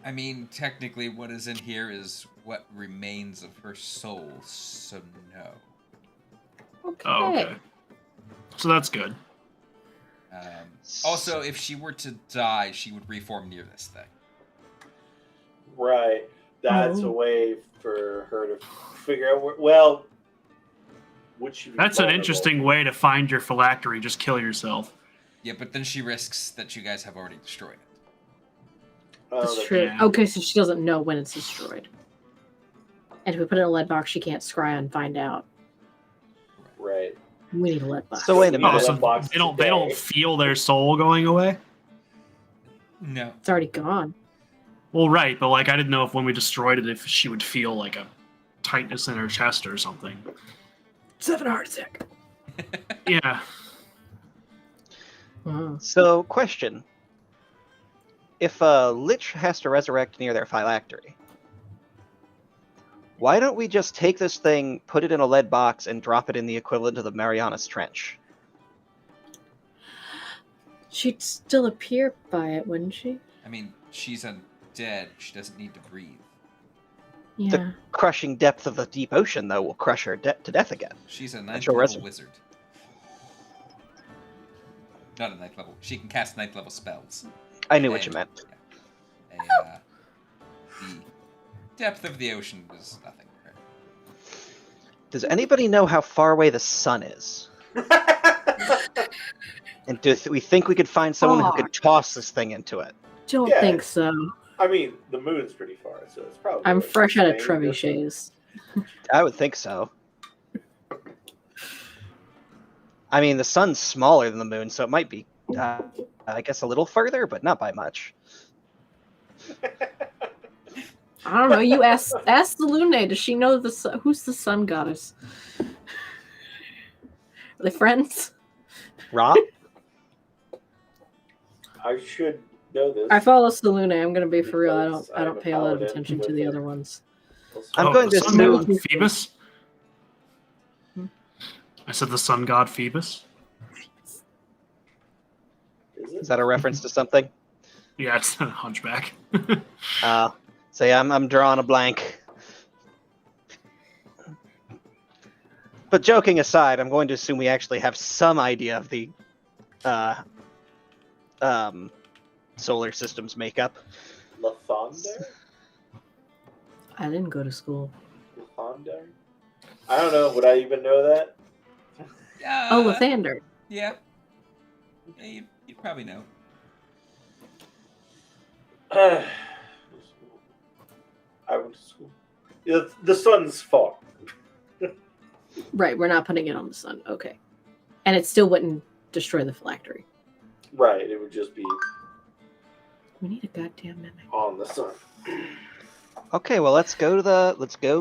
Speaker 1: I mean, technically, what is in here is what remains of her soul, so no.
Speaker 2: Okay.
Speaker 5: Oh, okay. So that's good.
Speaker 1: Also, if she were to die, she would reform near this thing.
Speaker 4: Right. That's a
Speaker 2: Oh.
Speaker 4: way for her to figure out where. Well, would she be
Speaker 5: That's an
Speaker 4: vulnerable?
Speaker 5: interesting way to find your phylactery. Just kill yourself.
Speaker 1: Yeah, but then she risks that you guys have already destroyed it.
Speaker 4: Oh,
Speaker 2: That's true.
Speaker 5: yeah.
Speaker 2: Okay, so she doesn't know when it's destroyed. And if we put it in a lead box, she can't scry and find out.
Speaker 4: Right.
Speaker 2: We need a lead box.
Speaker 3: So wait a
Speaker 4: We need
Speaker 5: Oh,
Speaker 3: minute.
Speaker 5: so
Speaker 4: lead box
Speaker 5: they don't
Speaker 4: today.
Speaker 5: feel their soul going away?
Speaker 1: No.
Speaker 2: It's already gone.
Speaker 5: Well, right, but like I didn't know if when we destroyed it, if she would feel like a tightness in her chest or something.
Speaker 2: 7 heart attack.
Speaker 5: Yeah.
Speaker 3: So, question. If a lich has to resurrect near their phylactery, why don't we just take this thing, put it in a lead box, and drop it in the equivalent of the Marianas Trench?
Speaker 2: She'd still appear by it, wouldn't she?
Speaker 1: I mean, she's undead. She doesn't need to breathe.
Speaker 2: Yeah.
Speaker 3: Crushing depth of the deep ocean, though, will crush her to death again.
Speaker 1: She's a ninth
Speaker 3: she'll
Speaker 1: level
Speaker 3: resur-
Speaker 1: wizard. Not a ninth level. She can cast ninth level spells.
Speaker 3: I knew what you meant.
Speaker 1: The depth of the ocean is nothing for her.
Speaker 3: Does anybody know how far away the sun is? And do we think we could find someone who could toss this thing into it?
Speaker 2: Don't
Speaker 4: Yeah.
Speaker 2: think so.
Speaker 4: I mean, the moon's pretty far, so it's probably.
Speaker 2: I'm
Speaker 4: like
Speaker 2: fresh out of
Speaker 4: the same
Speaker 2: trebuchets.
Speaker 3: I would think so. I mean, the sun's smaller than the moon, so it might be, I guess, a little further, but not by much.
Speaker 2: I don't know. You ask the Lune. Does she know who's the sun goddess? Are they friends?
Speaker 3: Rob?
Speaker 4: I should know this.
Speaker 2: I follow Salune. I'm gonna be for real.
Speaker 4: Because
Speaker 2: I don't
Speaker 4: I'm a
Speaker 2: pay a lot of
Speaker 4: paladin
Speaker 2: attention to
Speaker 4: with
Speaker 2: the
Speaker 4: a-
Speaker 2: other ones.
Speaker 3: I'm going
Speaker 5: the
Speaker 3: to
Speaker 5: sun god
Speaker 2: assume-
Speaker 5: Phoebus.
Speaker 2: Hmm?
Speaker 5: I said the sun god Phoebus.
Speaker 3: Is that a reference to something?
Speaker 5: Yeah, it's a hunchback.
Speaker 3: So yeah, I'm drawing a blank. But joking aside, I'm going to assume we actually have some idea of the solar system's makeup.
Speaker 4: Lathander?
Speaker 2: I didn't go to school.
Speaker 4: Lathander? I don't know. Would I even know that?
Speaker 2: Oh, Lathander.
Speaker 1: Yeah. Yeah, you'd probably know.
Speaker 4: I went to school. The sun's far.
Speaker 2: Right, we're not putting it on the sun. Okay. And it still wouldn't destroy the phylactery.
Speaker 4: Right, it would just be
Speaker 2: We need a goddamn mimic.
Speaker 4: on the sun.
Speaker 3: Okay, well let's go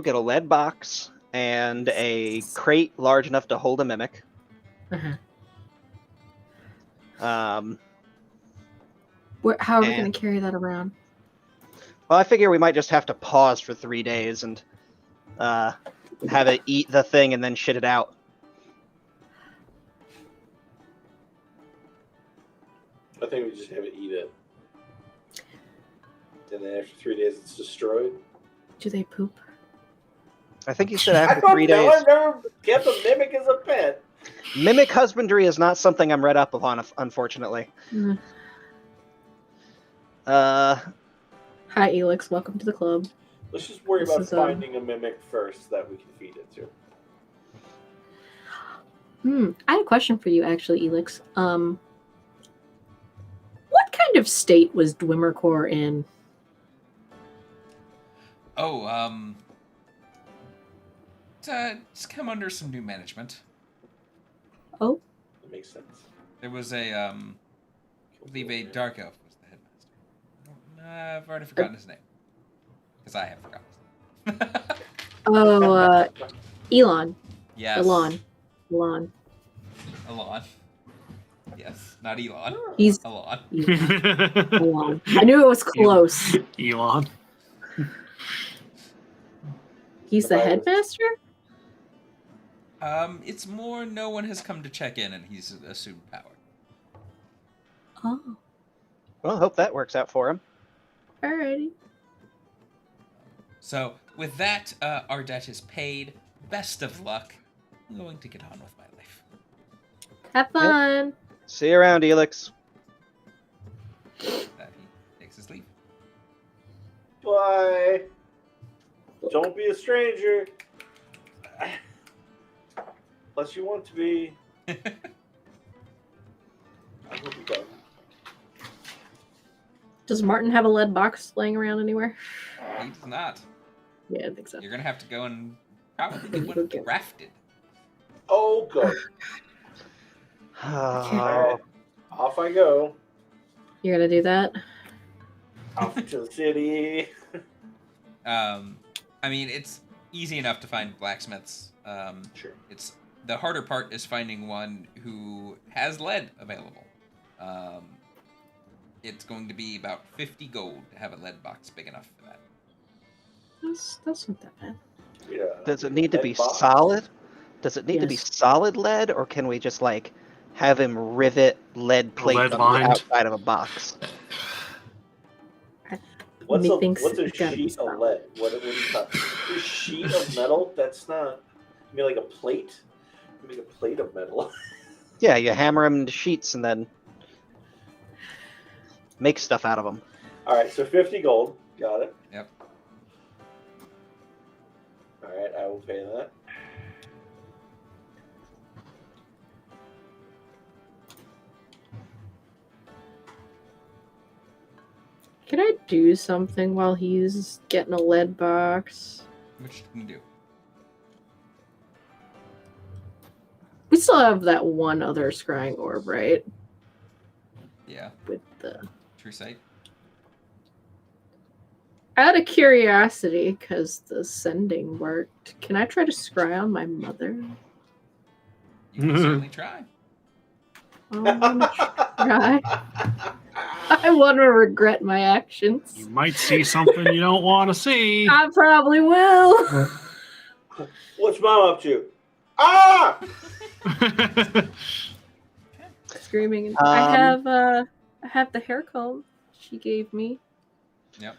Speaker 3: get a lead box and a crate large enough to hold a mimic.
Speaker 2: Uh-huh. How are we
Speaker 3: And-
Speaker 2: going to carry that around?
Speaker 3: Well, I figure we might just have to pause for 3 days and have it eat the thing and then shit it out.
Speaker 4: I think we just have it eat it. And then after 3 days it's destroyed.
Speaker 2: Do they poop?
Speaker 3: I think you said
Speaker 4: I
Speaker 3: after
Speaker 4: don't
Speaker 3: 3
Speaker 4: know,
Speaker 3: days.
Speaker 4: I've never kept a mimic as a pet.
Speaker 3: Mimic husbandry is not something I'm read up upon, unfortunately.
Speaker 2: Mm. Hi, Elix. Welcome to the club.
Speaker 4: Let's just worry
Speaker 2: This
Speaker 4: about
Speaker 2: is,
Speaker 4: finding a mimic first that we can feed it to.
Speaker 2: I had a question for you, actually, Elix. What kind of state was Dwimmercore in?
Speaker 1: Oh, it's come under some new management.
Speaker 2: Oh,
Speaker 4: That makes sense.
Speaker 1: There was I believe a dark elf was the headmaster. I've already forgotten his name. Because I have forgotten his name.
Speaker 2: Elon.
Speaker 1: Yes.
Speaker 2: Elon.
Speaker 1: Elon. Yes, not Elon.
Speaker 2: He's
Speaker 1: Elon.
Speaker 2: Elon. I knew it was close.
Speaker 5: Elon.
Speaker 2: He's the headmaster?
Speaker 1: It's more no one has come to check in and he's assumed power.
Speaker 2: Oh,
Speaker 3: Well, hope that works out for him.
Speaker 2: alrighty.
Speaker 1: So with that, our debt is paid. Best of luck. I'm going to get on with my life.
Speaker 2: Have fun.
Speaker 3: See you around, Elix.
Speaker 1: That he takes his leave.
Speaker 4: Bye. Don't be a stranger. Unless you want to be. I hope you don't.
Speaker 2: Does Martin have a lead box laying around anywhere?
Speaker 1: He does not.
Speaker 2: Yeah, I think so.
Speaker 1: You're gonna have to go and probably get one crafted.
Speaker 4: Oh, good.
Speaker 3: Oh,
Speaker 4: Alright, off I go.
Speaker 2: You're gonna do that?
Speaker 4: Off to the city.
Speaker 1: I mean, it's easy enough to find blacksmiths.
Speaker 4: Sure.
Speaker 1: It's the harder part is finding one who has lead available. It's going to be about 50 gold to have a lead box big enough for that.
Speaker 2: That's not that bad.
Speaker 4: Yeah.
Speaker 3: does it need to
Speaker 4: Lead
Speaker 3: be
Speaker 4: box?
Speaker 3: solid? Does it need to be
Speaker 2: Yes.
Speaker 3: solid lead, or can we just like have him rivet lead plates
Speaker 5: Lead
Speaker 3: on
Speaker 5: lined.
Speaker 3: the outside of a box?
Speaker 4: What's
Speaker 2: Methinks
Speaker 4: a
Speaker 2: it's gotta be
Speaker 4: sheet of
Speaker 2: solid.
Speaker 4: lead? What do you talk? A sheet of metal? That's not. You mean like a plate? You make a plate of metal.
Speaker 3: Yeah, you hammer them into sheets and then make stuff out of them.
Speaker 4: All right, so 50 gold. Got it.
Speaker 1: Yep.
Speaker 4: All right, I will pay that.
Speaker 2: Can I do something while he's getting a lead box?
Speaker 1: Which you can do.
Speaker 2: We still have that one other scrying orb, right?
Speaker 1: Yeah.
Speaker 2: With the
Speaker 1: True sight.
Speaker 2: out of curiosity, because the sending worked, can I try to scry on my mother?
Speaker 1: You can certainly try.
Speaker 2: I want to try. I want to regret my actions.
Speaker 5: You might see something you don't want to see.
Speaker 2: I probably will.
Speaker 4: What's mom up to? Ah!
Speaker 2: Screaming. And I have the hair comb she gave me.
Speaker 1: Yep.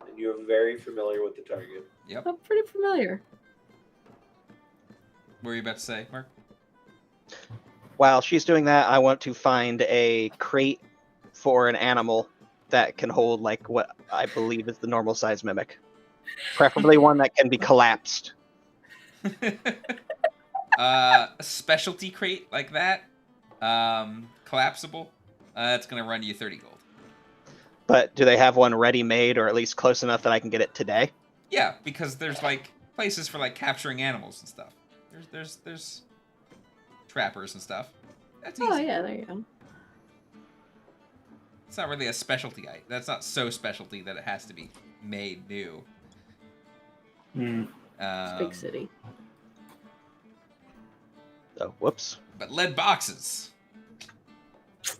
Speaker 4: And you're very familiar with the target.
Speaker 1: Yep.
Speaker 2: I'm pretty familiar.
Speaker 1: What were you about to say, Mark?
Speaker 3: While she's doing that, I want to find a crate for an animal that can hold like what I believe is the normal size mimic. Preferably one that can be collapsed.
Speaker 1: A specialty crate like that, collapsible, it's gonna run you 30 gold.
Speaker 3: But do they have one ready made, or at least close enough that I can get it today?
Speaker 1: Yeah, because there's like places for like capturing animals and stuff. There's trappers and stuff. That's easy.
Speaker 2: Oh yeah, there you go.
Speaker 1: It's not really a specialty item. That's not so specialty that it has to be made new.
Speaker 5: Hmm.
Speaker 2: It's big city.
Speaker 3: Oh, whoops.
Speaker 1: But lead boxes.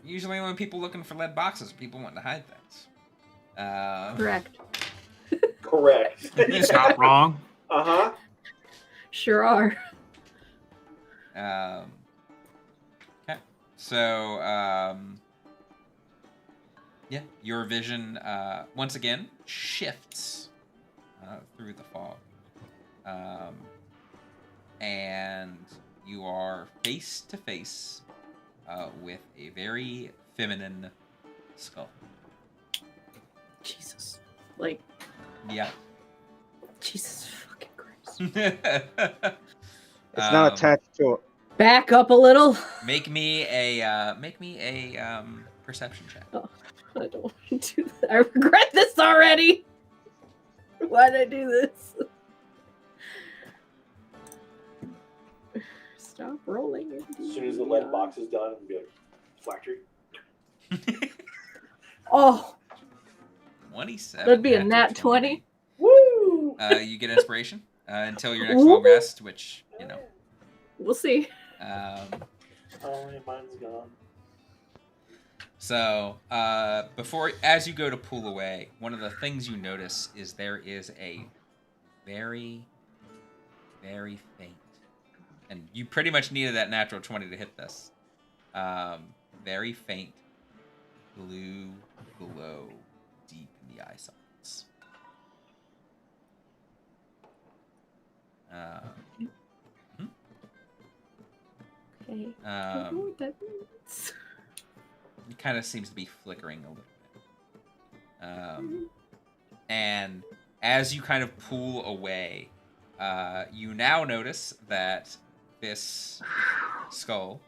Speaker 1: Usually when people looking for lead boxes, people want to hide things.
Speaker 2: Correct.
Speaker 4: Correct.
Speaker 5: It's not wrong.
Speaker 4: Uh-huh.
Speaker 2: Sure are.
Speaker 1: Okay. So, yeah, your vision once again shifts through the fog, and you are face to face with a very feminine skull.
Speaker 2: Jesus. Like,
Speaker 1: Yeah.
Speaker 2: Jesus fucking Christ.
Speaker 3: It's not attached to it.
Speaker 2: Back up a little.
Speaker 1: Make me a perception check.
Speaker 2: I don't want to do that. I regret this already. Why did I do this? Stop rolling.
Speaker 4: As soon as the lead box is done, it'll be like, factory.
Speaker 2: Oh,
Speaker 1: 27.
Speaker 2: that'd be a
Speaker 1: natural
Speaker 2: nat 20.
Speaker 4: Woo!
Speaker 1: You get inspiration until your next long rest, which, you know.
Speaker 2: We'll see.
Speaker 4: Oh, yeah, mine's gone.
Speaker 1: So, as you go to pull away, one of the things you notice is there is a very, very faint, and you pretty much needed that natural 20 to hit this, very faint blue glow deep in the eye sockets.
Speaker 2: Okay. I don't know what that means.
Speaker 1: It kind of seems to be flickering a little bit. And as you kind of pull away, you now notice that this skull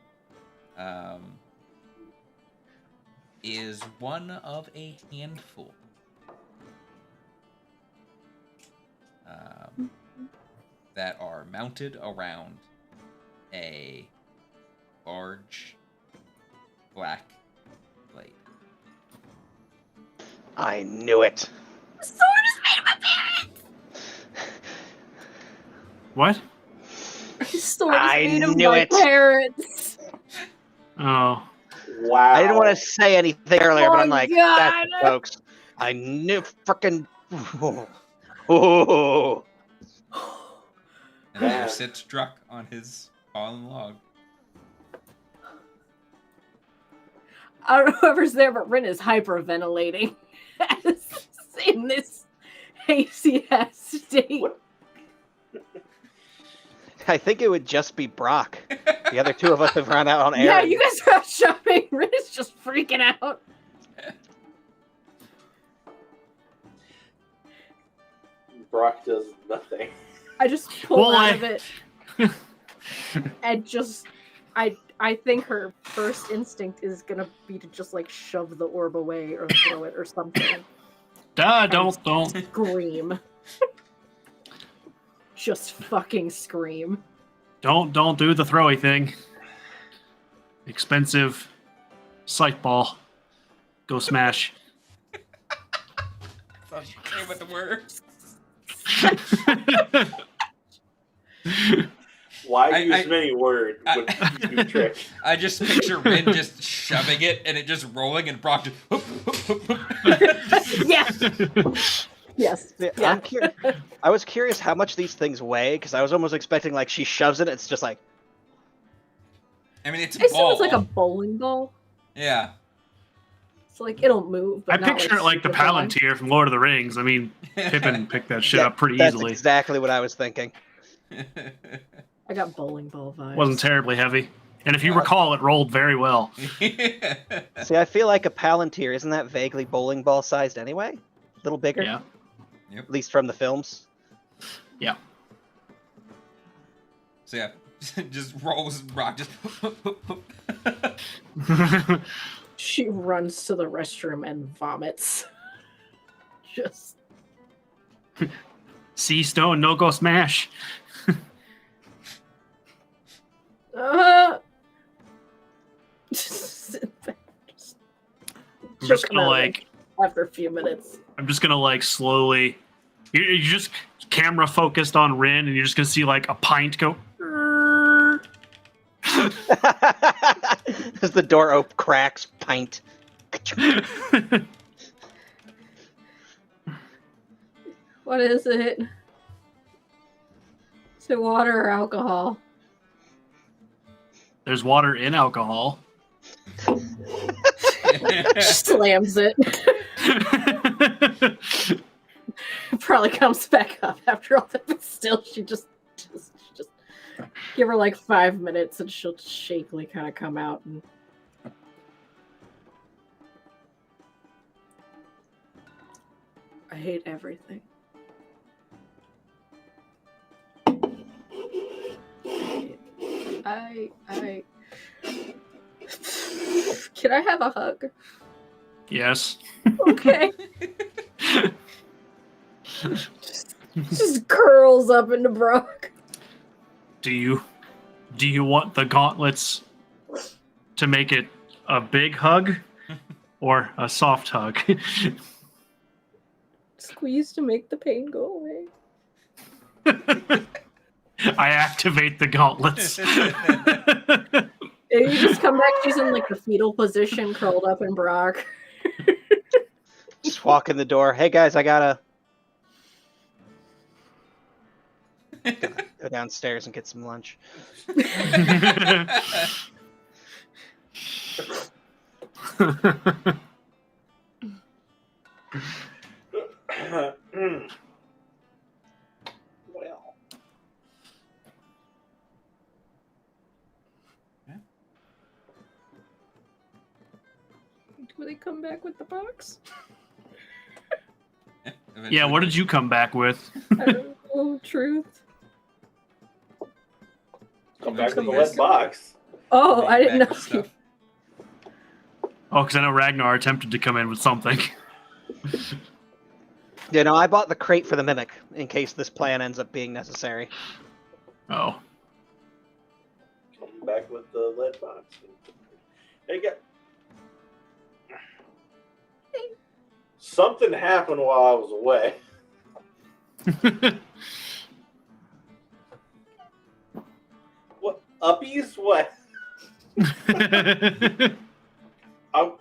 Speaker 1: is one of a handful that are mounted around a large black blade.
Speaker 3: I knew it.
Speaker 2: The sword is made of my parents!
Speaker 5: What?
Speaker 2: The sword is
Speaker 3: I
Speaker 2: made of
Speaker 3: knew
Speaker 2: my
Speaker 3: it.
Speaker 2: parents!
Speaker 5: Oh.
Speaker 4: Wow.
Speaker 3: I didn't want to say anything earlier, but I'm like,
Speaker 2: God.
Speaker 3: that's it, folks. I knew frickin' Oh.
Speaker 1: And there
Speaker 4: Man.
Speaker 1: sits Druck on his fallen log.
Speaker 2: I don't know whoever's there, but Rin is hyperventilating in this hazy ass state.
Speaker 4: What?
Speaker 3: I think it would just be Brock. The other two of us have run out on air.
Speaker 2: Yeah, you guys are out shopping. Rin is just freaking out.
Speaker 4: Brock does nothing.
Speaker 2: I just pull
Speaker 5: Well,
Speaker 2: out of it. And just I think her first instinct is gonna be to just like shove the orb away or throw it or something.
Speaker 5: Don't.
Speaker 2: Scream. Just fucking scream.
Speaker 5: Don't do the throwy thing. Expensive sight ball. Go smash.
Speaker 1: Came with the words.
Speaker 4: Why use many words when you do trick?
Speaker 1: I just picture Rin just shoving it and it just rolling and Brock just.
Speaker 2: Yes. Yes.
Speaker 3: Yeah. I was curious how much these things weigh, because I was almost expecting like she shoves it, it's just like.
Speaker 1: I mean, it's a
Speaker 2: I assume
Speaker 1: ball.
Speaker 2: it's like a bowling ball.
Speaker 1: Yeah.
Speaker 2: So like it'll move.
Speaker 5: I
Speaker 2: But not,
Speaker 5: picture it like the
Speaker 2: super long.
Speaker 5: Palantir from Lord of the Rings. I mean, Pippin picked that shit
Speaker 3: Yeah,
Speaker 5: up pretty
Speaker 3: that's
Speaker 5: easily.
Speaker 3: exactly what I was thinking.
Speaker 2: I got bowling ball vibes.
Speaker 5: Wasn't terribly heavy. And if you recall, it rolled very well.
Speaker 3: See, I feel like a Palantir, isn't that vaguely bowling ball sized anyway? A little bigger?
Speaker 5: Yeah.
Speaker 3: At least from the films.
Speaker 5: Yeah.
Speaker 1: So yeah, just rolls Brock just.
Speaker 2: She runs to the restroom and vomits. Just
Speaker 5: Sea stone, no go smash.
Speaker 2: just sit back.
Speaker 5: I'm just gonna
Speaker 2: come out
Speaker 5: like.
Speaker 2: after a few minutes.
Speaker 5: I'm just gonna like slowly. You just camera focused on Rin, and you're just gonna see like a pint go.
Speaker 3: As the door cracks, pint.
Speaker 2: What is it? Is it water or alcohol?
Speaker 5: There's water in alcohol.
Speaker 2: Slams it. Probably comes back up after all that, but still, she just give her like 5 minutes and she'll shakily kind of come out and. I hate everything. I Can I have a hug?
Speaker 5: Yes.
Speaker 2: Okay. just curls up into Brock.
Speaker 5: Do you want the gauntlets to make it a big hug or a soft hug?
Speaker 2: Squeeze to make the pain go away.
Speaker 5: I activate the gauntlets.
Speaker 2: And you just come back, she's in like the fetal position, curled up in Brock.
Speaker 3: Just walk in the door. Hey guys, I gotta go downstairs and get some lunch.
Speaker 4: Well,
Speaker 2: Will they come back with the box?
Speaker 5: Yeah, what did you come back with?
Speaker 2: I don't know. Truth.
Speaker 4: Come back with the
Speaker 1: Eventually,
Speaker 4: lead
Speaker 1: yes.
Speaker 4: box.
Speaker 2: Oh,
Speaker 1: Make
Speaker 2: I didn't know.
Speaker 1: back with stuff.
Speaker 5: Oh, because I know Ragnar attempted to come in with something.
Speaker 3: You know, I bought the crate for the mimic in case this plan ends up being necessary.
Speaker 5: Oh.
Speaker 4: Come back with the lead box. There you go. Something happened while I was away. What? Uppies? What? All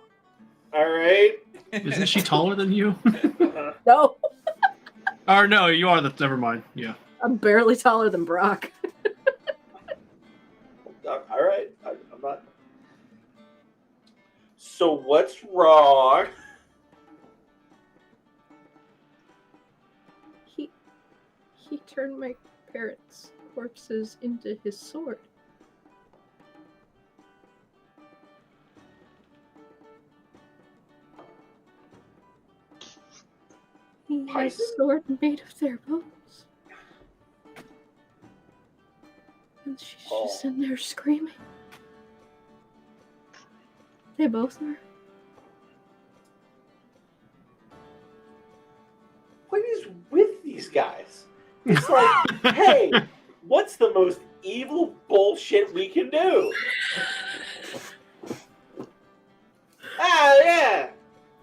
Speaker 4: right.
Speaker 5: Isn't she taller than you?
Speaker 2: No,
Speaker 5: Or no, you are the. Never mind. Yeah.
Speaker 2: I'm barely taller than Brock.
Speaker 4: All right. I'm not. So what's wrong?
Speaker 2: He turned my parents' corpses into his sword. He has
Speaker 4: Python?
Speaker 2: a sword made of their bones. And she's just in there screaming. They both are.
Speaker 4: What is with these guys? It's like, hey, what's the most evil bullshit we can do? Ah, yeah.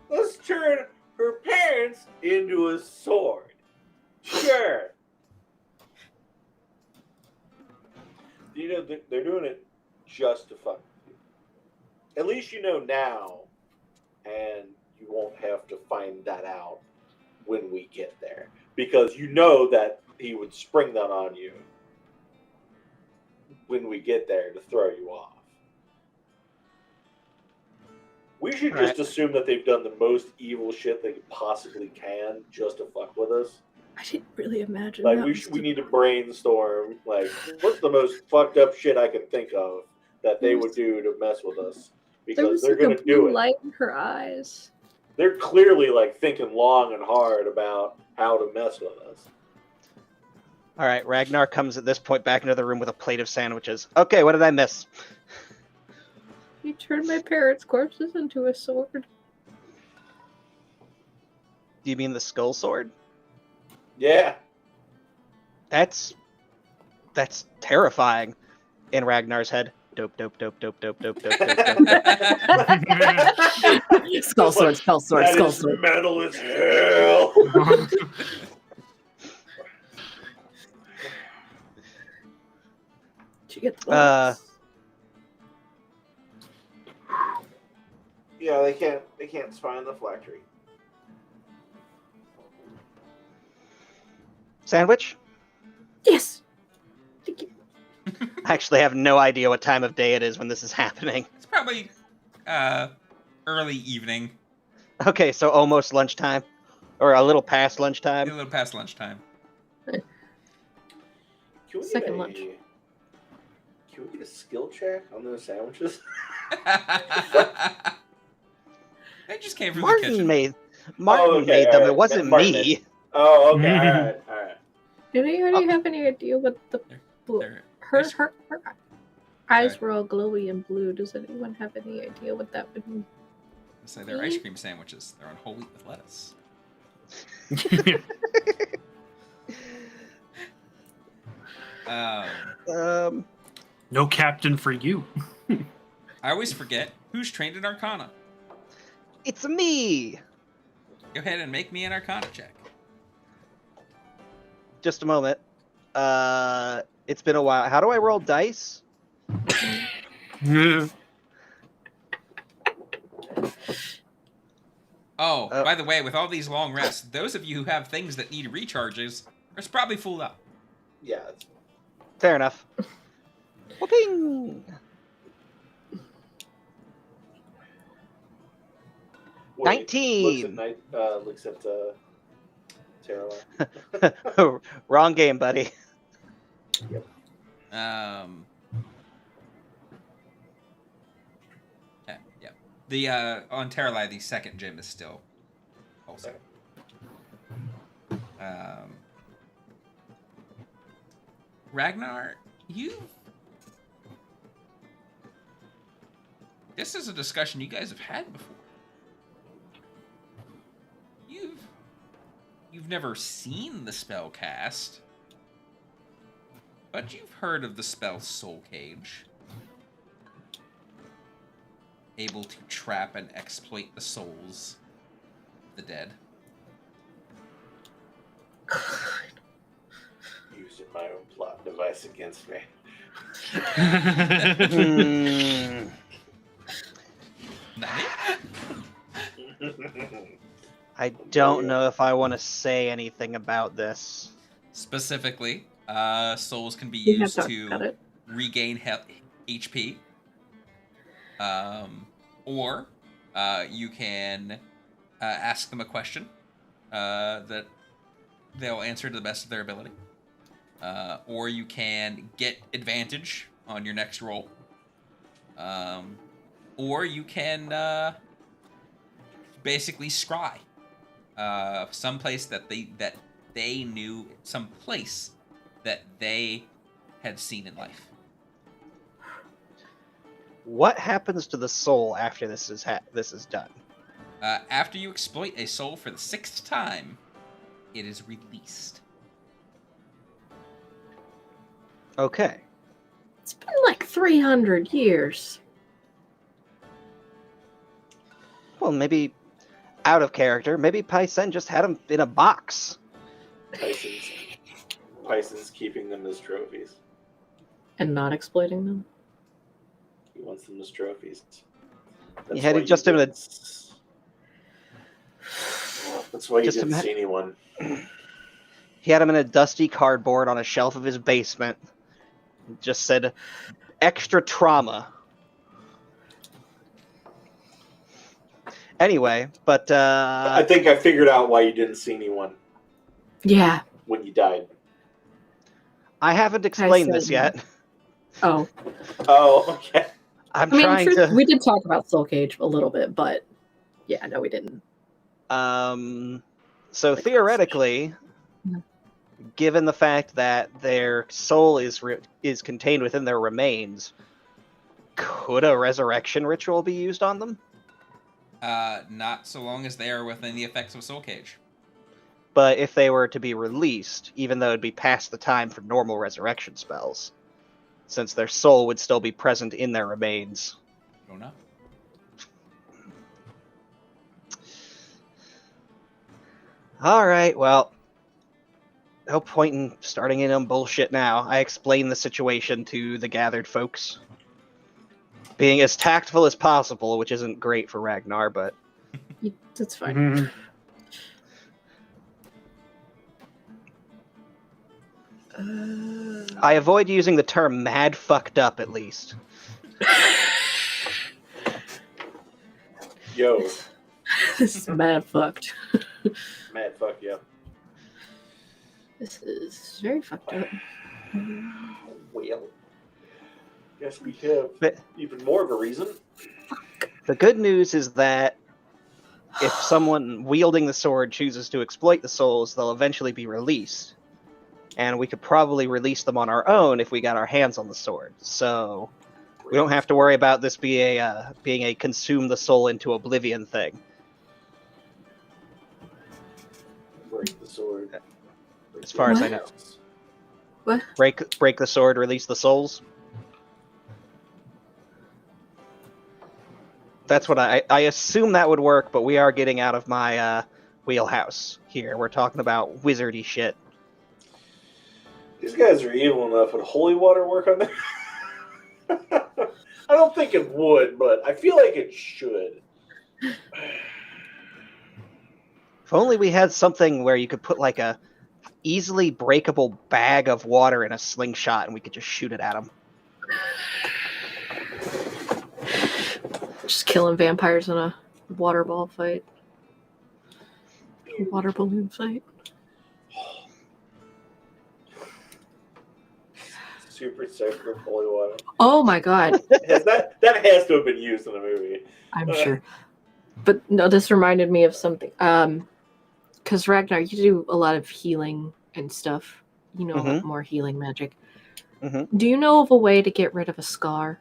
Speaker 4: Let's turn her parents into a sword. Sure. You know, they're doing it just to fuck with you. At least you know now, and you won't have to find that out when we get there. Because you know that he would spring that on you when we get there to throw you off. We should just assume that they've done the most evil shit they possibly can just to fuck with us.
Speaker 2: I didn't really imagine
Speaker 4: Like
Speaker 2: that.
Speaker 4: we need to brainstorm. Like, what's the most fucked up shit I can think of that they would do to mess with us?
Speaker 2: There
Speaker 4: Because
Speaker 2: was
Speaker 4: they're
Speaker 2: like
Speaker 4: gonna
Speaker 2: a
Speaker 4: do
Speaker 2: blue
Speaker 4: it.
Speaker 2: light in her eyes.
Speaker 4: They're clearly like thinking long and hard about how to mess with us.
Speaker 3: All right, Ragnar comes at this point back into the room with a plate of sandwiches. Okay, what did I miss?
Speaker 2: He turned my parents' corpses into a sword.
Speaker 3: Do you mean the skull sword?
Speaker 4: Yeah.
Speaker 3: That's terrifying. In Ragnar's head. Dope, dope, dope, dope, dope, dope, dope, dope, dope, dope.
Speaker 2: Skull sword, skull sword,
Speaker 4: That
Speaker 2: skull
Speaker 4: is
Speaker 2: sword.
Speaker 4: metal as hell.
Speaker 2: Did you get the box?
Speaker 4: Yeah, they can't spy on the factory.
Speaker 3: Sandwich?
Speaker 2: Yes. Thank you.
Speaker 3: I actually have no idea what time of day it is when this is happening.
Speaker 1: It's probably early evening,
Speaker 3: Okay, so almost lunchtime. Or a little past
Speaker 1: a
Speaker 3: lunchtime.
Speaker 1: little past lunchtime.
Speaker 4: Can we
Speaker 2: Second
Speaker 4: get
Speaker 2: lunch.
Speaker 4: Can we get a skill check on those sandwiches?
Speaker 1: They just came from the
Speaker 3: Martin
Speaker 1: kitchen.
Speaker 3: made them.
Speaker 4: alright.
Speaker 3: It wasn't
Speaker 4: Martin
Speaker 3: me.
Speaker 4: made Oh, okay. All right.
Speaker 2: Did anybody have any idea what the
Speaker 1: They're-
Speaker 2: her
Speaker 1: Ice-
Speaker 2: eyes
Speaker 1: Sorry.
Speaker 2: were all glowy and blue? Does anyone have any idea what that would mean?
Speaker 1: So they're ice cream sandwiches. They're on whole wheat with lettuce.
Speaker 5: No captain for you.
Speaker 1: I always forget who's trained in Arcana.
Speaker 3: It's me.
Speaker 1: Go ahead and make me an Arcana check.
Speaker 3: Just a moment. It's been a while. How do I roll dice?
Speaker 1: Oh, by the way, with all these long rests, those of you who have things that need recharges are probably full up.
Speaker 4: Yeah.
Speaker 3: Fair enough. Whooping!
Speaker 4: Wait,
Speaker 3: 19.
Speaker 4: Looks at Tara.
Speaker 3: Wrong game, buddy.
Speaker 1: Yeah. The on Terralai, the second gym is still pulsing. Ragnar, this is a discussion you guys have had before. You've never seen the spell cast, but you've heard of the spell Soul Cage. Able to trap and exploit the souls of the dead.
Speaker 4: Using my own plot device against me.
Speaker 3: I don't know if I want to say anything about this.
Speaker 1: Specifically, souls can be
Speaker 2: We have
Speaker 1: used
Speaker 2: talked
Speaker 1: to
Speaker 2: about it.
Speaker 1: regain HP. Or you can ask them a question that they'll answer to the best of their ability. Or you can get advantage on your next roll. Or you can basically scry someplace that they knew, some place that they had seen in life.
Speaker 3: What happens to the soul after this is done?
Speaker 1: After you exploit a soul for the 6th time, it is released.
Speaker 3: Okay.
Speaker 2: It's been like 300 years.
Speaker 3: Well, maybe out of character. Maybe Paisen just had him in a box.
Speaker 4: Pison's keeping them as trophies.
Speaker 2: And not exploiting them.
Speaker 4: He wants them as trophies.
Speaker 3: He had it just in a.
Speaker 4: That's why you
Speaker 3: Just
Speaker 4: didn't
Speaker 3: ima-
Speaker 4: see anyone.
Speaker 3: He had him in a dusty cardboard on a shelf of his basement. Just said, "Extra trauma." Anyway, but
Speaker 4: I think I figured out why you didn't see anyone
Speaker 2: Yeah.
Speaker 4: when you died.
Speaker 3: I haven't explained this yet.
Speaker 2: Oh.
Speaker 4: Oh, okay.
Speaker 3: I'm trying to.
Speaker 2: We did talk about Soul Cage a little bit, but yeah, no, we didn't.
Speaker 3: So theoretically, given the fact that their soul is contained within their remains, could a resurrection ritual be used on them?
Speaker 1: Not so long as they are within the effects of Soul Cage.
Speaker 3: But if they were to be released, even though it'd be past the time for normal resurrection spells, since their soul would still be present in their remains.
Speaker 1: Don't know.
Speaker 3: Alright, well, no point in starting in on bullshit now. I explained the situation to the gathered folks. Being as tactful as possible, which isn't great for Ragnar, but...
Speaker 2: That's fine.
Speaker 3: I avoid using the term mad fucked up, at least.
Speaker 4: Yo,
Speaker 2: This is mad fucked.
Speaker 4: mad fuck yeah.
Speaker 2: This is very fucked up.
Speaker 4: Well, guess we have
Speaker 3: But
Speaker 4: even more of a reason.
Speaker 3: the good news is that if someone wielding the sword chooses to exploit the souls, they'll eventually be released. And we could probably release them on our own if we got our hands on the sword. So we don't have to worry about this being a consume the soul into oblivion thing.
Speaker 4: Break the sword.
Speaker 3: As far as I know.
Speaker 2: What?
Speaker 3: Break the sword, release the souls. That's what I assume that would work, but we are getting out of my wheelhouse here. We're talking about wizardy shit.
Speaker 4: These guys are evil enough. Would holy water work on them? I don't think it would, but I feel like it should.
Speaker 3: If only we had something where you could put like a easily breakable bag of water in a slingshot and we could just shoot it at them.
Speaker 2: Just killing vampires in a water ball fight. A water balloon fight.
Speaker 4: super soaker of holy water.
Speaker 2: Oh my god.
Speaker 4: That has to have been used in the movie.
Speaker 2: I'm sure. But no, this reminded me of something. Because Ragnar, you do a lot of healing and stuff. You know, a lot more healing magic. Do you know of a way to get rid of a scar?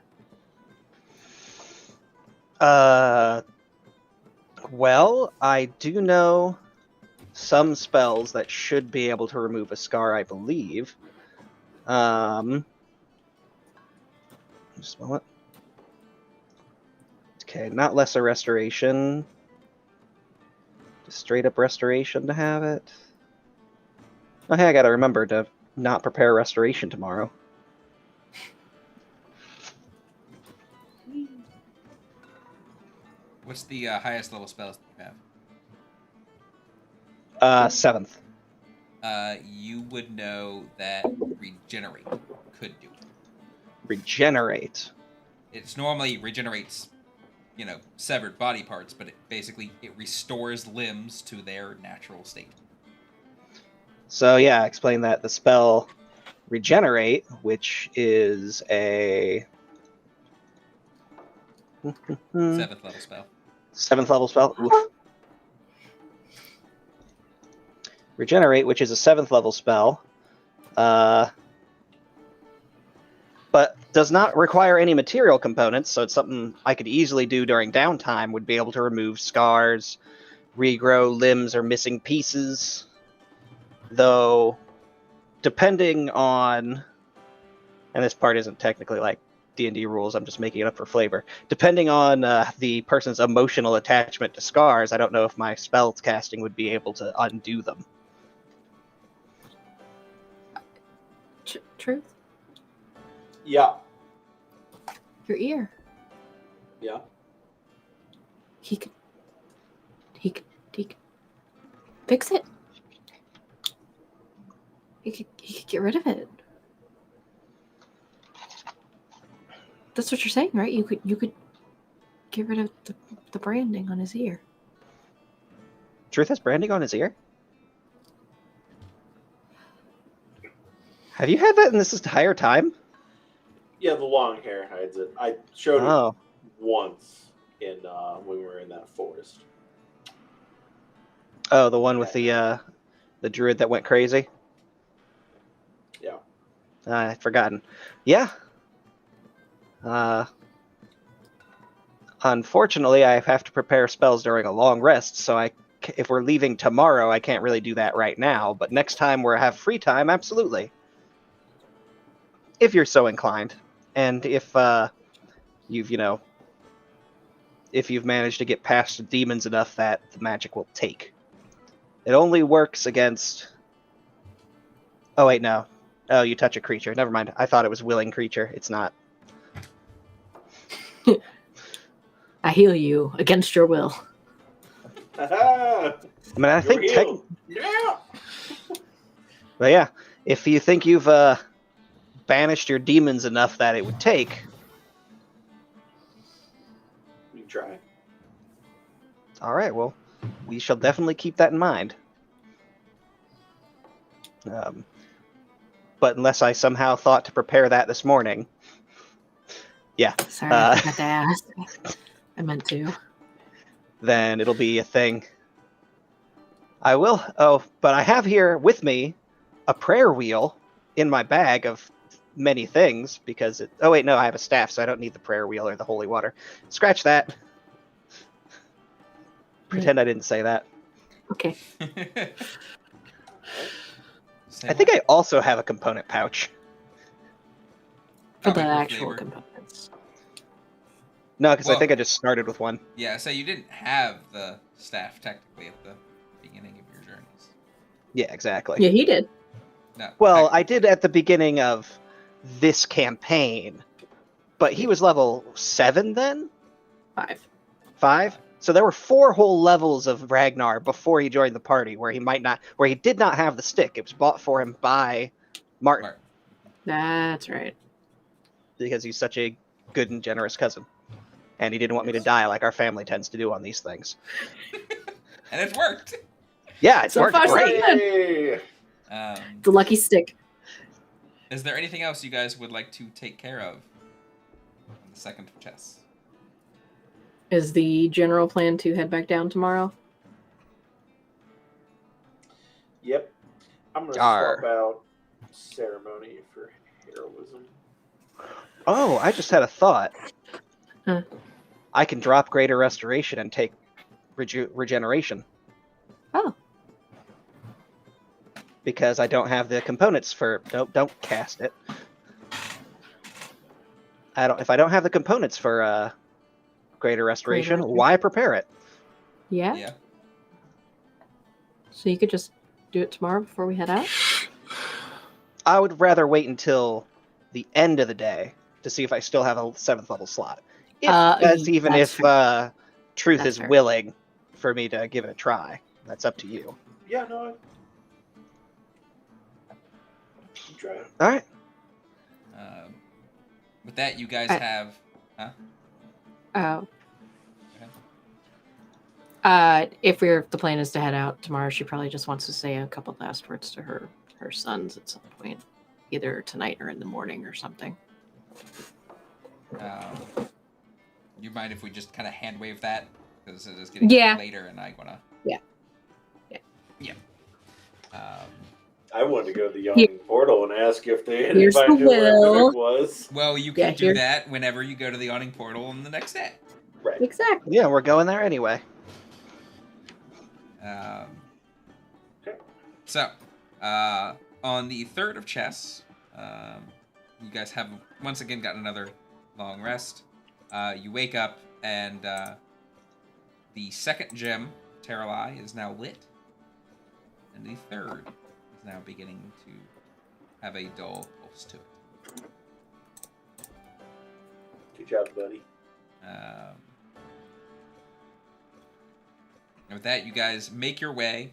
Speaker 3: Well, I do know some spells that should be able to remove a scar, I believe. Just a moment. Okay, not lesser restoration. Just straight up restoration to have it. Oh, hey, I gotta remember to not prepare restoration tomorrow.
Speaker 1: What's the highest level spells you have?
Speaker 3: 7th.
Speaker 1: You would know that regenerate could do it.
Speaker 3: Regenerate.
Speaker 1: It's normally regenerates, severed body parts, but it restores limbs to their natural state.
Speaker 3: So yeah, explain that. The spell regenerate, which is a
Speaker 1: 7th level spell.
Speaker 3: 7th level spell. Oof. Regenerate, which is a 7th level spell, but does not require any material components, so it's something I could easily do during downtime, would be able to remove scars, regrow limbs or missing pieces, though depending on, and this part isn't technically like D&D rules, I'm just making it up for flavor, depending on the person's emotional attachment to scars, I don't know if my spell casting would be able to undo them.
Speaker 2: Truth?
Speaker 4: Yeah.
Speaker 2: Your ear.
Speaker 4: Yeah.
Speaker 2: He could fix it. He could get rid of it. That's what you're saying, right? You could get rid of the branding on his ear.
Speaker 3: Truth has branding on his ear? Have you had that in this entire time?
Speaker 4: Yeah, the long hair hides it. I showed it once in when we were in that forest.
Speaker 3: Oh, the one with the druid that went crazy?
Speaker 4: Yeah.
Speaker 3: I'd forgotten. Yeah. Unfortunately, I have to prepare spells during a long rest, so if we're leaving tomorrow, I can't really do that right now, but next time we have free time, absolutely. If you're so inclined. And if you've managed to get past the demons enough that the magic will take. It only works against... Oh, wait, no. Oh, you touch a creature. Never mind. I thought it was willing creature. It's not.
Speaker 2: I heal you against your will.
Speaker 3: I mean, I think...
Speaker 4: Yeah!
Speaker 3: But yeah, if you think you've banished your demons enough that it would take...
Speaker 4: You try.
Speaker 3: All right, well, we shall definitely keep that in mind. But unless I somehow thought to prepare that this morning, yeah.
Speaker 2: Sorry, I forgot to ask. I meant to.
Speaker 3: Then it'll be a thing. I will. Oh, but I have here with me a prayer wheel in my bag of many things because it... Oh wait, no, I have a staff, so I don't need the prayer wheel or the holy water. Scratch that. Pretend I didn't say that.
Speaker 2: Okay.
Speaker 3: I think I also have a component pouch.
Speaker 2: For the
Speaker 1: Probably
Speaker 2: actual
Speaker 1: flavor.
Speaker 2: components.
Speaker 3: No, because
Speaker 1: Well-
Speaker 3: I think I just started with one.
Speaker 1: Yeah, so you didn't have the staff technically at the beginning of your journeys.
Speaker 3: Yeah, exactly.
Speaker 2: Yeah, he did.
Speaker 1: No.
Speaker 3: Well, I did at the beginning of this campaign, but he was level 7 then?
Speaker 2: 5.
Speaker 3: 5? So there were 4 whole levels of Ragnar before he joined the party where he did not have the stick. It was bought for him by Martin
Speaker 2: That's right.
Speaker 3: because he's such a good and generous cousin. And he didn't want me to die like our family tends to do on these things.
Speaker 1: And it worked.
Speaker 3: Yeah, it's
Speaker 2: So
Speaker 3: worked
Speaker 2: far, so
Speaker 3: great.
Speaker 2: good.
Speaker 4: Hey!
Speaker 2: The lucky stick.
Speaker 1: Is there anything else you guys would like to take care of on the second chess?
Speaker 2: Is the general plan to head back down tomorrow?
Speaker 4: Yep. I'm going to
Speaker 3: Arr.
Speaker 4: swap out ceremony for heroism.
Speaker 3: Oh, I just had a thought.
Speaker 2: Huh.
Speaker 3: I can drop Greater Restoration and take Regeneration.
Speaker 2: Oh.
Speaker 3: Because I don't have the components for... Don't cast it. If I don't have the components for Greater Restoration,
Speaker 2: Restoration.
Speaker 3: why prepare it?
Speaker 2: Yeah?
Speaker 1: Yeah.
Speaker 2: So you could just do it tomorrow before we head out?
Speaker 3: I would rather wait until the end of the day to see if I still have a 7th level slot. If Truth
Speaker 2: That's
Speaker 3: is
Speaker 2: fair.
Speaker 3: willing for me to give it a try. That's up to you.
Speaker 4: Yeah, no. You try it.
Speaker 3: All right.
Speaker 1: With that, you guys
Speaker 2: I-
Speaker 1: have...
Speaker 2: Oh.
Speaker 1: Okay.
Speaker 2: If the plan is to head out tomorrow, she probably just wants to say a couple last words to her sons at some point, either tonight or in the morning or something.
Speaker 1: You mind if we just kind of hand wave that? Because it is getting later and I want to...
Speaker 2: Yeah.
Speaker 4: I wanted to go to the yawning portal and ask if they
Speaker 2: Here's
Speaker 4: anybody
Speaker 2: the
Speaker 4: knew where
Speaker 2: will.
Speaker 4: Mimic was.
Speaker 1: Well, you can
Speaker 2: Yeah,
Speaker 1: do
Speaker 2: here-
Speaker 1: that whenever you go to the awning portal on the next day.
Speaker 4: Right.
Speaker 2: Exactly.
Speaker 3: Yeah, we're going there anyway.
Speaker 4: Okay.
Speaker 1: So, on the third of chess, you guys have once again gotten another long rest. You wake up and the second gem, Terralai, is now lit. And the third is now beginning to have a dull pulse to it.
Speaker 4: Good job, buddy.
Speaker 1: And with that, you guys make your way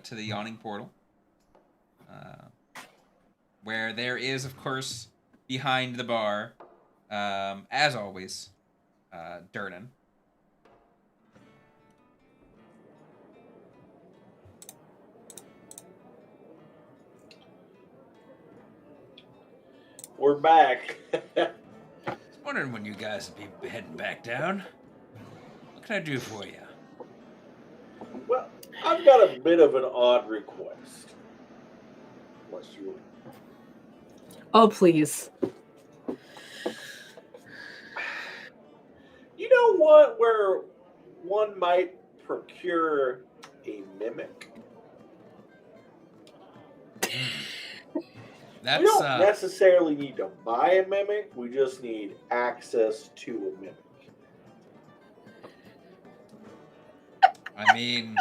Speaker 1: to the yawning portal, where there is, of course, behind the bar, as always, Durnan.
Speaker 4: We're back.
Speaker 1: I was wondering when you guys would be heading back down. What can I do for you?
Speaker 4: Well, I've got a bit of an odd request. Unless you...
Speaker 2: Oh, please.
Speaker 4: You know what? Where one might procure a mimic?
Speaker 1: That's
Speaker 4: We don't necessarily need to buy a mimic. We just need access to a mimic.
Speaker 1: I mean,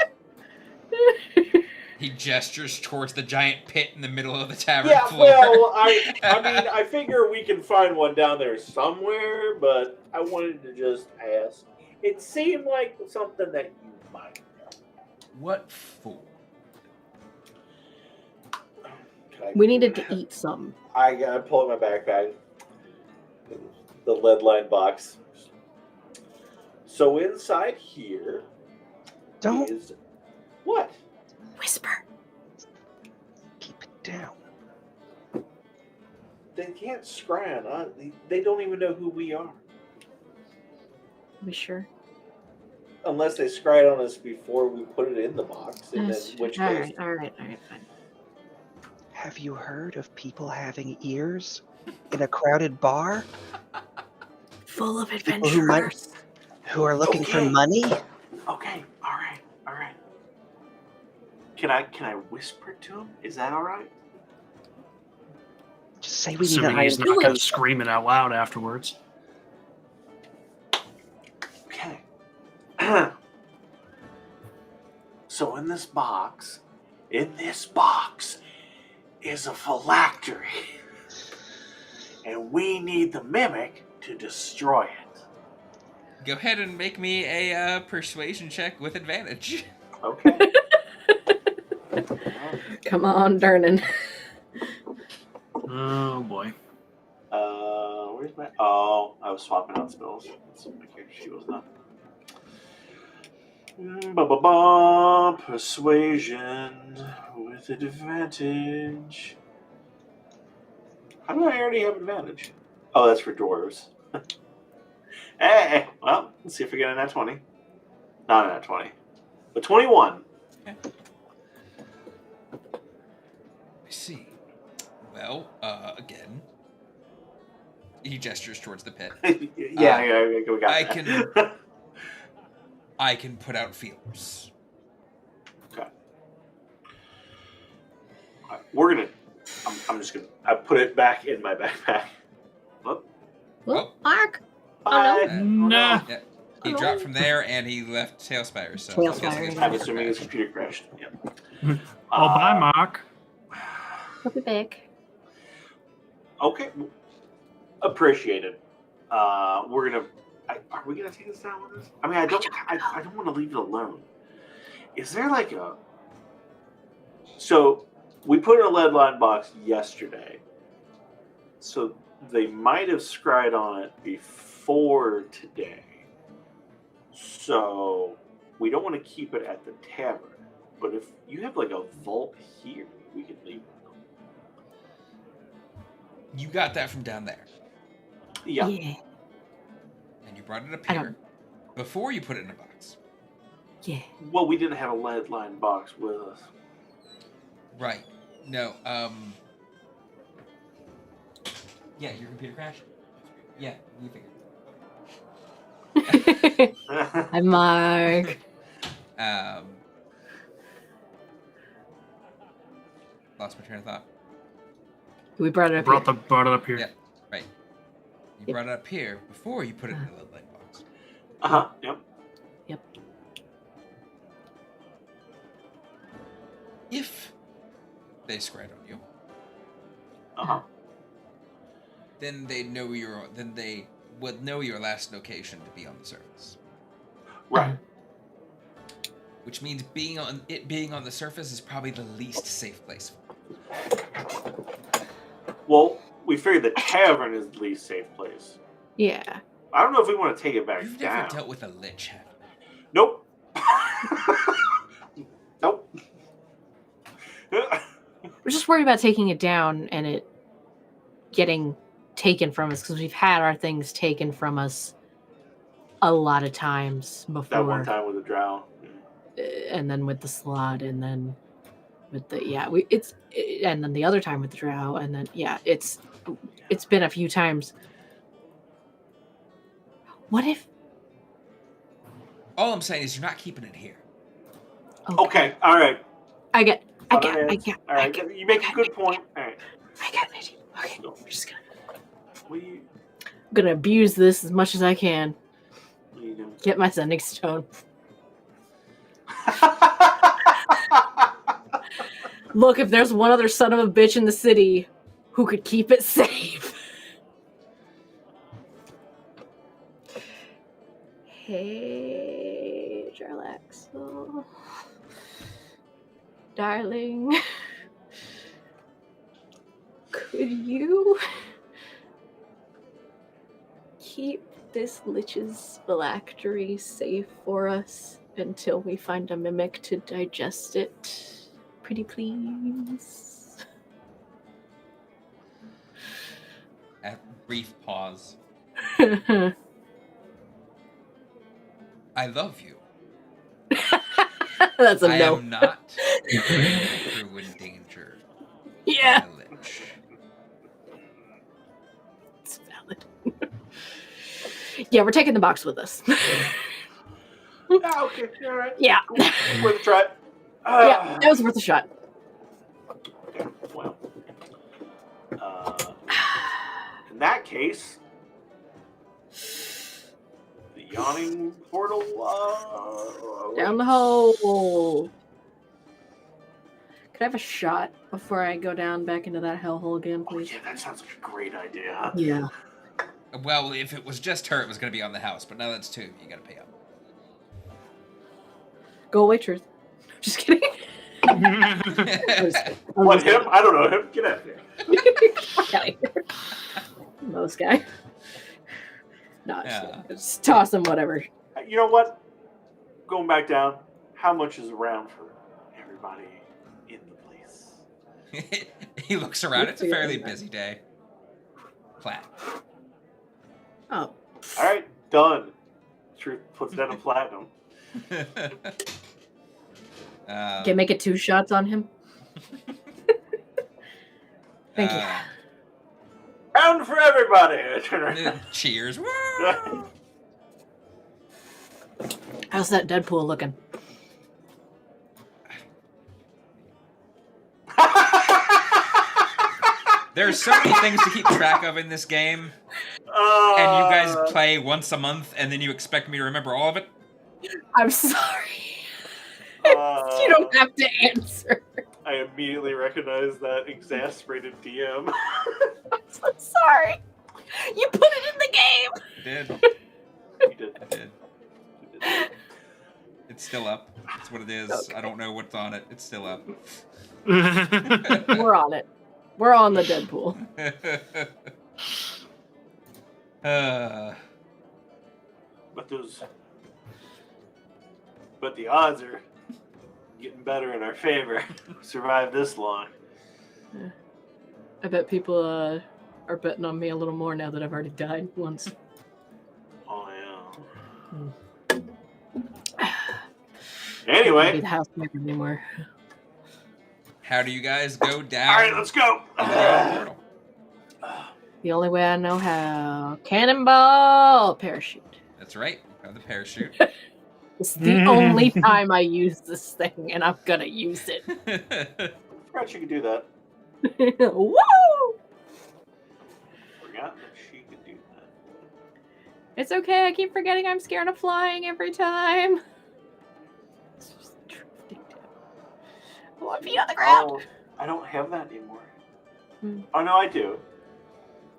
Speaker 1: he gestures towards the giant pit in the middle of the tavern
Speaker 4: Yeah,
Speaker 1: floor.
Speaker 4: well, I mean, I figure we can find one down there somewhere, but I wanted to just ask. It seemed like something that you might know.
Speaker 1: What for?
Speaker 2: We needed to eat some.
Speaker 4: I pull out my backpack, the lead line box. So inside here
Speaker 3: Don't
Speaker 4: is what?
Speaker 2: Whisper.
Speaker 3: keep it down.
Speaker 4: They can't scry on us. They don't even know who we are.
Speaker 2: Are we sure?
Speaker 4: Unless they scried on us before we put it in the box, and then in which
Speaker 2: all
Speaker 4: case,
Speaker 2: right, fine.
Speaker 3: Have you heard of people having ears in a crowded bar
Speaker 2: Full of
Speaker 3: People who might-
Speaker 2: adventurers.
Speaker 3: who are looking for
Speaker 4: Okay.
Speaker 3: money?
Speaker 4: okay, all right. Can I whisper to him? Is that all right?
Speaker 3: Just say we need
Speaker 5: Assuming
Speaker 3: a
Speaker 5: he's
Speaker 3: high
Speaker 5: not going to scream it out loud afterwards.
Speaker 4: Okay. So in this box is a phylactery. And we need the mimic to destroy it.
Speaker 1: Go ahead and make me a persuasion check with advantage.
Speaker 4: Okay.
Speaker 2: Come on, Durnan.
Speaker 5: Oh boy.
Speaker 4: Where's my... Oh, I was swapping out spells. That's what my character sheet was not. Persuasion with advantage. How do I already have advantage? Oh, that's for dwarves. Hey, well, let's see if we get a nat 20. Not a nat 20. But 21.
Speaker 1: Okay. I see. Well, again, he gestures towards the pit.
Speaker 4: yeah, we got
Speaker 1: I
Speaker 4: that.
Speaker 1: I can put out feelers.
Speaker 4: Okay. All right, we're gonna. I'm just gonna. I put it back in my backpack.
Speaker 2: Well,
Speaker 1: Oh.
Speaker 2: Mark.
Speaker 4: Bye.
Speaker 2: Oh,
Speaker 5: Nah.
Speaker 1: Yeah. He dropped from there and he left Tailspire. So
Speaker 2: Tailspire,
Speaker 1: I'm guessing his
Speaker 2: yeah.
Speaker 4: I'm
Speaker 1: computer
Speaker 4: assuming his
Speaker 1: crashed.
Speaker 4: computer crashed. Yep.
Speaker 5: Oh, bye, Mark.
Speaker 2: I'll be back.
Speaker 4: Okay. Appreciated. We're gonna. Are we gonna take this down with us? I mean, I don't want to leave it alone. Is there like a? So we put in a lead line box yesterday. So they might have scried on it before today. So we don't want to keep it at the tavern. But if you have like a vault here, we could leave it.
Speaker 1: You got that from down there.
Speaker 4: Yeah.
Speaker 1: And you brought it up
Speaker 2: I
Speaker 1: here
Speaker 2: don't-
Speaker 1: before you put it in a box.
Speaker 2: Yeah.
Speaker 4: Well, we didn't have a lead line box with us.
Speaker 1: Right. No, yeah, your computer crashed. Yeah, you figured.
Speaker 2: Hi, Mark.
Speaker 1: Lost my train of thought.
Speaker 2: We brought it up
Speaker 5: Brought
Speaker 2: here.
Speaker 5: it up here.
Speaker 1: Yeah, right. You
Speaker 2: Yep.
Speaker 1: brought it up here before you put it in the lead line box.
Speaker 4: Yep.
Speaker 1: If they scryed on you, then they would know your last location to be on the surface.
Speaker 4: Right.
Speaker 1: Which means being on the surface is probably the least safe place.
Speaker 4: Well, we figured the tavern is the least safe place.
Speaker 2: Yeah.
Speaker 4: I don't know if we want to take it back
Speaker 1: You've
Speaker 4: down.
Speaker 1: never dealt with a lich, have you?
Speaker 4: Nope. Nope.
Speaker 2: We're just worried about taking it down and it getting taken from us because we've had our things taken from us a lot of times before.
Speaker 4: That one time with the drow.
Speaker 2: And then with the slot, and then with the and then the other time with the drow, and then it's been a few times. What if?
Speaker 1: All I'm saying is you're not keeping it here.
Speaker 4: Okay. All right.
Speaker 2: I get.
Speaker 4: All right. You make a good point. All right.
Speaker 2: I got an idea. Okay, I'm just
Speaker 4: What are you
Speaker 2: gonna abuse this as much as I can.
Speaker 4: doing?
Speaker 2: Get my sending stone. Look, if there's one other son of a bitch in the city who could keep it safe. Hey, Jarlaxle. Darling. Could you keep this lich's phylactery safe for us until we find a mimic to digest it? Pretty please.
Speaker 1: A brief pause. I love you.
Speaker 2: That's a
Speaker 1: I
Speaker 2: no.
Speaker 1: am not through in danger.
Speaker 2: Yeah.
Speaker 1: by a lich.
Speaker 2: It's valid. Yeah, we're taking the box with us.
Speaker 4: Okay. All right.
Speaker 2: Yeah.
Speaker 4: Worth a try.
Speaker 2: Yeah, that was worth a shot.
Speaker 4: Okay, well. In that case, the yawning portal.
Speaker 2: Down the hole. Could I have a shot before I go down back into that hellhole again,
Speaker 4: Oh,
Speaker 2: please?
Speaker 4: yeah, that sounds like a great idea.
Speaker 2: Yeah.
Speaker 1: Well, if it was just her, it was going to be on the house. But now that's two. You got to pay up.
Speaker 2: Go away, Truth. Just kidding.
Speaker 4: What, him? I don't know him. Get out of here.
Speaker 2: Get out of here. Most guy. No, just toss him, whatever.
Speaker 4: You know what? Going back down, how much is around for everybody in the place?
Speaker 1: He looks around. It's a fairly busy day. plat.
Speaker 2: Oh.
Speaker 4: All right, done. Truth puts down a platinum.
Speaker 2: Can make it 2 shots on him? Thank you.
Speaker 4: Round for everybody. Turn around.
Speaker 1: Cheers. Woo!
Speaker 2: How's that Deadpool looking?
Speaker 1: There's so many things to keep track of in this game, and you guys play once a month, and then you expect me to remember all of it?
Speaker 2: I'm sorry. You don't have to answer.
Speaker 4: I immediately recognize that exasperated DM.
Speaker 2: I'm so sorry. You put it in the game.
Speaker 1: I did.
Speaker 4: You did.
Speaker 1: I did.
Speaker 4: You did.
Speaker 1: It's still up. That's what it is.
Speaker 2: Okay.
Speaker 1: I don't know what's on it. It's still up.
Speaker 2: We're on it. We're on the Deadpool.
Speaker 4: But the odds are getting better in our favor. Survived this long.
Speaker 2: I bet people are betting on me a little more now that I've already died once.
Speaker 4: Oh yeah.
Speaker 2: Be
Speaker 4: Anyway,
Speaker 2: the housemaker anymore.
Speaker 1: How do you guys go down?
Speaker 4: all right, let's go.
Speaker 1: into the old portal?
Speaker 2: The only way I know how. Cannonball parachute.
Speaker 1: That's right. Grab the parachute.
Speaker 2: It's the only time I use this thing, and I'm gonna use it.
Speaker 4: Forgot you could do that.
Speaker 2: Woo!
Speaker 4: Forgot that she could do that.
Speaker 2: It's okay. I keep forgetting I'm scared of flying every time. It's just drifting down. 1 feet on the ground.
Speaker 4: Oh, I don't have that anymore.
Speaker 2: Hmm.
Speaker 4: Oh no, I do.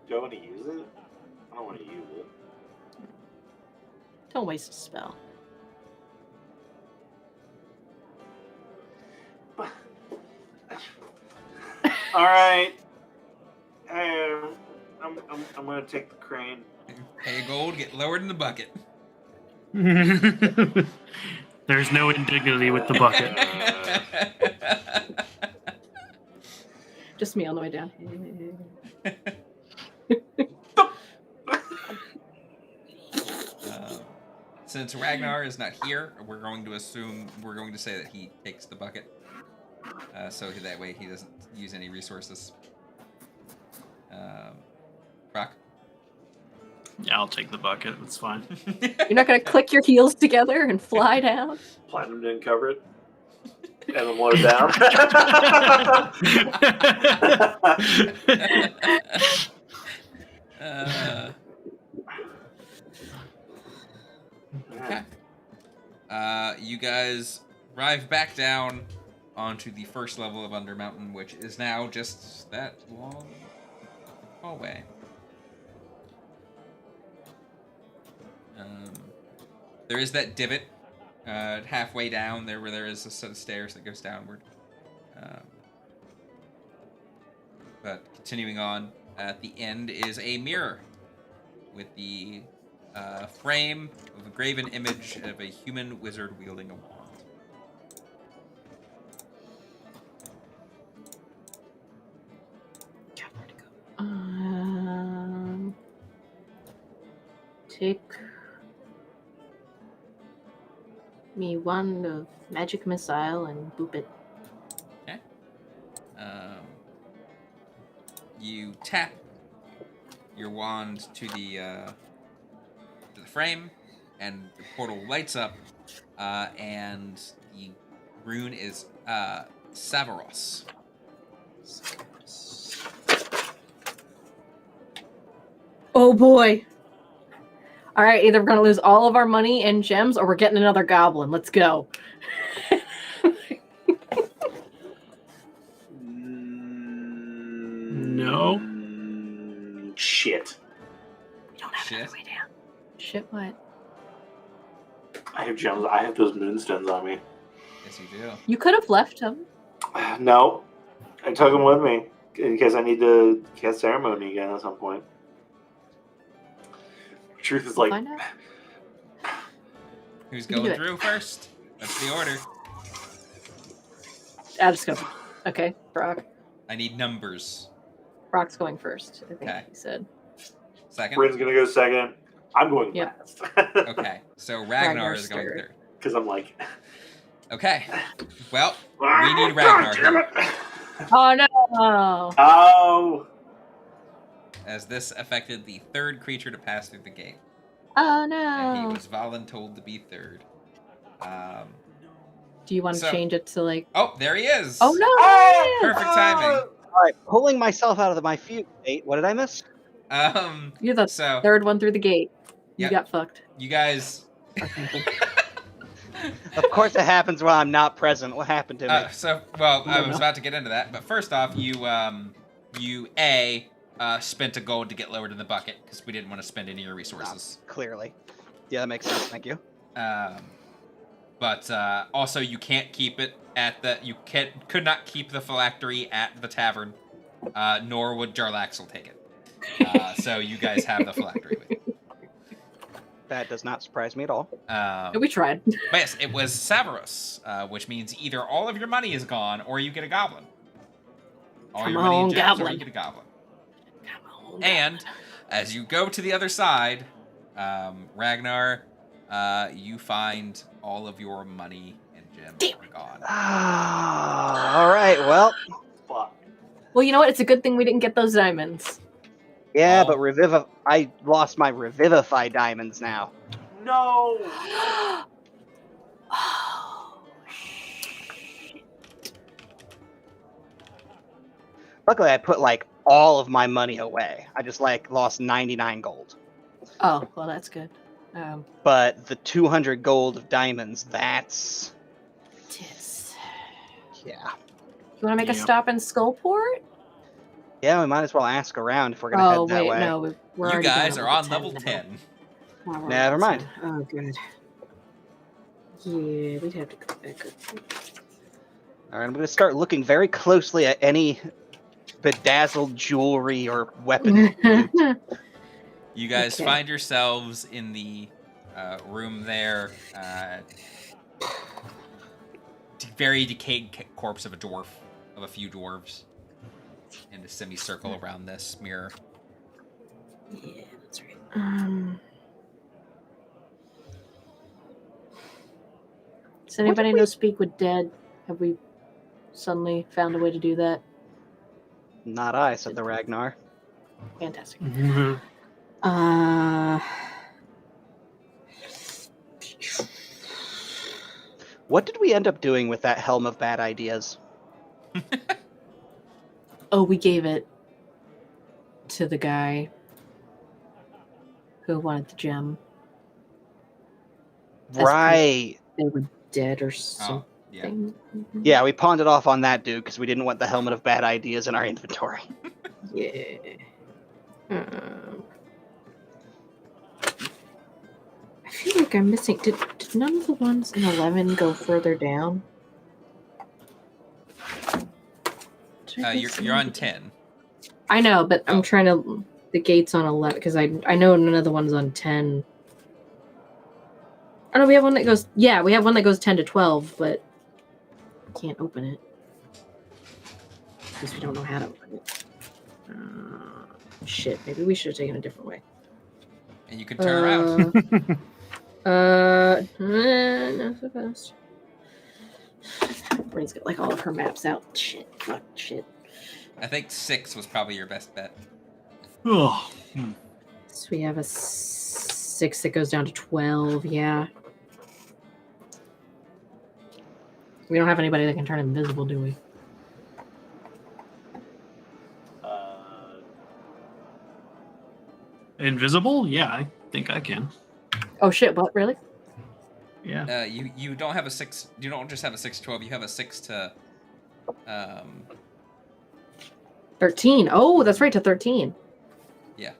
Speaker 4: Do I want to use it? I don't want to use it.
Speaker 2: Don't waste a spell.
Speaker 4: All right. I'm gonna take the crane.
Speaker 1: Pay gold, get lowered in the bucket.
Speaker 5: There's no indignity with the bucket.
Speaker 2: Just me on the way down.
Speaker 1: Since Ragnar is not here, we're going to say that he takes the bucket. So that way he doesn't use any resources. Brock?
Speaker 5: Yeah, I'll take the bucket. It's fine.
Speaker 2: You're not gonna click your heels together and fly down?
Speaker 4: Platinum didn't cover it. And then load down.
Speaker 1: Okay. You guys arrive back down onto the first level of Undermountain, which is now just that long hallway. There is that divot halfway down there where there is a set of stairs that goes downward. But continuing on, at the end is a mirror with the frame of a graven image of a human wizard wielding a wand.
Speaker 2: Take me one of magic missile and boop it.
Speaker 1: Okay. You tap your wand to the frame, and the portal lights up, and the rune is Savaros.
Speaker 2: Oh boy! All right, either we're gonna lose all of our money and gems, or we're getting another goblin. Let's go.
Speaker 5: No.
Speaker 4: Shit.
Speaker 2: We don't have another way down. Shit, what?
Speaker 4: I have gems. I have those moonstones on me.
Speaker 1: Yes, you do.
Speaker 2: You could have left them.
Speaker 4: No. I took them with me in case I need to cast ceremony again at some point. Truth is like...
Speaker 2: Find out.
Speaker 1: Who's
Speaker 2: You can
Speaker 1: going
Speaker 2: do it.
Speaker 1: through first? That's the order.
Speaker 2: I'll just go. Okay, Brock.
Speaker 1: I need numbers.
Speaker 2: Brock's going first, I think
Speaker 1: Okay.
Speaker 2: he said.
Speaker 1: Second?
Speaker 4: Bryn's gonna go second. I'm going
Speaker 2: Yeah.
Speaker 4: last.
Speaker 1: Okay, so Ragnar
Speaker 2: Ragnar's
Speaker 1: is going
Speaker 2: third.
Speaker 1: third.
Speaker 4: Because I'm like,
Speaker 1: Okay, well, we need Ragnar
Speaker 4: damn
Speaker 1: here,
Speaker 4: it.
Speaker 2: Oh no!
Speaker 4: Oh,
Speaker 1: as this affected the third creature to pass through the gate.
Speaker 2: Oh
Speaker 1: And he
Speaker 2: no!
Speaker 1: was voluntold to be third.
Speaker 2: Do you want to
Speaker 1: So-
Speaker 2: change it to like?
Speaker 1: Oh, there he is!
Speaker 2: Oh no!
Speaker 4: Oh!
Speaker 1: Perfect timing.
Speaker 3: All right, pulling myself out of my fugue state. What did I miss?
Speaker 2: You're the
Speaker 1: So
Speaker 2: third one through the gate. You
Speaker 1: Yep.
Speaker 2: got fucked.
Speaker 1: you guys.
Speaker 3: Of course, it happens while I'm not present. What happened to me?
Speaker 1: I
Speaker 2: don't
Speaker 1: was
Speaker 2: know.
Speaker 1: about to get into that, but first off, you spent a gold to get lowered in the bucket because we didn't want to spend any of your resources.
Speaker 3: Clearly, yeah, that makes sense. Thank you.
Speaker 1: But also, you can't keep it at the. Could not keep the phylactery at the tavern, nor would Jarlaxle take it. So you guys have the phylactery with you.
Speaker 3: That does not surprise me at all.
Speaker 2: We tried.
Speaker 1: But yes, it was Severus, which means either all of your money is gone or you get a goblin. All
Speaker 2: Come
Speaker 1: your money in
Speaker 2: on,
Speaker 1: gems or
Speaker 2: goblin.
Speaker 1: you get a goblin.
Speaker 2: Come on,
Speaker 1: And as you go to the other side, Ragnar, you find all of your money and gems are gone.
Speaker 3: All right. Well,
Speaker 4: fuck.
Speaker 2: Well, you know what? It's a good thing we didn't get those diamonds.
Speaker 3: yeah,
Speaker 1: Oh.
Speaker 3: but I lost my revivify diamonds now.
Speaker 4: No.
Speaker 3: Luckily, I put like all of my money away. I just like lost 99 gold.
Speaker 2: Oh, well, that's good.
Speaker 3: But the 200 gold of diamonds, that's
Speaker 2: Tits.
Speaker 3: yeah.
Speaker 2: You want to make a
Speaker 5: Yep.
Speaker 2: stop in Skullport?
Speaker 3: Yeah, we might as well ask around if we're gonna
Speaker 2: Oh
Speaker 3: head that
Speaker 2: wait,
Speaker 3: way.
Speaker 2: no, we're
Speaker 1: You
Speaker 2: already down
Speaker 1: guys
Speaker 2: at
Speaker 1: are on
Speaker 2: 10
Speaker 1: level
Speaker 2: now.
Speaker 1: 10.
Speaker 2: Oh, we're on
Speaker 3: Never
Speaker 2: level
Speaker 3: mind.
Speaker 2: 10. Oh, good. Yeah, we'd have to go back up.
Speaker 3: All right, I'm gonna start looking very closely at any bedazzled jewelry or weapon.
Speaker 1: You guys
Speaker 2: Okay.
Speaker 1: find yourselves in the room there. Very decayed corpse of a few dwarves, in a semicircle around this mirror.
Speaker 2: Yeah, that's right. Does anybody know Speak with Dead? Have we suddenly found a way to do that?
Speaker 3: Not I, said the Ragnar.
Speaker 2: Fantastic.
Speaker 5: Mhm.
Speaker 3: What did we end up doing with that helm of bad ideas?
Speaker 2: Oh, we gave it to the guy who wanted the gem. That's
Speaker 3: Right.
Speaker 2: They were dead or
Speaker 1: Oh,
Speaker 2: something.
Speaker 1: yeah.
Speaker 3: Yeah, we pawned it off on that dude because we didn't want the helmet of bad ideas in our inventory.
Speaker 2: Yeah. I feel like I'm missing. Did none of the ones in 11 go further down? Did I miss
Speaker 1: You're on
Speaker 2: something?
Speaker 1: 10.
Speaker 2: I know, but
Speaker 1: Oh.
Speaker 2: I'm trying to. The gate's on 11 because I know none of the ones on 10. Oh no, we have one that goes. Yeah, we have one that goes 10 to 12, but can't open it because we don't know how to open it. Shit, maybe we should have taken a different way.
Speaker 1: And you can turn around.
Speaker 2: Not so fast. Brain's got like all of her maps out. Shit, fuck, shit.
Speaker 1: I think 6 was probably your best bet.
Speaker 5: Oh,
Speaker 2: So we have a 6 that goes down to 12. Yeah. We don't have anybody that can turn invisible, do we?
Speaker 5: invisible? Yeah, I think I can.
Speaker 2: Oh shit! What? Really?
Speaker 5: Yeah.
Speaker 1: You don't have a 6. You don't just have a 6 to 12. You have a 6 to
Speaker 2: 13. Oh, that's right, to 13.
Speaker 1: yeah.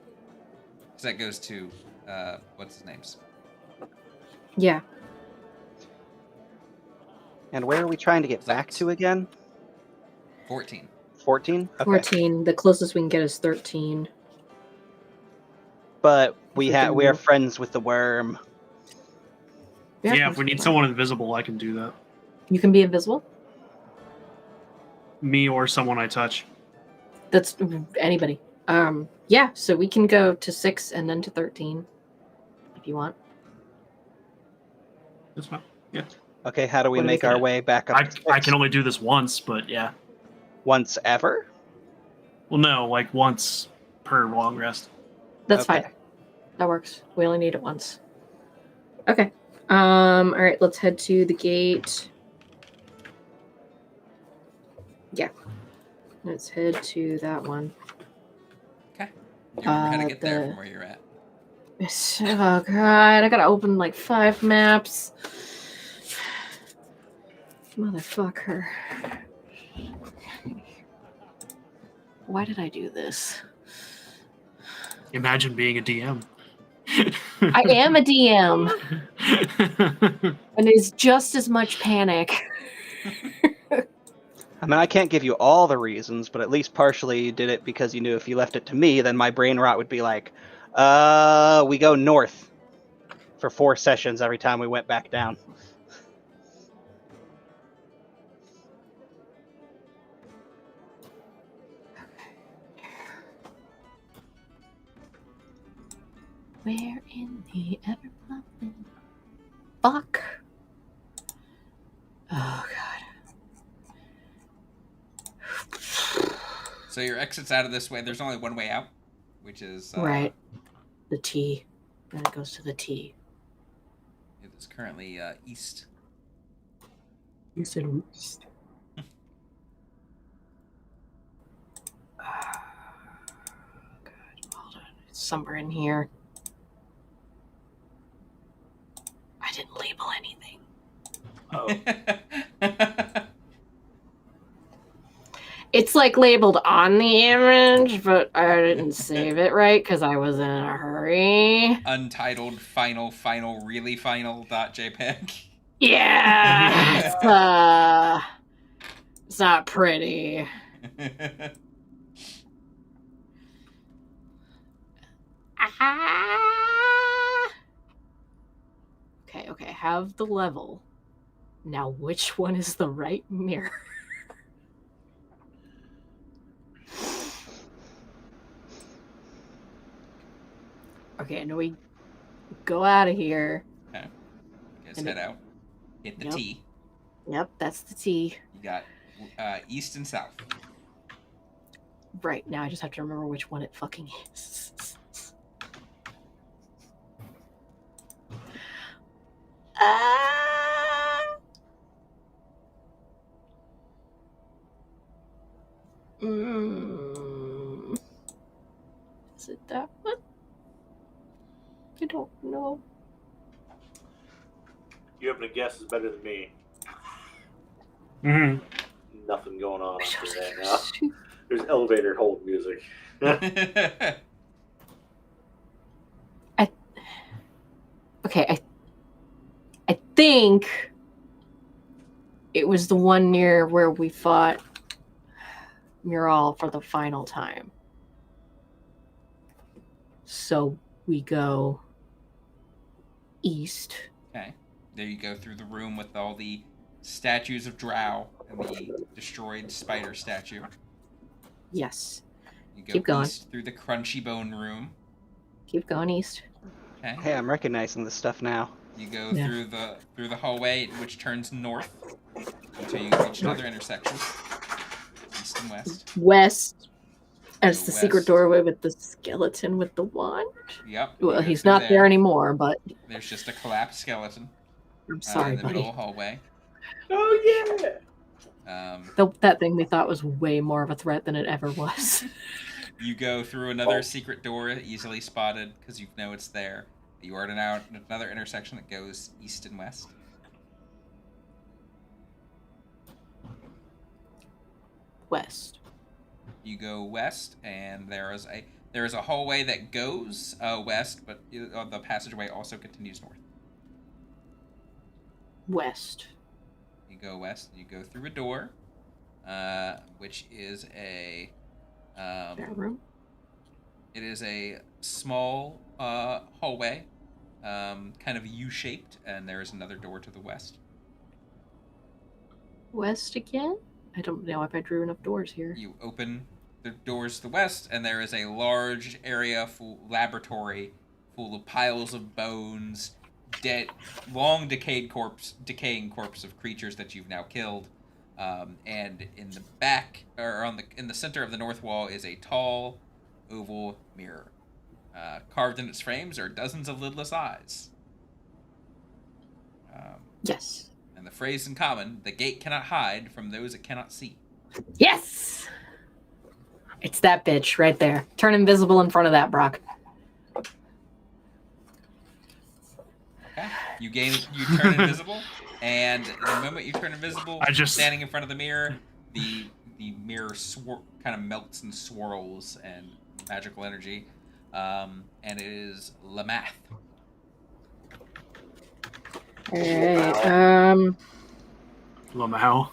Speaker 1: So that goes to what's his name's?
Speaker 2: Yeah.
Speaker 3: And where are we trying to get back to again?
Speaker 1: 14.
Speaker 3: 14? Okay.
Speaker 2: 14. The closest we can get is 13.
Speaker 3: But we are
Speaker 2: Freaking-
Speaker 3: friends with the worm.
Speaker 5: Yeah, if we need someone invisible, I can do that.
Speaker 2: You can be invisible?
Speaker 5: Me or someone I touch.
Speaker 2: That's anybody. Yeah, so we can go to 6 and then to 13 if you want.
Speaker 5: That's fine. Yeah.
Speaker 3: Okay, how do we
Speaker 2: What are we
Speaker 3: make our
Speaker 2: thinking?
Speaker 3: way back up?
Speaker 5: I,
Speaker 3: to 6?
Speaker 5: I can only do this once, but yeah.
Speaker 3: Once ever?
Speaker 5: Well, no, like once per long rest.
Speaker 2: That's
Speaker 3: Okay.
Speaker 2: fine. That works. We only need it once. Okay. All right, let's head to the gate. Yeah. Let's head to that one.
Speaker 1: Okay. You remember how to get there
Speaker 2: the-
Speaker 1: from where you're at.
Speaker 2: Oh god, I gotta open like 5 maps. Motherfucker. Why did I do this?
Speaker 5: Imagine being a DM.
Speaker 2: I am a DM, and it's just as much panic.
Speaker 3: I mean, I can't give you all the reasons, but at least partially you did it because you knew if you left it to me, then my brain rot would be like, we go north for 4 sessions every time we went back down.
Speaker 2: Where in the ever-loving fuck? Oh god.
Speaker 1: So your exit's out of this way. There's only one way out, which is
Speaker 2: Right. The T. Then it goes to the T.
Speaker 1: It is currently east.
Speaker 2: You said east. God, hold on. It's somewhere in here. I didn't label anything.
Speaker 5: Oh.
Speaker 2: It's like labeled on the image, but I didn't save it right because I was in a hurry.
Speaker 1: Untitled final really final.jpg.
Speaker 2: Yeah. It's not pretty. Ah. Okay, have the level. Now, which one is the right mirror? Okay, I know we go out of here.
Speaker 1: Okay. Guess
Speaker 2: And
Speaker 1: head out. Hit the
Speaker 2: Yep.
Speaker 1: T.
Speaker 2: Yep, that's the T.
Speaker 1: You got east and south.
Speaker 2: Right, now I just have to remember which one it fucking is. Is it that one? I don't know.
Speaker 4: You having a guess is better than me.
Speaker 5: Mhm.
Speaker 4: Nothing going on up there right now. There's elevator hold music.
Speaker 2: Okay, I think it was the one near where we fought Mural for the final time. So we go east.
Speaker 1: Okay. There you go through the room with all the statues of Drow and the destroyed spider statue.
Speaker 2: Yes.
Speaker 1: You go
Speaker 2: Keep going.
Speaker 1: east through the crunchy bone room.
Speaker 2: Keep going east.
Speaker 1: Okay.
Speaker 3: Hey, I'm recognizing this stuff now.
Speaker 1: You go
Speaker 2: Yeah.
Speaker 1: through the hallway, which turns north until you reach another intersection. East and west.
Speaker 2: West. As
Speaker 1: Go
Speaker 2: the secret
Speaker 1: west.
Speaker 2: doorway with the skeleton with the wand.
Speaker 1: Yep. you
Speaker 2: Well,
Speaker 1: go
Speaker 2: he's
Speaker 1: through
Speaker 2: not there anymore, but
Speaker 1: There's just a collapsed skeleton
Speaker 2: I'm sorry,
Speaker 1: in the
Speaker 2: buddy.
Speaker 1: middle hallway.
Speaker 4: Oh yeah.
Speaker 2: That thing we thought was way more of a threat than it ever was.
Speaker 1: You go through another secret door, easily spotted because you know it's there. You are now at another intersection that goes east and west.
Speaker 2: West.
Speaker 1: You go west, and there is a hallway that goes west, but the passageway also continues north.
Speaker 2: West.
Speaker 1: You go west, you go through a door, which is a
Speaker 2: That room.
Speaker 1: it is a small hallway, kind of U-shaped, and there is another door to the west.
Speaker 2: West again? I don't know if I drew enough doors here.
Speaker 1: You open the doors to the west, and there is a large area laboratory full of piles of bones, dead, long decaying corpse of creatures that you've now killed. And in the back, or in the center of the north wall, is a tall, oval mirror. Carved in its frames are dozens of lidless eyes.
Speaker 2: Yes.
Speaker 1: And the phrase in common: "The gate cannot hide from those it cannot see."
Speaker 2: Yes! It's that bitch right there. Turn invisible in front of that, Brock.
Speaker 1: Okay. You turn invisible, and the moment you turn invisible, standing in front of the mirror, the mirror kind of melts and swirls and magical energy, and it is Lamath.
Speaker 2: Alright,
Speaker 5: Lamau.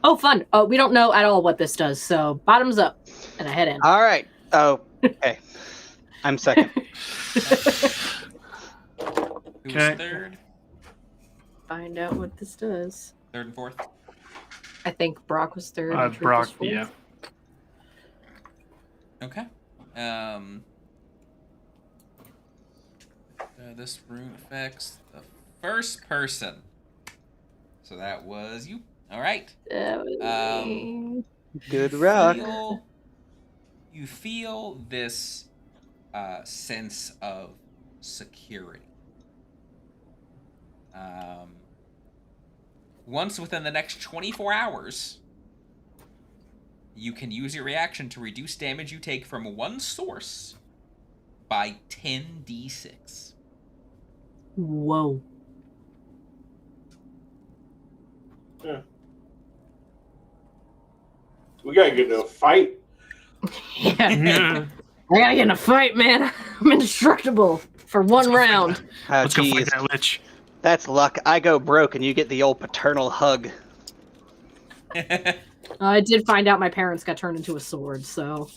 Speaker 2: Oh, fun. Oh, we don't know at all what this does, so bottoms up, and I head in.
Speaker 3: All right. Oh, okay. I'm second.
Speaker 1: Who's third?
Speaker 2: Find out what this does.
Speaker 1: Third and fourth?
Speaker 2: I think Brock was third. And Truth
Speaker 5: Brock,
Speaker 2: was fourth.
Speaker 5: yeah.
Speaker 1: Okay. This rune affects the first person. So that was you. All right.
Speaker 2: That was me.
Speaker 3: Good rock.
Speaker 1: You feel this sense of security. Once within the next 24 hours, you can use your reaction to reduce damage you take from one source by 10d6.
Speaker 2: Whoa.
Speaker 4: We gotta get into a fight.
Speaker 2: Yeah. I gotta get in a fight, man. I'm indestructible for one round.
Speaker 3: Oh,
Speaker 5: Let's go fight
Speaker 3: geez.
Speaker 5: that lich.
Speaker 3: That's luck. I go broke and you get the old paternal hug.
Speaker 2: I did find out my parents got turned into a sword, so.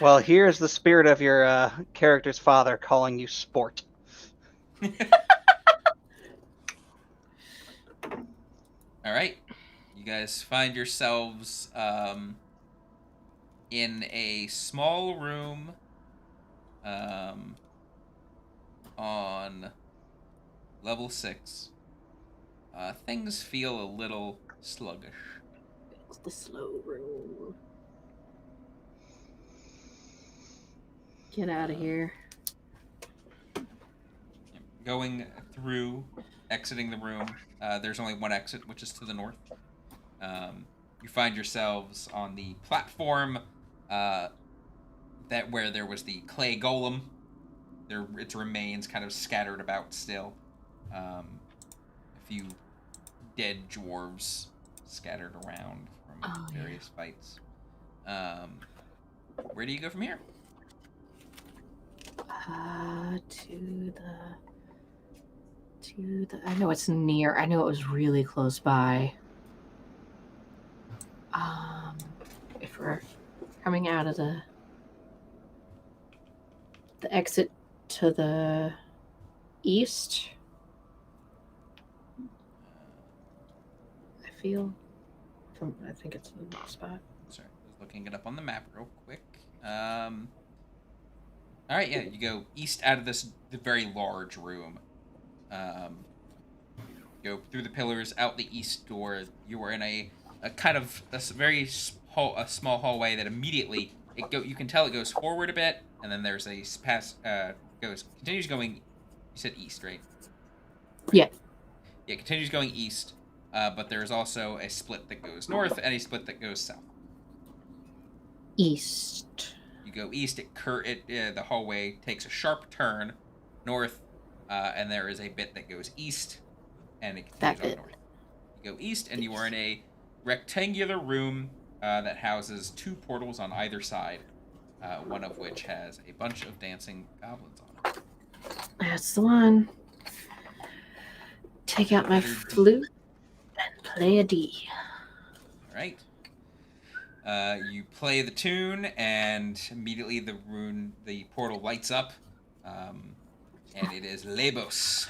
Speaker 3: Well, here's the spirit of your character's father calling you sport.
Speaker 1: All right. You guys find yourselves in a small room on level 6. Things feel a little sluggish.
Speaker 2: It's the slow room. Get out of here.
Speaker 1: Going through, exiting the room, there's only one exit, which is to the north. You find yourselves on the platform where there was the clay golem. Its remains kind of scattered about still. A few dead dwarves scattered around from various fights. Where do you go from here?
Speaker 2: To the. I know it's near. I know it was really close by. If we're coming out of the exit to the east, I feel. I think it's the spot.
Speaker 1: Sorry, I was looking it up on the map real quick. All right, yeah, you go east out of the very large room. Go through the pillars, out the east door. You are in a kind of a small hallway that immediately you can tell it goes forward a bit, and then there's a continues going. You said east, right?
Speaker 2: Yeah.
Speaker 1: Yeah, continues going east, but there's also a split that goes north and a split that goes south.
Speaker 2: East.
Speaker 1: You go east. The hallway takes a sharp turn north, and there is a bit that goes east, and it continues on north. You go east, and you are in a rectangular room that houses 2 portals on either side, one of which has a bunch of dancing goblins on it.
Speaker 2: That's the one. Take out my flute and play a D.
Speaker 1: All right. You play the tune, and immediately the portal lights up, and it is Lebos.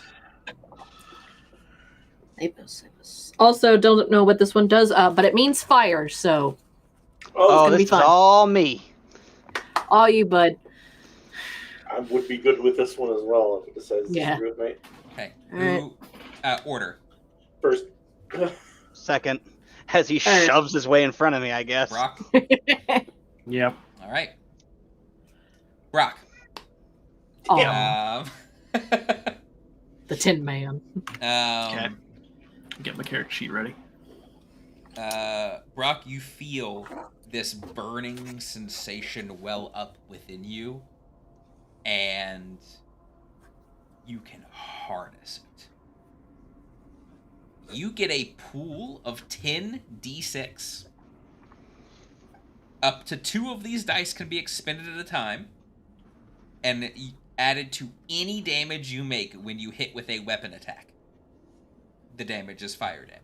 Speaker 2: Lebos. Also, don't know what this one does, but it means fire, so.
Speaker 3: Oh,
Speaker 2: gonna be
Speaker 3: this is
Speaker 2: fun.
Speaker 3: all me.
Speaker 2: All you, bud.
Speaker 4: I would be good with this one as well if it decides
Speaker 2: Yeah.
Speaker 4: to screw it, mate.
Speaker 1: Okay.
Speaker 2: Alright.
Speaker 1: Who? Order.
Speaker 4: First.
Speaker 3: Second, as he
Speaker 2: Alright.
Speaker 3: shoves his way in front of me, I guess.
Speaker 1: Brock.
Speaker 5: Yep.
Speaker 1: All right. Brock.
Speaker 2: Aw,
Speaker 1: Um,
Speaker 2: the Tin Man.
Speaker 5: Okay. Get my character sheet ready.
Speaker 1: Brock, you feel this burning sensation well up within you, and you can harness it. You get a pool of 10 d6. Up to 2 of these dice can be expended at a time, and added to any damage you make when you hit with a weapon attack. The damage is fire damage.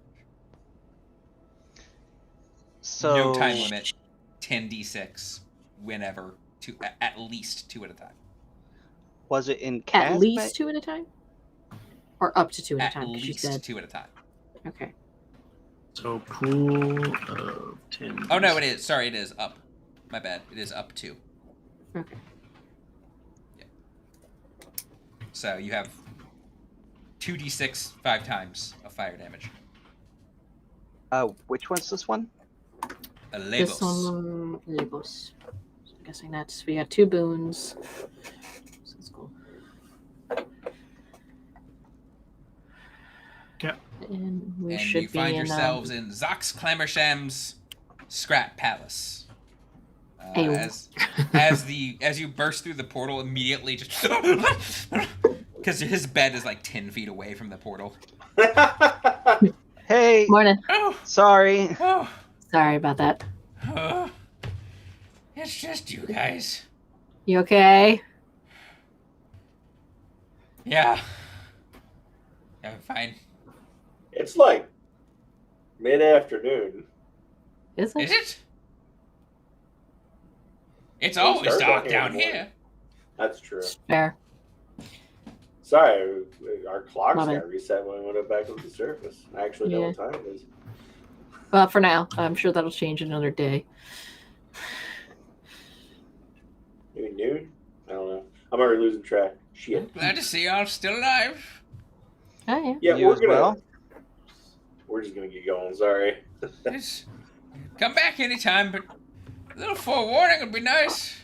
Speaker 3: So
Speaker 1: No time limit. 10d6 whenever, at least 2 at a time.
Speaker 3: Was it in
Speaker 2: At
Speaker 3: cast?
Speaker 2: least 2 at a time? Or up to 2 at a
Speaker 1: At
Speaker 2: time, because you
Speaker 1: least
Speaker 2: said.
Speaker 1: 2 at a time.
Speaker 2: Okay.
Speaker 5: So pool of 10.
Speaker 1: Oh no, it is. Sorry, it is up. My bad. It is up 2.
Speaker 2: Okay.
Speaker 1: Yeah. So you have 2d6 5 times of fire damage.
Speaker 3: Which one's this one?
Speaker 1: A
Speaker 2: This
Speaker 1: Labos.
Speaker 2: one, Labos. So I'm guessing that's, we got 2 boons. So that's cool.
Speaker 5: Okay.
Speaker 2: And we
Speaker 1: And
Speaker 2: should
Speaker 1: you
Speaker 2: be
Speaker 1: find
Speaker 2: in,
Speaker 1: yourselves in Zox Clammersham's Scrap Palace.
Speaker 2: Ew.
Speaker 1: As you burst through the portal, immediately just because his bed is like 10 feet away from the portal.
Speaker 3: Hey,
Speaker 2: Morning.
Speaker 1: Oh,
Speaker 3: sorry.
Speaker 1: oh,
Speaker 2: Sorry about that.
Speaker 1: oh. It's just you guys.
Speaker 2: You okay?
Speaker 1: Yeah. I'm fine.
Speaker 4: It's like mid-afternoon.
Speaker 2: Is it?
Speaker 1: Is it? It's
Speaker 4: Well, it
Speaker 1: always
Speaker 4: starts
Speaker 1: dark
Speaker 4: out
Speaker 1: down
Speaker 4: here in the
Speaker 1: here.
Speaker 4: That's true.
Speaker 2: Fair.
Speaker 4: Sorry, our clocks
Speaker 2: Love it.
Speaker 4: got reset when we went up back to the surface. I actually know
Speaker 2: Yeah.
Speaker 4: what time it is.
Speaker 2: Well, for now. I'm sure that'll change another day.
Speaker 4: Maybe noon? I don't know. I'm already losing track. Shit.
Speaker 1: Glad to see y'all still alive.
Speaker 2: Oh, yeah.
Speaker 4: Yeah,
Speaker 3: You
Speaker 4: we're
Speaker 3: as
Speaker 4: gonna.
Speaker 3: well?
Speaker 4: We're just gonna get going. Sorry.
Speaker 1: Just come back anytime, but a little forewarning would be nice.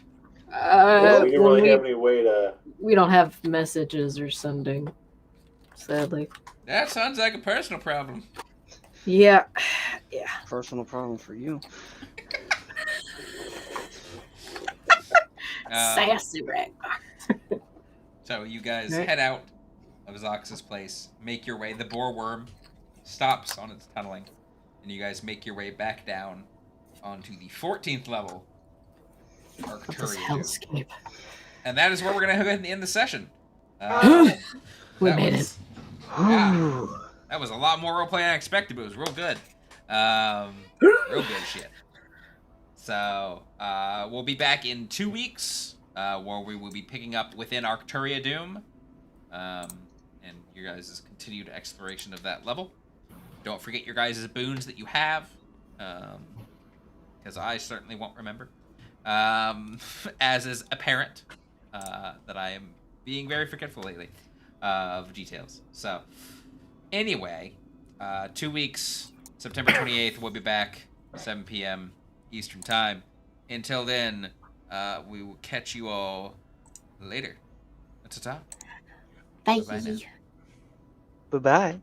Speaker 4: Well, we didn't
Speaker 2: when
Speaker 4: really have any way to.
Speaker 2: we don't have messages or sending, sadly.
Speaker 1: That sounds like a personal problem.
Speaker 2: Yeah. Yeah.
Speaker 3: Personal problem for you.
Speaker 2: Sassy rag.
Speaker 1: So you guys
Speaker 2: Right.
Speaker 1: head out of Zox's place, make your way. The boar worm stops on its tunneling, and you guys make your way back down onto the 14th level
Speaker 2: Of this
Speaker 1: Arcturian.
Speaker 2: hellscape.
Speaker 1: And that is where we're going to go ahead and end the session.
Speaker 2: We
Speaker 1: that
Speaker 2: made
Speaker 1: was- Yeah. That was a lot more roleplay than I expected, but it was real good. Real good shit. So, we'll be back in 2 weeks, where we will be picking up within Arcturia Doom, and your guys' continued exploration of that level. Don't forget your guys' boons that you have, because I certainly won't remember, as is apparent, that I am being very forgetful lately of details. So, anyway, 2 weeks, September 28th, we'll be back, 7 p.m. Eastern Time. Until then, we will catch you all later. Ta-ta.
Speaker 2: Bye.
Speaker 1: Bye-bye now.
Speaker 3: Bye-bye.